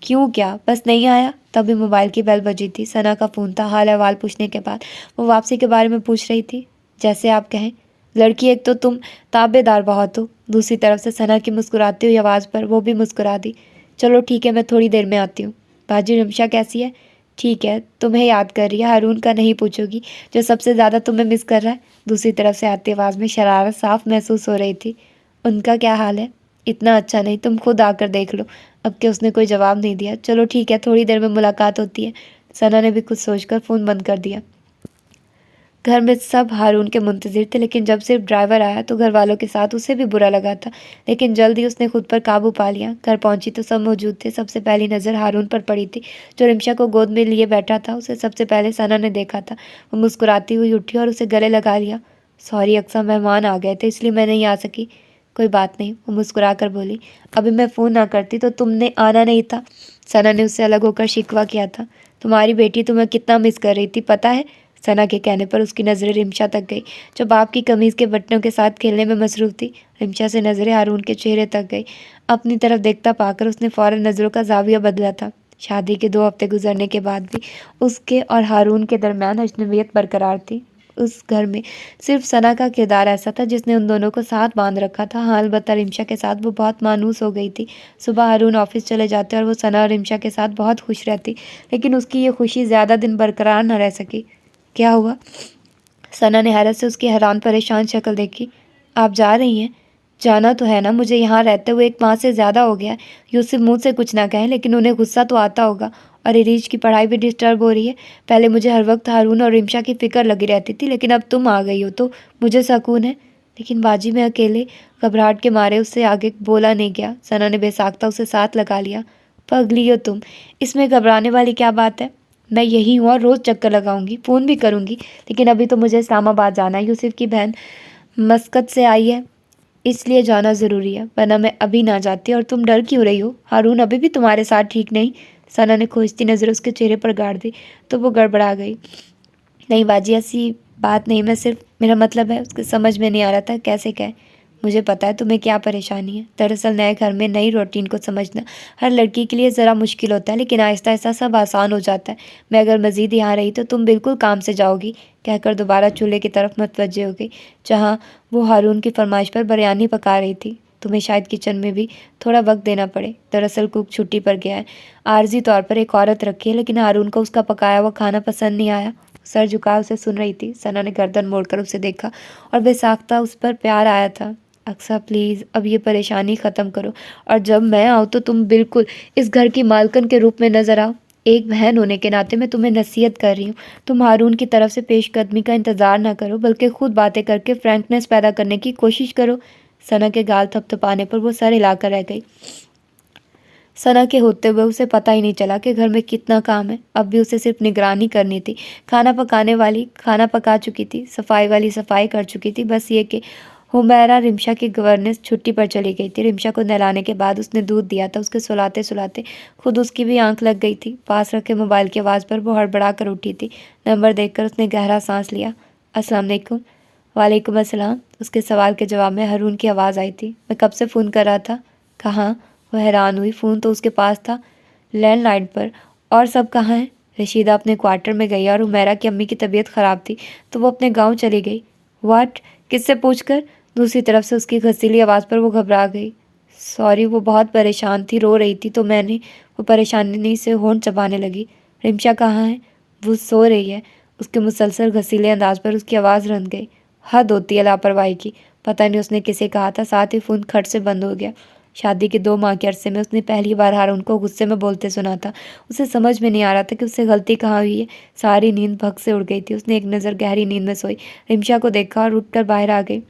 क्यों क्या? बस नहीं आया। तभी मोबाइल की बेल बजी थी। सना का फ़ोन था। हाल अहवाल पूछने के बाद वो वापसी के बारे में पूछ रही थी। जैसे आप कहें। लड़की एक तो तुम ताबेदार बहुत हो। दूसरी तरफ से सना की मुस्कुराती हुई आवाज़ पर वो भी मुस्कुरा दी। चलो ठीक है, मैं थोड़ी देर में आती हूँ। बाजी, रिमशा कैसी है? ठीक है, तुम्हें याद कर रही है, हारून का नहीं पूछोगी जो सबसे ज़्यादा तुम्हें मिस कर रहा है? दूसरी तरफ से आती आवाज़ में शरारत साफ महसूस हो रही थी। उनका क्या हाल है? इतना अच्छा नहीं, तुम खुद आकर देख लो। अब के उसने कोई जवाब नहीं दिया। चलो ठीक है, थोड़ी देर में मुलाकात होती है। सना ने भी कुछ सोचकर फ़ोन बंद कर दिया। घर में सब हारून के मुंतज़िर थे, लेकिन जब सिर्फ ड्राइवर आया तो घर वालों के साथ उसे भी बुरा लगा था, लेकिन जल्द ही उसने खुद पर काबू पा लिया। घर पहुंची तो सब मौजूद थे। सबसे पहली नज़र हारून पर पड़ी थी, जो रिमशा को गोद में लिए बैठा था। उसे सबसे पहले सना ने देखा था। वो मुस्कुराती हुई उठी और उसे गले लगा लिया। सॉरी अक्सर, मेहमान आ गए थे इसलिए मैं नहीं आ सकी। कोई बात नहीं, वो मुस्कुरा कर बोली। अभी मैं फ़ोन ना करती तो तुमने आना नहीं था। सना ने उससे अलग होकर शिकवा किया था। तुम्हारी बेटी तुम्हें कितना मिस कर रही थी पता है? सना के कहने पर उसकी नज़रें रिमशा तक गई, जो बाप की कमीज़ के बटनों के साथ खेलने में मसरूफ़ थी। रिमशा से नज़रें हारून के चेहरे तक गई। अपनी तरफ देखता पाकर उसने फ़ौरन नज़रों का ज़ाविया बदला था। शादी के 2 हफ्ते गुजरने के बाद भी उसके और हारून के दरमियान अजनबियत बरकरार थी। उस घर में सिर्फ सना का किरदार ऐसा था जिसने उन दोनों को साथ बांध रखा था। हाँ, अलबत्ता रिमशा के साथ वो बहुत मानूस हो गई थी। सुबह हारून ऑफिस चले जाते और वो सना और रिमशा के साथ बहुत खुश रहती, लेकिन उसकी ये खुशी ज़्यादा दिन बरकरार न रह सकी। क्या हुआ? सना ने हैरत से उसकी हैरान परेशान शक्ल देखी। आप जा रही हैं? जाना तो है ना, मुझे यहाँ रहते हुए 1 माह से ज़्यादा हो गया है। यूसुफ मुझसे कुछ ना कहें, लेकिन उन्हें गुस्सा तो आता होगा। और इरीज की पढ़ाई भी डिस्टर्ब हो रही है। पहले मुझे हर वक्त हारून और रिमशा की फ़िक्र लगी रहती थी, लेकिन अब तुम आ गई हो तो मुझे सुकून है। लेकिन बाजी, मैं अकेले। घबराहट के मारे उससे आगे बोला नहीं गया। सना ने बेसाख्ता उसे साथ लगा लिया। पगली हो तुम, इसमें घबराने वाली क्या बात है? मैं यही हूँ और रोज़ चक्कर लगाऊंगी, फ़ोन भी करूंगी, लेकिन अभी तो मुझे इस्लामाबाद जाना है। यूसुफ की बहन मस्कत से आई है, इसलिए जाना ज़रूरी है, वरना मैं अभी ना जाती। और तुम डर क्यों रही हो? हारून अभी भी तुम्हारे साथ ठीक नहीं? सना ने खोजती नज़र उसके चेहरे पर गाड़ दी तो वो गड़बड़ा गई। नहीं बाजी, ऐसी बात नहीं, मैं सिर्फ, मेरा मतलब है, उसके समझ में नहीं आ रहा था कैसे कहें। मुझे पता है तुम्हें क्या परेशानी है। दरअसल नए घर में नई रूटीन को समझना हर लड़की के लिए ज़रा मुश्किल होता है, लेकिन आहिस्ता आहिस्ता सब आसान हो जाता है। मैं अगर मज़ीद यहाँ रही तो तुम बिल्कुल काम से जाओगी, कहकर दोबारा चूल्हे की तरफ मुतवज्जे हो गई, जहाँ वो हारून की फरमाइश पर बिरयानी पका रही थी। तुम्हें शायद किचन में भी थोड़ा वक्त देना पड़े। दरअसल कुक छुट्टी पर गया है। आर्जी तौर पर एक औरत रखी है, लेकिन हारून को उसका पकाया हुआ खाना पसंद नहीं आया। सर झुकाए उसे सुन रही थी। सना ने गर्दन मोड़कर उसे देखा और बेसाख्ता उस पर प्यार आया था। अक्सा प्लीज़, अब ये परेशानी ख़त्म करो, और जब मैं आऊँ तो तुम बिल्कुल इस घर की मालकिन के रूप में नज़र आओ। एक बहन होने के नाते मैं तुम्हें नसीहत कर रही हूँ। तुम हारून की तरफ से पेशकदमी का इंतज़ार ना करो, बल्कि खुद बातें करके फ्रैंकनेस पैदा करने की कोशिश करो। सना के गाल थपथपाने पर वो सर हिलाकर रह गई। सना के होते हुए उसे पता ही नहीं चला कि घर में कितना काम है। अब भी उसे सिर्फ निगरानी करनी थी। खाना पकाने वाली खाना पका चुकी थी, सफाई वाली सफाई कर चुकी थी। बस ये कि हुमैरा रिमशा की गवर्नेंस छुट्टी पर चली गई थी। रिमशा को नहलाने के बाद उसने दूध दिया था। उसके सुलाते सुलाते खुद उसकी भी आंख लग गई थी। पास रखे मोबाइल की आवाज़ पर वो हड़बड़ा कर उठी थी। नंबर देखकर उसने गहरा सांस लिया। अस्सलाम वालेकुम। वालेकुम अस्सलाम। उसके सवाल के जवाब में हारून की आवाज़ आई थी। मैं कब से फ़ोन कर रहा था। कहाँ? वह हैरान हुई। फ़ोन तो उसके पास था, लैंडलाइन पर। और सब कहाँ हैं? रशीदा अपने क्वार्टर में गई और उमेरा की अम्मी की तबीयत ख़राब थी तो वो अपने गांव चली गई। व्हाट? किससे पूछकर? दूसरी तरफ से उसकी घसीली आवाज़ पर वो घबरा गई। सॉरी, वो बहुत परेशान थी, रो रही थी तो मैंने, वो परेशानी से होंठ चबाने लगी। रिमशा कहाँ है? वो सो रही है। उसके मुसलसल घसीले अंदाज पर उसकी आवाज़ रंध गई। हद होती है लापरवाही की। पता नहीं उसने किसे कहा था। साथ ही फ़ोन खट से बंद हो गया। शादी के 2 माह के अरसे में उसने पहली बार हारून को गुस्से में बोलते सुना था। उसे समझ में नहीं आ रहा था कि उससे गलती कहाँ हुई है। सारी नींद भग से उड़ गई थी। उसने एक नज़र गहरी नींद में सोई, रिमशा को देखा और उठकर बाहर आ गई।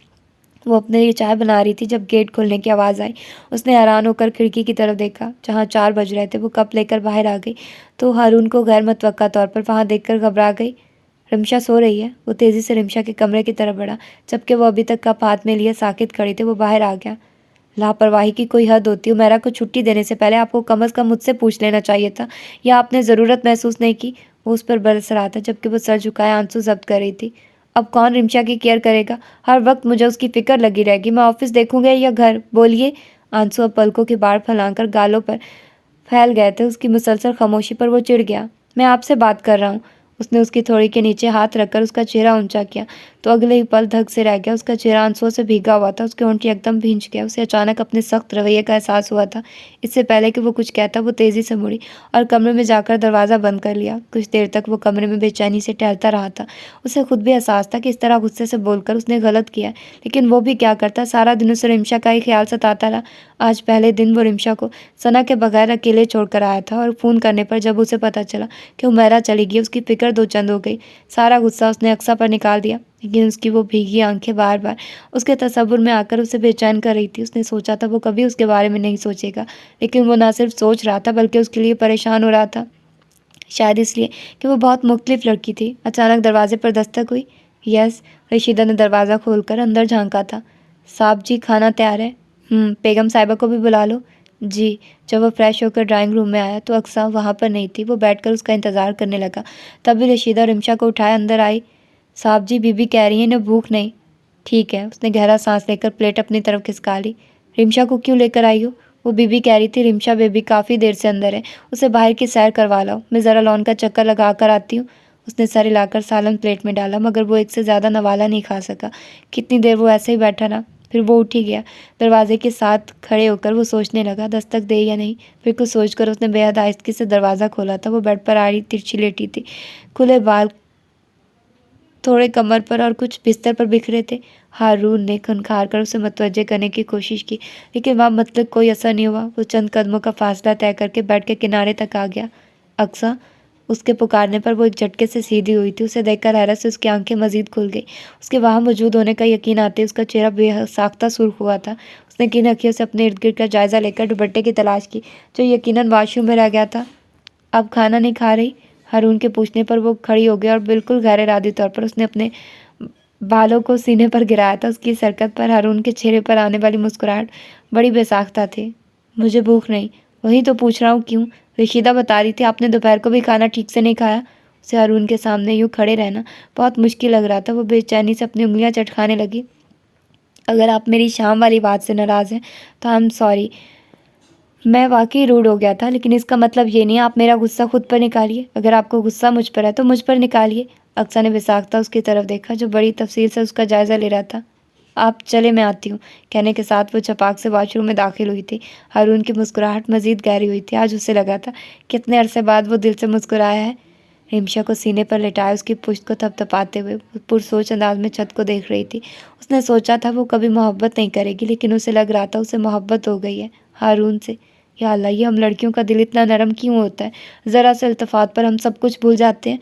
वो अपने लिए चाय बना रही थी जब गेट खुलने की आवाज़ आई। उसने हैरान होकर खिड़की की तरफ देखा, जहाँ 4 बज रहे थे। वो कप लेकर बाहर आ गई तो हारून को गैर मुतवक्का तौर पर वहाँ देखकर घबरा गई। रिमशा सो रही है। वो तेज़ी से रिमशा के कमरे की तरफ बढ़ा, जबकि वो अभी तक कप हाथ में लिए साकित खड़ी थी। वो बाहर आ गया। लापरवाही की कोई हद होती है। उमेरा को छुट्टी देने से पहले आपको कम अज़ कम मुझसे पूछ लेना चाहिए था, या आपने ज़रूरत महसूस नहीं की। वो उस पर बरस रहा था, जबकि वो सर झुकाए आंसू जब्त कर रही थी। अब कौन रिमशा की केयर करेगा? हर वक्त मुझे उसकी फ़िक्र लगी रहेगी। मैं ऑफिस देखूंगा या घर? बोलिए। आंसू अब पलकों के बाढ़ फैलाकर गालों पर फैल गए थे। उसकी मुसलसल खामोशी पर वो चिढ़ गया। मैं आपसे बात कर रहा हूँ। उसने उसकी थोड़ी के नीचे हाथ रखकर उसका चेहरा ऊंचा किया तो अगले ही पल धक से रह गया। उसका चेहरा आंसुओं से भीगा हुआ था, उसके होंठ एकदम भींच गया। उसे अचानक अपने सख्त रवैये का एहसास हुआ था। इससे पहले कि वो कुछ कहता, वो तेजी से मुड़ी और कमरे में जाकर दरवाज़ा बंद कर लिया। कुछ देर तक वो कमरे में बेचैनी से टहलता रहा था। उसे खुद भी एहसास था कि इस तरह गुस्से से बोलकर उसने गलत किया, लेकिन वो भी क्या करता। सारा दिन उसे रिमशा का ही ख्याल सताता रहा। आज पहले दिन वो रिमशा को सना के बगैर अकेले छोड़कर आया था और फ़ोन करने पर जब उसे पता चला कि हुमैरा चली गई, उसकी फिक्र दो चंद हो गई। सारा गुस्सा उसने अक्सा पर निकाल दिया, लेकिन उसकी वो भीगी आंखें बार बार उसके तसव्वुर में आकर उसे बेचैन कर रही थी। उसने सोचा था वो कभी उसके बारे में नहीं सोचेगा, लेकिन वो ना सिर्फ सोच रहा था बल्कि उसके लिए परेशान हो रहा था। शायद इसलिए कि वो बहुत मुख्तलिफ लड़की थी। अचानक दरवाजे पर दस्तक हुई। यस, रशीदा ने दरवाज़ा खोलकर अंदर झांका था। साहब जी, खाना तैयार है। बेगम साहिबा को भी बुला लो। जी। जब वो फ्रेश होकर ड्राइंग रूम में आया तो अक्सा वहाँ पर नहीं थी। वो बैठकर उसका इंतज़ार करने लगा। तभी रशीदा रिमशा को उठाए अंदर आई। साहब जी, बीबी कह रही है इन्हें भूख नहीं। ठीक है। उसने गहरा सांस लेकर प्लेट अपनी तरफ खिसका ली। रिमशा को क्यों लेकर आई हो? वो बीबी कह रही थी रिमशा बेबी काफ़ी देर से अंदर है, उसे बाहर की सैर करवा लाओ। मैं ज़रा लॉन का चक्कर लगा कर आती हूँ। उसने सर हिलाकर सालन प्लेट में डाला, मगर वो एक से ज़्यादा नवाला नहीं खा सका। कितनी देर वो ऐसे ही बैठा रहा, फिर वो उठ ही गया। दरवाजे के साथ खड़े होकर वो सोचने लगा दस्तक दे या नहीं। फिर कुछ सोचकर उसने बेहद आहिस्ती से दरवाज़ा खोला था। वो बेड पर आड़ी तिरछी लेटी थी। खुले बाल थोड़े कमर पर और कुछ बिस्तर पर बिखरे थे। हारून ने खनखार कर उसे मतवज्जे करने की कोशिश की, लेकिन वहाँ मतलब कोई असर नहीं हुआ। वो चंद कदमों का फासला तय करके बेड के किनारे तक आ गया। अक्सा, उसके पुकारने पर वो एक झटके से सीधी हुई थी। उसे देखकर हैरत से उसकी आंखें मजीद खुल गई। उसके वहाँ मौजूद होने का यकीन आते उसका चेहरा बेसाख्ता सुर्ख हुआ था। उसने किन अखियों से अपने इर्द गिर्द का जायजा लेकर दुपट्टे की तलाश की, जो यकीनन वाशरूम में रह गया था। अब खाना नहीं खा रही? हारून के पूछने पर वो खड़ी हो गई और बिल्कुल गैर इरादी तौर पर उसने अपने बालों को सीने पर गिराया था। उसकी इस हरकत पर हारून के चेहरे पर आने वाली मुस्कुराहट बड़ी बेसाख्ता थी। मुझे भूख नहीं। वही तो पूछ रहा हूँ क्यों? रशीदा बता रही थी आपने दोपहर को भी खाना ठीक से नहीं खाया। उसे हारून के सामने यूँ खड़े रहना बहुत मुश्किल लग रहा था। वो बेचैनी से अपनी उंगलियाँ चटखाने लगी। अगर आप मेरी शाम वाली बात से नाराज़ हैं तो आई एम सॉरी। मैं वाकई रूड हो गया था, लेकिन इसका मतलब ये नहीं आप मेरा गुस्सा खुद पर निकालिए। अगर आपको गुस्सा मुझ पर है तो मुझ पर निकालिए। अक्सा ने बेसाख्ता उसकी तरफ देखा, जो बड़ी तफसील से उसका जायज़ा ले रहा था। आप चले, मैं आती हूँ। कहने के साथ वो छपाक से वॉशरूम में दाखिल हुई थी। हारून की मुस्कुराहट मजीद गहरी हुई थी। आज उसे लगा था कितने अरसे बाद वो दिल से मुस्कुराया है। रिमशा को सीने पर लिटाए उसकी पुश्त को थपथपाते हुए पुरसोच अंदाज में छत को देख रही थी। उसने सोचा था वो कभी मोहब्बत नहीं करेगी, लेकिन उसे लग रहा था उसे मोहब्बत हो गई है हारून से। या अल्लाह, ये हम लड़कियों का दिल इतना नरम क्यों होता है? ज़रा से इल्तफात पर हम सब कुछ भूल जाते हैं।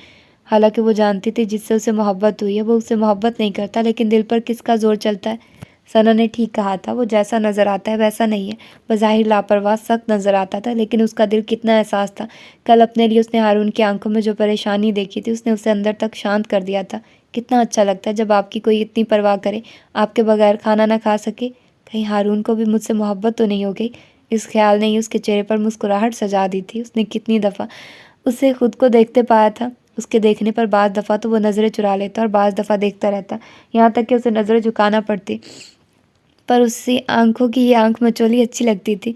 हालांकि वो जानती थी जिससे उसे मोहब्बत हुई है वो उससे मोहब्बत नहीं करता, लेकिन दिल पर किसका जोर चलता है। सना ने ठीक कहा था, वो जैसा नज़र आता है वैसा नहीं है। बज़ाहिर लापरवाह सख्त नज़र आता था, लेकिन उसका दिल कितना एहसास था। कल अपने लिए उसने हारून की आंखों में जो परेशानी देखी थी, उसने उसे अंदर तक शांत कर दिया था। कितना अच्छा लगता है जब आपकी कोई इतनी परवाह करे, आपके बगैर खाना ना खा सके। कहीं हारून को भी मुझसे मोहब्बत तो नहीं हो गई? इस ख्याल ने ही उसके चेहरे पर मुस्कुराहट सजा दी थी। उसने कितनी दफ़ा उसे खुद को देखते पाया था। उसके देखने पर बाज़ दफ़ा तो वो नज़रें चुरा लेता और बाज़ दफ़ा देखता रहता, यहाँ तक कि उसे नज़रें झुकाना पड़ती। पर उससे आंखों की ये आंख मचोली अच्छी लगती थी।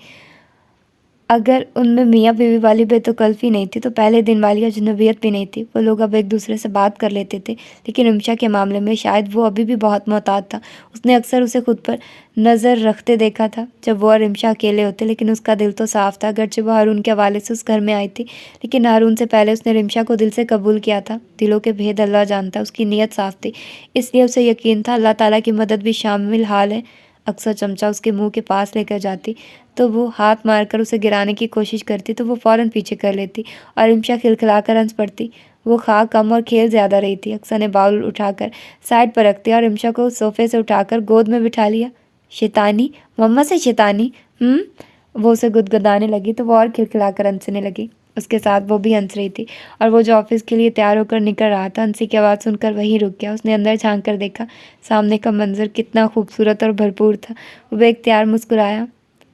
अगर उनमें मियाँ बीवी वाली बेतकल्फ़ी नहीं थी तो पहले दिन वाली अजनबियत भी नहीं थी। वो लोग अब एक दूसरे से बात कर लेते थे, लेकिन रिमशा के मामले में शायद वो अभी भी बहुत मोहतात था। उसने अक्सर उसे खुद पर नज़र रखते देखा था जब वो और रिमशा अकेले होते, लेकिन उसका दिल तो साफ़ था। अगरचे वो हारून के हवाले से उस घर में आई थी, लेकिन हारून से पहले उसने रिमशा को दिल से कबूल किया था। दिलों के भेद अल्लाह जानता, उसकी नीयत साफ़ थी, इसलिए उसे यकीन था अल्लाह ताला की मदद भी शामिल हाल है। अक्सर चमचा उसके मुंह के पास लेकर जाती तो वो हाथ मारकर उसे गिराने की कोशिश करती तो वो फ़ौरन पीछे कर लेती और रिमशा खिलखिलाकर हंस पड़ती। वो खा कम और खेल ज़्यादा रही थी। अक्सर ने बाउल उठाकर साइड पर रख दिया और रिमशा को सोफे से उठाकर गोद में बिठा लिया। शैतानी, मम्मा से शैतानी। वो उसे गुदगुदाने लगी तो वो और खिलखिलाकर हंसने लगी। उसके साथ वो भी हंस रही थी और वो जो ऑफिस के लिए तैयार होकर निकल रहा था, हंसी की आवाज़ सुनकर वहीं रुक गया। उसने अंदर झांक कर देखा, सामने का मंजर कितना खूबसूरत और भरपूर था। वो बेख्तियार मुस्कुराया।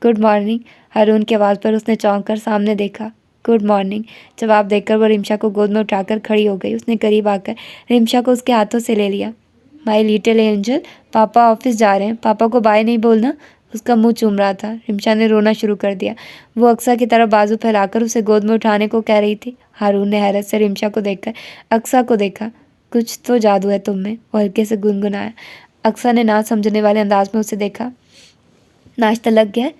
Good morning. हारून की आवाज़ पर उसने चौंक कर सामने देखा। गुड मॉर्निंग जवाब देकर वो रिमशा को गोद में उठाकर खड़ी हो गई। उसने करीब आकर रिमशा को उसके हाथों से ले लिया। माई लिटिल एंजल, पापा ऑफिस जा रहे हैं, पापा को बाय नहीं बोलना। उसका मुंह चूम रहा था। रिमशा ने रोना शुरू कर दिया। वो अक्सा की तरफ बाजू फैलाकर उसे गोद में उठाने को कह रही थी। हारून ने हैरत से रिमशा को देखकर अक्सा को देखा। कुछ तो जादू है तुम में, वो हल्के से गुनगुनाया। अक्सा ने ना समझने वाले अंदाज में उसे देखा। नाश्ता लग गया?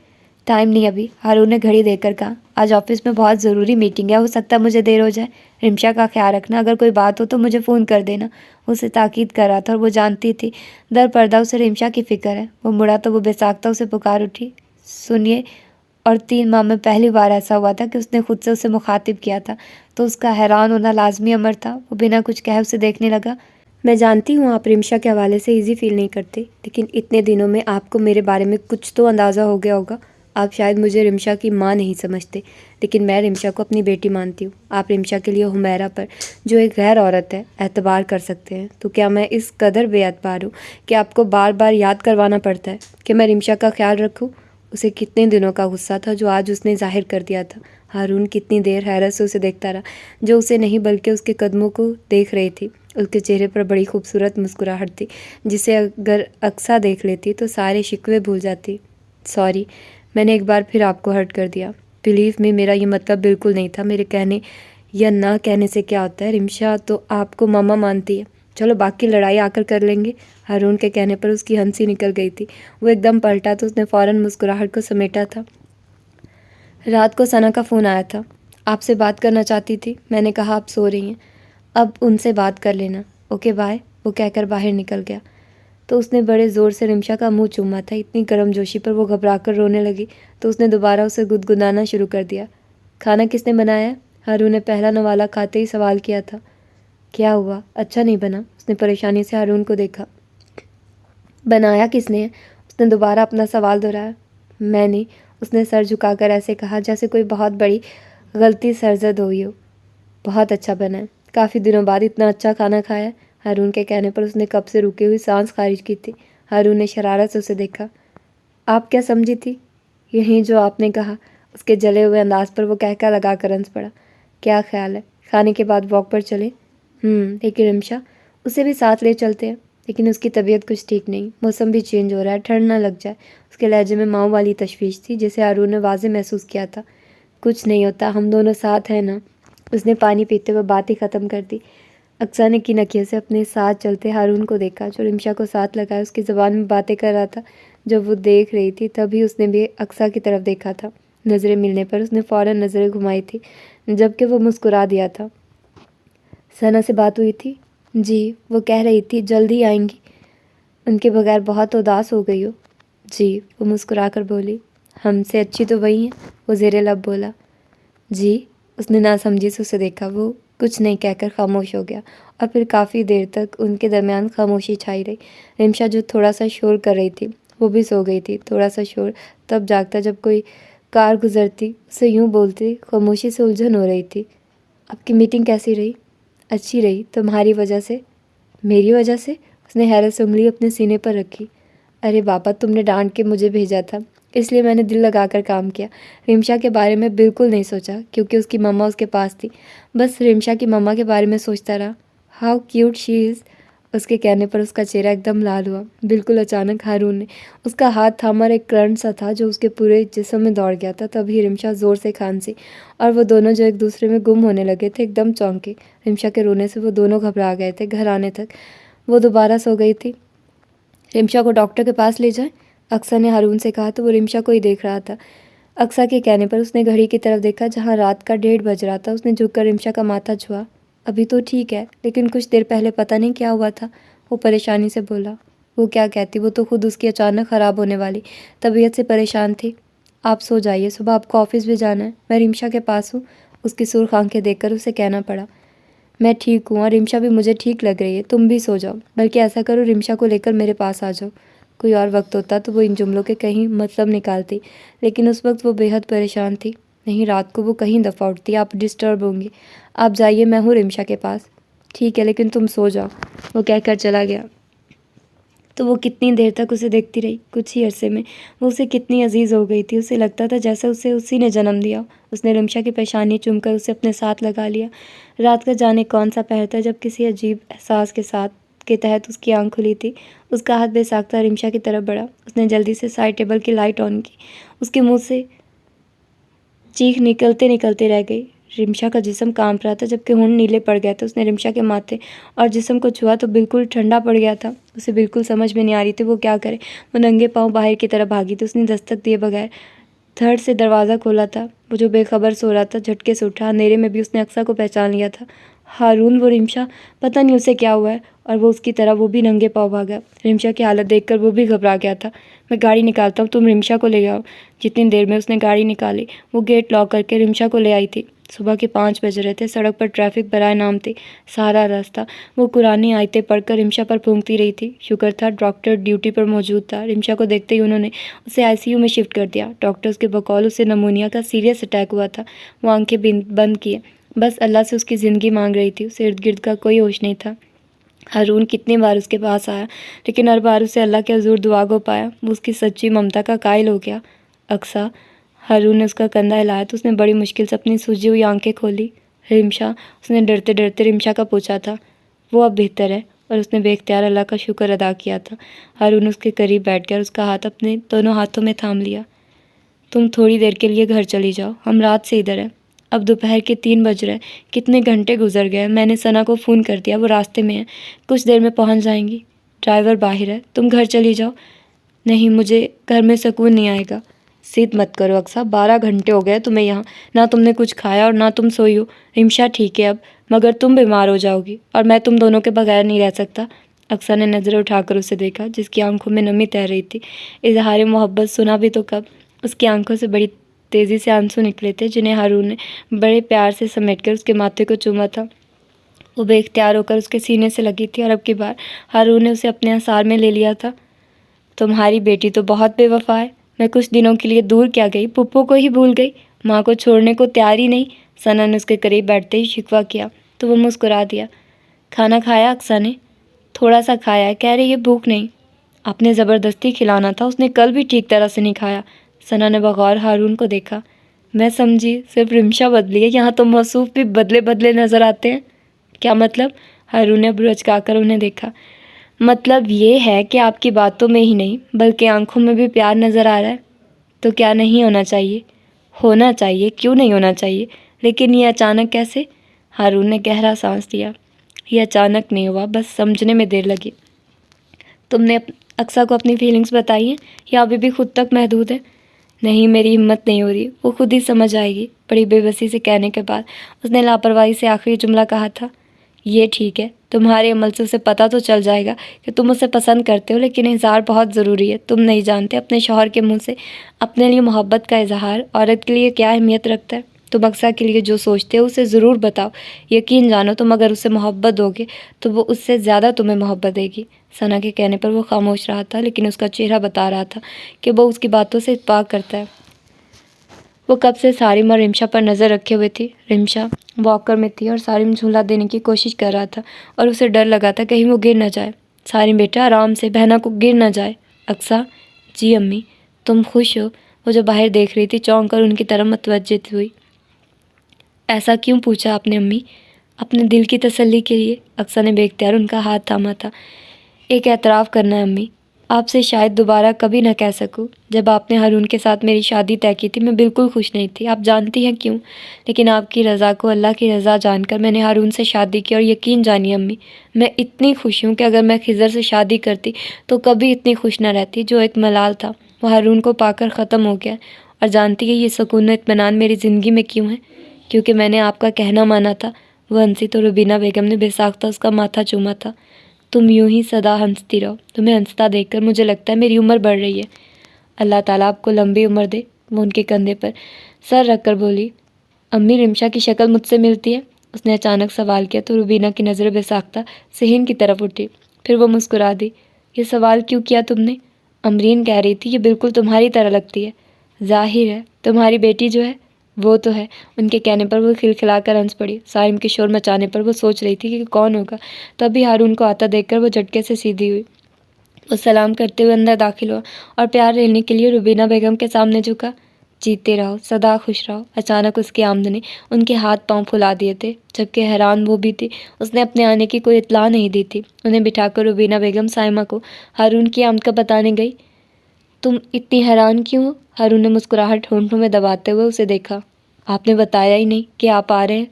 टाइम नहीं अभी, हारून ने घड़ी देखकर कहा। आज ऑफिस में बहुत ज़रूरी मीटिंग है, हो सकता है मुझे देर हो जाए। रिमशा का ख्याल रखना, अगर कोई बात हो तो मुझे फ़ोन कर देना, उसे ताकीद कर रहा था। और वो जानती थी दर पर्दा उसे रिमशा की फ़िक्र है। वो मुड़ा तो वो बेसाख्ता उसे पुकार उठी, सुनिए। और 3 माह में पहली बार ऐसा हुआ था कि उसने खुद से उसे मुखातिब किया था, तो उसका हैरान होना लाजमी अमर था। वो बिना कुछ कहे उसे देखने लगा। मैं जानती हूँ आप रिमशा के हवाले से इजी फील नहीं करते, लेकिन इतने दिनों में आपको मेरे बारे में कुछ तो अंदाज़ा हो गया होगा। आप शायद मुझे रिमशा की माँ नहीं समझते, लेकिन मैं रिमशा को अपनी बेटी मानती हूँ। आप रिमशा के लिए हुमैरा पर, जो एक गैर औरत है, एतबार कर सकते हैं। तो क्या मैं इस कदर बेएतबार हूँ कि आपको बार बार याद करवाना पड़ता है कि मैं रिमशा का ख्याल रखूँ? उसे कितने दिनों का गुस्सा था जो आज उसने जाहिर कर दिया था। हारून कितनी देर हैरत से उसे देखता रहा, जो उसे नहीं बल्कि उसके कदमों को देख रही थी। उसके चेहरे पर बड़ी खूबसूरत मुस्कुराहट थी, जिसे अगर अक्सा देख लेती तो सारे शिकवे भूल जाती। सॉरी, मैंने एक बार फिर आपको हर्ट कर दिया। बिलीव में मेरा ये मतलब बिल्कुल नहीं था। मेरे कहने या ना कहने से क्या होता है? रिमशा तो आपको मामा मानती है। चलो बाकी लड़ाई आकर कर लेंगे। हारून के कहने पर उसकी हंसी निकल गई थी। वो एकदम पलटा तो उसने फ़ौरन मुस्कुराहट को समेटा था। रात को सना का फ़ोन आया था। आपसे बात करना चाहती थी। मैंने कहा आप सो रही हैं, अब उनसे बात कर लेना। ओके बाय, वो कहकर बाहर निकल गया। तो उसने बड़े ज़ोर से रिमशा का मुंह चूमा था। इतनी गर्मजोशी पर वो घबराकर रोने लगी तो उसने दोबारा उसे गुदगुदाना शुरू कर दिया। खाना किसने बनाया? हारून ने पहला नवाला खाते ही सवाल किया था। क्या हुआ, अच्छा नहीं बना? उसने परेशानी से हारून को देखा। बनाया किसने है? उसने दोबारा अपना सवाल दोहराया। मैंने, उसने सर झुकाकर ऐसे कहा जैसे कोई बहुत बड़ी गलती सरजद हुई हो। बहुत अच्छा बना है, काफ़ी दिनों बाद इतना अच्छा खाना खाया। हारून के कहने पर उसने कब से रुकी हुई सांस खारिज की थी। हारून ने शरारत से उसे देखा। आप क्या समझी थी? यही जो आपने कहा। उसके जले हुए अंदाज पर वो कहकर लगा कर हंस पड़ा। क्या ख्याल है, खाने के बाद वॉक पर चले? लेकिन रिमशा, उसे भी साथ ले चलते हैं। लेकिन उसकी तबीयत कुछ ठीक नहीं, मौसम भी चेंज हो रहा है, ठंड ना लग जाए। उसके लहजे में माँ वाली तशवीश थी, जिसे हारून ने वाज़े महसूस किया था। कुछ नहीं होता, हम दोनों साथ हैं ना। उसने पानी पीते हुए बात ही ख़त्म कर दी। अक्सा ने की नकियों से अपने साथ चलते हारून को देखा, जो रिमशा को साथ लगाए उसकी ज़बान में बातें कर रहा था। जब वो देख रही थी तभी उसने भी अक्सा की तरफ देखा था। नज़रें मिलने पर उसने फ़ौरन नज़रें घुमाई थी, जबकि वो मुस्कुरा दिया था। सना से बात हुई थी? जी, वो कह रही थी जल्द ही आएंगी। उनके बगैर बहुत उदास हो गई हो। जी, वो मुस्कुराकर बोली। हमसे अच्छी तो वही हैं, वो ज़ेरे लब बोला। जी, उसने नासमझी से उसे देखा। वो कुछ नहीं कहकर खामोश हो गया और फिर काफ़ी देर तक उनके दरमियान खामोशी छाई रही। रिमशा जो थोड़ा सा शोर कर रही थी वो भी सो गई थी। थोड़ा सा शोर तब जागता जब कोई कार गुजरती, उसे यूँ बोलती। खामोशी से उलझन हो रही थी। आपकी मीटिंग कैसी रही? अच्छी रही, तुम्हारी वजह से। मेरी वजह से? उसने हैरत से उंगली अपने सीने पर रखी। अरे बाबा, तुमने डांट के मुझे भेजा था, इसलिए मैंने दिल लगाकर काम किया। रिमशा के बारे में बिल्कुल नहीं सोचा, क्योंकि उसकी मम्मा उसके पास थी। बस रिमशा की मम्मा के बारे में सोचता रहा। How cute she is. उसके कहने पर उसका चेहरा एकदम लाल हुआ। बिल्कुल अचानक हारून ने उसका हाथ थामा और एक करंट सा था जो उसके पूरे जिस्म में दौड़ गया था। तभी रिमशा ज़ोर से खांसी और वो दोनों जो एक दूसरे में गुम होने लगे थे एकदम चौंके। रिमशा के रोने से वो दोनों घबरा गए थे। घर आने तक वो दोबारा सो गई थी। रिमशा को डॉक्टर के पास ले जाएं, अक्सा ने हारून से कहा तो वो रिमशा को ही देख रहा था। अक्सा के कहने पर उसने घड़ी की तरफ देखा जहाँ रात का 1:30 बज रहा था। उसने झुककर रिमशा का माथा छुआ। अभी तो ठीक है, लेकिन कुछ देर पहले पता नहीं क्या हुआ था, वो परेशानी से बोला। वो क्या कहती, वो तो खुद उसकी अचानक ख़राब होने वाली तबीयत से परेशान थी। आप सो जाइए, सुबह आपको ऑफिस भी जाना है। मैं रिमशा के पास हूँ। उसकी सुर्ख आंखें देखकर उसे कहना पड़ा। मैं ठीक हूँ और रिमशा भी मुझे ठीक लग रही है, तुम भी सो जाओ। बल्कि ऐसा करो, रिमशा को लेकर मेरे पास आ जाओ। कोई और वक्त होता तो वो इन जुमलों के कहीं मतलब निकालती, लेकिन उस वक्त वो बेहद परेशान थी। नहीं, रात को वो कहीं दफ़ा उठती, आप डिस्टर्ब होंगी। आप जाइए, मैं हूँ रिमशा के पास। ठीक है, लेकिन तुम सो जाओ, वो कहकर चला गया। तो वो कितनी देर तक उसे देखती रही। कुछ ही अरसे में वो उसे कितनी अजीज़ हो गई थी। उसे लगता था जैसे उसे उसी ने जन्म दिया। उसने रिमशा की पेशानी चूमकर उसे अपने साथ लगा लिया। रात का जाने कौन सा पहर था जब किसी अजीब एहसास के साथ के तहत उसकी आंख खुली थी। उसका हाथ बेसाख्ता रिमशा की तरफ बढ़ा। उसने जल्दी से साइड टेबल की लाइट ऑन की। उसके मुंह से चीख निकलते निकलते रह गई। रिमशा का जिस्म कांप रहा था, जबकि होंठ नीले पड़ गए थे। उसने रिमशा के माथे और जिस्म को छुआ तो बिल्कुल ठंडा पड़ गया था। उसे बिल्कुल समझ में नहीं आ रही थी वो क्या करे। वो नंगे पाँव बाहर की तरफ भागी तो उसने दस्तक दिए बगैर धड़ से दरवाज़ा खोला था। वो जो बेखबर सो रहा था झटके से उठा। अंधेरे में भी उसने अक्सा को पहचान लिया था। हारून, वो रिमशा, पता नहीं उसे क्या हुआ है। और वो उसकी तरह वो भी नंगे पाँव भागा। रिमशा की हालत देखकर वो भी घबरा गया था। मैं गाड़ी निकालता हूँ, तुम रिमशा को ले आओ। जितनी देर में उसने गाड़ी निकाली वो गेट लॉक करके रिमशा को ले आई थी। सुबह के 5 बज रहे थे। सड़क पर ट्रैफिक बराए नाम थी। सारा रास्ता वो कुरानी आयतें पढ़कर रिमशा पर फूंकती रही थी। शुक्र था डॉक्टर ड्यूटी पर मौजूद था। रिमशा को देखते ही उन्होंने उसे आईसीयू में शिफ्ट कर दिया। डॉक्टर्स के बकौल उसे नमूनिया का सीरियस अटैक हुआ था। वो आंखें बंद किए बस अल्लाह से उसकी ज़िंदगी मांग रही थी। उसे इर्द गिर्द का कोई होश नहीं था। हारून कितनी बार उसके पास आया, लेकिन हर बार उसे अल्लाह के हजूर दुआ को पाया। वो उसकी सच्ची ममता का कायल हो गया। अक्सा, हारून ने उसका कंधा हिलाया तो उसने बड़ी मुश्किल से अपनी सूजी हुई आंखें खोली। रिमशा, उसने डरते डरते रिमशा का पूछा था। वो अब बेहतर है और उसने बेख्तियार अल्लाह का शुक्र अदा किया था। हारून उसके करीब बैठ गया और उसका हाथ अपने दोनों हाथों में थाम लिया। तुम थोड़ी देर के लिए घर चली जाओ, हम रात से इधर हैं। अब दोपहर के 3 बज रहे। कितने घंटे गुजर गए। मैंने सना को फ़ोन कर दिया, वो रास्ते में है, कुछ देर में पहुंच जाएंगी। ड्राइवर बाहर है, तुम घर चली जाओ। नहीं, मुझे घर में सुकून नहीं आएगा। जिद मत करो अक्सा, 12 घंटे हो गए तुम्हें यहाँ, ना तुमने कुछ खाया और ना तुम सोई हो। रिमशा ठीक है अब, मगर तुम बीमार हो जाओगी और मैं तुम दोनों के बगैर नहीं रह सकता। अक्सा ने नज़रें उठाकर उसे देखा, जिसकी आंखों में नमी तैर रही थी। इजहार मोहब्बत सुना भी तो कब। उसकी आंखों से बड़ी तेज़ी से आंसू निकले थे, जिन्हें हारून ने बड़े प्यार से समेटकर उसके माथे को चूमा था। वो बेख्तियार होकर उसके सीने से लगी थी और अब की बार हारून ने उसे अपने अंसार में ले लिया था। तुम्हारी बेटी तो बहुत बेवफा है। मैं कुछ दिनों के लिए दूर क्या गई, पुप्पो को ही भूल गई, माँ को छोड़ने को तैयार ही नहीं। सना ने उसके करीब बैठते ही शिकवा किया तो वो मुस्कुरा दिया। खाना खाया अक्सा ने? थोड़ा सा खाया है, कह रही है भूख नहीं। आपने ज़बरदस्ती खिलाना था, उसने कल भी ठीक तरह से नहीं खाया। सना ने बगौर हारून को देखा। मैं समझी सिर्फ रिमशा बदली है, यहाँ तो मौसूफ भी बदले बदले नज़र आते हैं। क्या मतलब? हारून ने बुरचकाकर उन्हें देखा। मतलब ये है कि आपकी बातों में ही नहीं बल्कि आंखों में भी प्यार नज़र आ रहा है। तो क्या नहीं होना चाहिए? होना चाहिए, क्यों नहीं होना चाहिए, लेकिन ये अचानक कैसे? हारून ने गहरा सांस लिया। ये अचानक नहीं हुआ, बस समझने में देर लगी। तुमने अक्सा को अपनी फीलिंग्स बताई हैं या अभी भी खुद तक महदूद है? नहीं, मेरी हिम्मत नहीं हो रही, वो खुद ही समझ आएगी। बड़ी बेबसी से कहने के बाद उसने लापरवाही से आखिरी जुमला कहा था। ये ठीक है, तुम्हारे अमल से उसे पता तो चल जाएगा कि तुम उसे पसंद करते हो, लेकिन इज़हार बहुत ज़रूरी है। तुम नहीं जानते अपने शौहर के मुंह से अपने लिए मोहब्बत का इज़हार औरत के लिए क्या अहमियत रखता है। तुम अक्सा के लिए जो सोचते हो उसे ज़रूर बताओ। यकीन जानो, तुम अगर उससे मोहब्बत दोगे तो वो उससे ज़्यादा तुम्हें मोहब्बत देगी। सना के कहने पर वो खामोश रहा था, लेकिन उसका चेहरा बता रहा था कि वो उसकी बातों से इत्तेफाक करता है। वो कब से सारिम और रिमशा पर नज़र रखे हुए थी। रिमशा वॉकर में थी और सारिम झूला देने की कोशिश कर रहा था और उसे डर लगा था कहीं वो गिर न जाए। सारिम बेटा आराम से, बहना को गिर न जाए। अक्सा, जी अम्मी। तुम खुश हो? वो जो बाहर देख रही थी चौंक कर उनकी तरफ मुतवज्जिह हुई। ऐसा क्यों पूछा आपने अम्मी? अपने दिल की तसल्ली के लिए। अक्सा ने बेख्तियार उनका हाथ थामा था। एक एतराफ़ करना है अम्मी, आपसे शायद दोबारा कभी ना कह सकूं। जब आपने हारून के साथ मेरी शादी तय की थी मैं बिल्कुल खुश नहीं थी, आप जानती हैं क्यों। लेकिन आपकी रज़ा को अल्लाह की रज़ा जानकर मैंने हारून से शादी की और यकीन जानिए अम्मी, मैं इतनी खुश हूँ कि अगर मैं खिज़र से शादी करती तो कभी इतनी खुश ना रहती। जो एक मलाल था वो हारून को पाकर ख़त्म हो गया। और जानती है ये सुकून व इत्मीनान मेरी ज़िंदगी में क्यों है? क्योंकि मैंने आपका कहना माना था। वह हंसी तो रुबीना बेगम ने बेसाख्ता उसका माथा चूमा था। तुम यूं ही सदा हंसती रहो, तुम्हें हंसता देखकर मुझे लगता है मेरी उम्र बढ़ रही है। अल्लाह ताला आपको लंबी उम्र दे। वो उनके कंधे पर सर रखकर बोली। अम्मी, रिमशा की शक्ल मुझसे मिलती है? उसने अचानक सवाल किया तो रुबीना की नज़रें बेसाख्ता सेहन की तरफ उठी। फिर वो मुस्कुरा दी। ये सवाल क्यों किया तुमने? अमरीन कह रही थी ये बिल्कुल तुम्हारी तरह लगती है। जाहिर है, तुम्हारी बेटी जो है वो तो है। उनके कहने पर वो खिलखिलाकर हंस पड़ी। सारिम के शोर मचाने पर वो सोच रही थी कि कौन होगा। तभी हारून को आता देखकर वो झटके से सीधी हुई। वो सलाम करते हुए अंदर दाखिल हुआ और प्यार लेने के लिए रुबीना बेगम के सामने झुका। जीते रहो, सदा खुश रहो। अचानक उसकी आमदनी उनके हाथ पांव फुला दिए थे, जबकि हैरान वो भी थी। उसने अपने आने की कोई इत्तला नहीं दी थी। उन्हें बिठाकर रुबीना बेगम साइमा को हारून की आमद का बताने गई। तुम इतनी हैरान क्यों हो? हारून ने मुस्कुराहट होंठों में दबाते हुए उसे देखा। आपने बताया ही नहीं कि आप आ रहे हैं।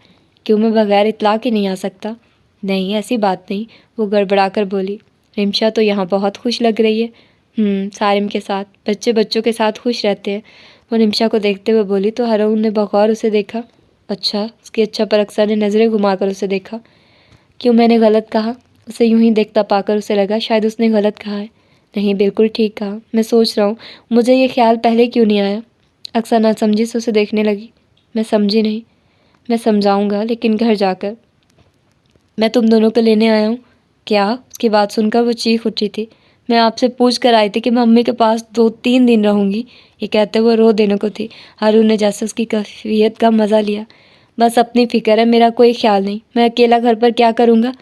क्यों मैं बगैर इत्तला के नहीं आ सकता? नहीं, ऐसी बात नहीं, वो गड़बड़ाकर बोली। रिमशा तो यहाँ बहुत खुश लग रही है। सारिम के साथ, बच्चों के साथ खुश रहते हैं। वो रिमशा को देखते हुए बोली तो हारून ने बगौर उसे देखा। अच्छा, उसकी अच्छा पर अक्सर ने नज़रें घुमाकर उसे देखा। क्यों, मैंने गलत कहा? उसे यूं ही देखता पाकर उसे लगा शायद उसने गलत कहा है। नहीं, बिल्कुल ठीक कहा। मैं सोच रहा हूँ मुझे ये ख्याल पहले क्यों नहीं आया। अक्सर नासमझी से उसे देखने लगी। मैं समझी नहीं। मैं समझाऊंगा, लेकिन घर जाकर। मैं तुम दोनों को लेने आया हूँ। क्या? उसकी बात सुनकर वो चीख उठी थी। मैं आपसे पूछ कर आई थी कि मैं मम्मी के पास 2-3 दिन रहूँगी। ये कहते वो रो देने को थी। हारून ने जैसे उसकी कैफियत का मज़ा लिया। बस अपनी फिक्र है, मेरा कोई ख्याल नहीं। मैं अकेला घर पर क्या करूँगा?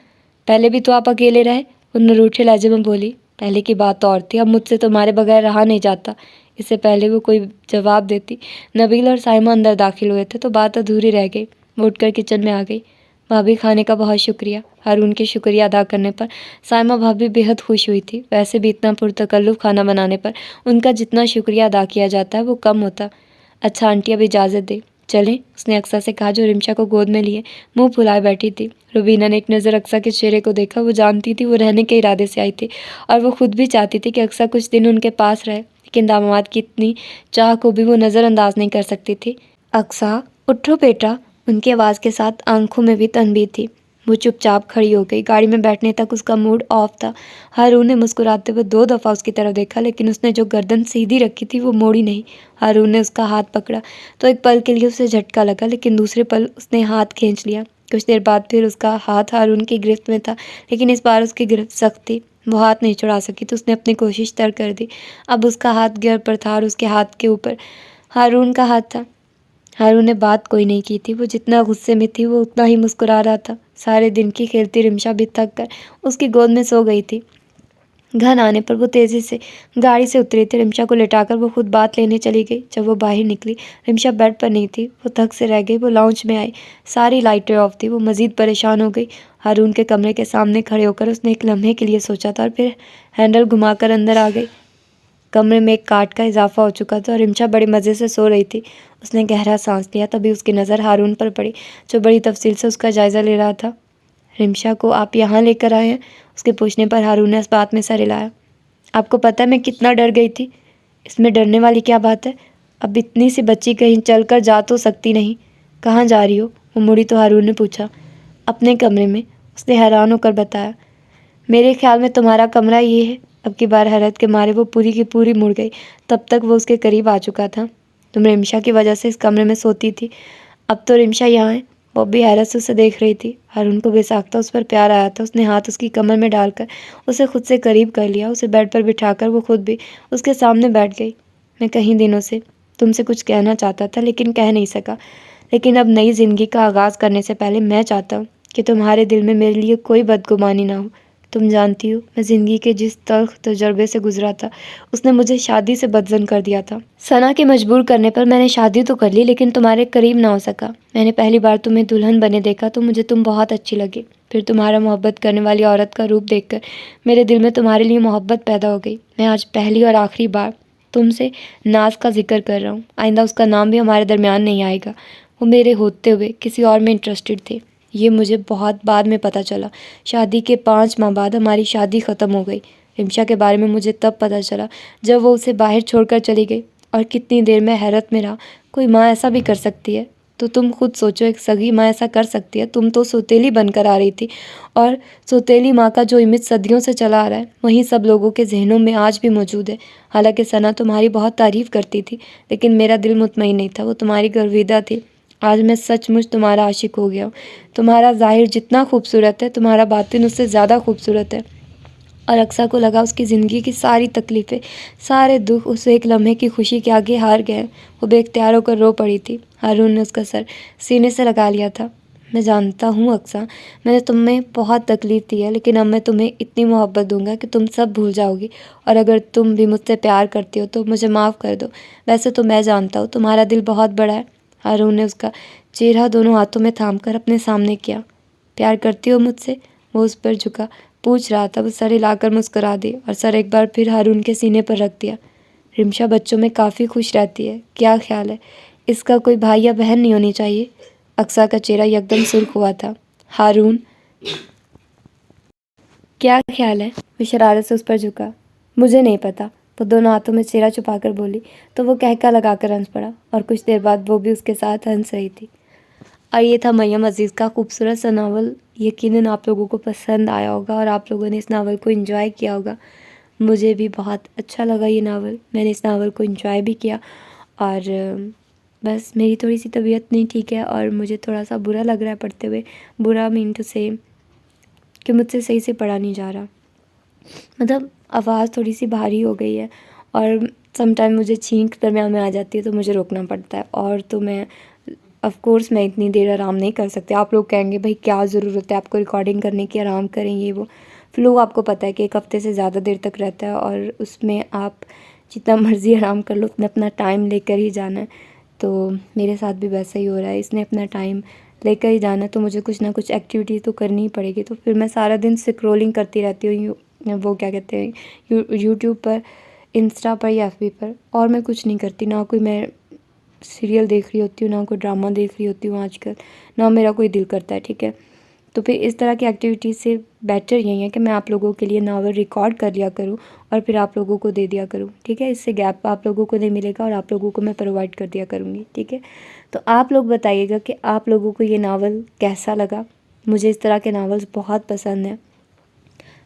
पहले भी तो आप अकेले रहे, उन रूठे लहजे में बोली। पहले की बात और थी, अब मुझसे तुम्हारे बगैर रहा नहीं जाता। इससे पहले वो कोई जवाब देती, नबील और साइमा अंदर दाखिल हुए थे तो बात अधूरी रह गई। वो उठकर किचन में आ गई। भाभी, खाने का बहुत शुक्रिया। हारून के शुक्रिया अदा करने पर साइमा भाभी बेहद खुश हुई थी। वैसे भी इतना पुरतकल्लुफ़ खाना बनाने पर उनका जितना शुक्रिया अदा किया जाता है वो कम होता। अच्छा आंटी, अब इजाज़त दे, चलें? उसने अक्सा से कहा, जो रिमशा को गोद में लिए मुंह फुलाए बैठी थी। रुबीना ने एक नज़र अक्सा के चेहरे को देखा। वो जानती थी वो रहने के इरादे से आई थी और वो खुद भी चाहती थी कि अक्सा कुछ दिन उनके पास रहे, लेकिन दामाद की इतनी चाह को भी वो नज़रअंदाज नहीं कर सकती थी। अक्सा, उठो बेटा। उनकी आवाज़ के साथ आंखों में भी तनबीह थी। वो चुपचाप खड़ी हो गई। गाड़ी में बैठने तक उसका मूड ऑफ था। हारून ने मुस्कुराते हुए 2 दफ़ा उसकी तरफ देखा, लेकिन उसने जो गर्दन सीधी रखी थी वो मोड़ी नहीं। हारून ने उसका हाथ पकड़ा तो एक पल के लिए उसे झटका लगा, लेकिन दूसरे पल उसने हाथ खींच लिया। कुछ देर बाद फिर उसका हाथ हारून की गिरफ्त में था, लेकिन इस बार उसकी गिरफ्त सख्त थी। वो हाथ नहीं छुड़ा सकी तो उसने अपनी कोशिश तर्क कर दी। अब उसका हाथ गियर पर था और उसके हाथ के ऊपर हारून का हाथ था। हारून ने बात कोई नहीं की थी। वो जितना गुस्से में थी वो उतना ही मुस्कुरा रहा था। सारे दिन की खेलती रिमशा भी थक कर उसकी गोद में सो गई थी। घर आने पर वो तेज़ी से गाड़ी से उतरी थी। रिमशा को लेटाकर वो खुद बात लेने चली गई। जब वो बाहर निकली, रिमशा बेड पर नहीं थी। वो थक से रह गई। वो लाउंज में आई। सारी लाइटें ऑफ थी। वो मज़ीद परेशान हो गई। हारून के कमरे के सामने खड़े होकर उसने एक लम्हे के लिए सोचा था और फिर हैंडल घुमाकर अंदर आ गई। कमरे में एक काट का इजाफा हो चुका था और रिमशा बड़े मज़े से सो रही थी। उसने गहरा सांस लिया। तभी उसकी नज़र हारून पर पड़ी, जो बड़ी तफसील से उसका जायज़ा ले रहा था। रिमशा को आप यहाँ लेकर आए हैं? उसके पूछने पर हारून ने इस बात में सर हिलाया। आपको पता है मैं कितना डर गई थी? इसमें डरने वाली क्या बात है? अब इतनी सी बच्ची कहीं चल कर जा तो सकती नहीं। कहाँ जा रही हो? वो मुड़ी तो हारून ने पूछा। अपने कमरे में, उसने हैरान होकर बताया। मेरे ख्याल में तुम्हारा कमरा ये है। अब की बार हैरत के मारे वो पूरी की पूरी मुड़ गई। तब तक वो उसके करीब आ चुका था। तुम रिमशा की वजह से इस कमरे में सोती थी। अब तो रिमशा यहाँ है। वो भी हैरत से उसे देख रही थी। हारून को बेसाख्ता उस पर प्यार आया था। उसने हाथ उसकी कमर में डालकर उसे खुद से करीब कर लिया। उसे बेड पर बिठाकर वो खुद भी उसके सामने बैठ गई। मैं कई दिनों से तुमसे कुछ कहना चाहता था, लेकिन कह नहीं सका। लेकिन अब नई ज़िंदगी का आगाज़ करने से पहले मैं चाहता हूँ कि तुम्हारे दिल में मेरे लिए कोई बदगुमानी ना हो। तुम जानती हो मैं ज़िंदगी के जिस तल्ख तजर्बे से गुजरा था, उसने मुझे शादी से बदजन कर दिया था। सना के मजबूर करने पर मैंने शादी तो कर ली, लेकिन तुम्हारे करीब ना हो सका। मैंने पहली बार तुम्हें दुल्हन बने देखा तो मुझे तुम बहुत अच्छी लगी। फिर तुम्हारा मोहब्बत करने वाली औरत का रूप देखकर मेरे दिल में तुम्हारे लिए मोहब्बत पैदा हो गई। मैं आज पहली और आखिरी बार तुमसे नाज का जिक्र कर रहा हूँ। आइंदा उसका नाम भी हमारे दरमियान नहीं आएगा। वो मेरे होते हुए किसी और में इंटरेस्टेड थे। ये मुझे बहुत बाद में पता चला। शादी के 5 माह बाद हमारी शादी ख़त्म हो गई। रिमशा के बारे में मुझे तब पता चला जब वो उसे बाहर छोड़कर चली गई। और कितनी देर मैं हैरत में रहा। कोई माँ ऐसा भी कर सकती है? तो तुम खुद सोचो, एक सगी माँ ऐसा कर सकती है? तुम तो सौतेली बनकर आ रही थी, और सौतेली माँ का जो इमेज सदियों से चला आ रहा है वही सब लोगों के जहनों में आज भी मौजूद है। हालांकि सना तुम्हारी बहुत तारीफ़ करती थी, लेकिन मेरा दिल मुतमईन नहीं था। वो तुम्हारी गर्विदा थी। आज मैं सचमुच तुम्हारा आशिक हो गया हूँ। तुम्हारा ज़ाहिर जितना खूबसूरत है, तुम्हारा बातिन उससे ज़्यादा खूबसूरत है। और अक्सा को लगा उसकी ज़िंदगी की सारी तकलीफ़ें, सारे दुख उस एक लम्हे की खुशी के आगे हार गए। वो बेख्तियार होकर रो पड़ी थी। हारून ने उसका सर सीने से लगा लिया था। मैं जानता हूँ अक्सा, मैंने तुम में बहुत तकलीफ़ दी है, लेकिन अब मैं तुम्हें इतनी मोहब्बत दूंगा कि तुम सब भूल जाओगी। और अगर तुम भी मुझसे प्यार करती हो तो मुझे माफ़ कर दो। वैसे तो मैं जानता हूँ तुम्हारा दिल बहुत बड़ा है। हारून ने उसका चेहरा दोनों हाथों में थाम कर अपने सामने किया। प्यार करती हो मुझसे? वो उस पर झुका पूछ रहा था। वो सर हिलाकर मुस्कुरा दी और सर एक बार फिर हारून के सीने पर रख दिया। रिमशा बच्चों में काफ़ी खुश रहती है, क्या ख्याल है? इसका कोई भाई या बहन नहीं होनी चाहिए? अक्सा का चेहरा एकदम सुर्ख हुआ था। हारून, क्या ख्याल है? वो शरारत से उस पर झुका। मुझे नहीं पता, वो दोनों हाथों में चेहरा छुपाकर बोली। तो वो कहका लगाकर हंस पड़ा और कुछ देर बाद वो भी उसके साथ हंस रही थी। और ये था मरियम अज़ीज़ का खूबसूरत सा नावल। यकीनन आप लोगों को पसंद आया होगा और आप लोगों ने इस नावल को एंजॉय किया होगा। मुझे भी बहुत अच्छा लगा ये नावल, मैंने इस नावल को एंजॉय भी किया। और बस मेरी थोड़ी सी तबीयत नहीं ठीक है और मुझे थोड़ा सा बुरा लग रहा है पढ़ते हुए। बुरा मीन टू से कि मुझसे सही से पढ़ा नहीं जा रहा, मतलब आवाज़ थोड़ी सी भारी हो गई है और समटाइम मुझे छींक दरम्यान में आ जाती है तो मुझे रोकना पड़ता है। और तो मैं ऑफ़ कोर्स मैं इतनी देर आराम नहीं कर सकती। आप लोग कहेंगे भाई क्या ज़रूरत है आपको रिकॉर्डिंग करने की, आराम करें ये वो। फ्लू आपको पता है कि 1 हफ़्ते से ज़्यादा देर तक रहता है और उसमें आप जितना मर्ज़ी आराम कर लो, उतना अपना टाइम लेकर ही जाना है। तो मेरे साथ भी वैसा ही हो रहा है, इसने अपना टाइम लेकर ही जाना है, तो मुझे कुछ ना कुछ एक्टिविटी तो करनी ही पड़ेगी। तो फिर मैं सारा दिन स्क्रॉलिंग करती रहती हूँ, वो क्या कहते हैं, यूट्यूब पर, इंस्टा पर या एफबी पर। और मैं कुछ नहीं करती, ना कोई मैं सीरियल देख रही होती हूँ, ना कोई ड्रामा देख रही होती हूँ आजकल, ना मेरा कोई दिल करता है, ठीक है। तो फिर इस तरह की एक्टिविटीज़ से बेटर यही है कि मैं आप लोगों के लिए नावल रिकॉर्ड कर लिया करूँ और फिर आप लोगों को दे दिया करूँ, ठीक है। इससे गैप आप लोगों को नहीं मिलेगा और आप लोगों को मैं प्रोवाइड कर दिया करूँगी, ठीक है। तो आप लोग बताइएगा कि आप लोगों को ये नावल कैसा लगा। मुझे इस तरह के नावल्स बहुत पसंद हैं।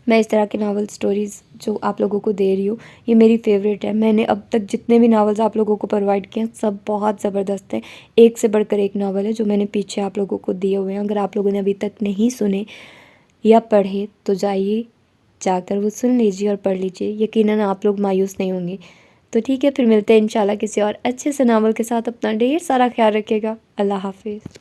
मैं इस तरह के नावल स्टोरीज़ जो आप लोगों को दे रही हूँ, ये मेरी फ़ेवरेट है। मैंने अब तक जितने भी नावल्स आप लोगों को प्रोवाइड किए हैं सब बहुत ज़बरदस्त हैं। एक से बढ़कर एक नावल है जो मैंने पीछे आप लोगों को दिए हुए हैं। अगर आप लोगों ने अभी तक नहीं सुने या पढ़े तो जाइए, जाकर वो सुन लीजिए और पढ़ लीजिए। यकीनन आप लोग मायूस नहीं होंगे। तो ठीक है, फिर मिलते हैं इंशाल्लाह किसी और अच्छे से नावल के साथ। अपना ढेर सारा ख्याल रखिएगा। अल्लाह हाफ़िज़।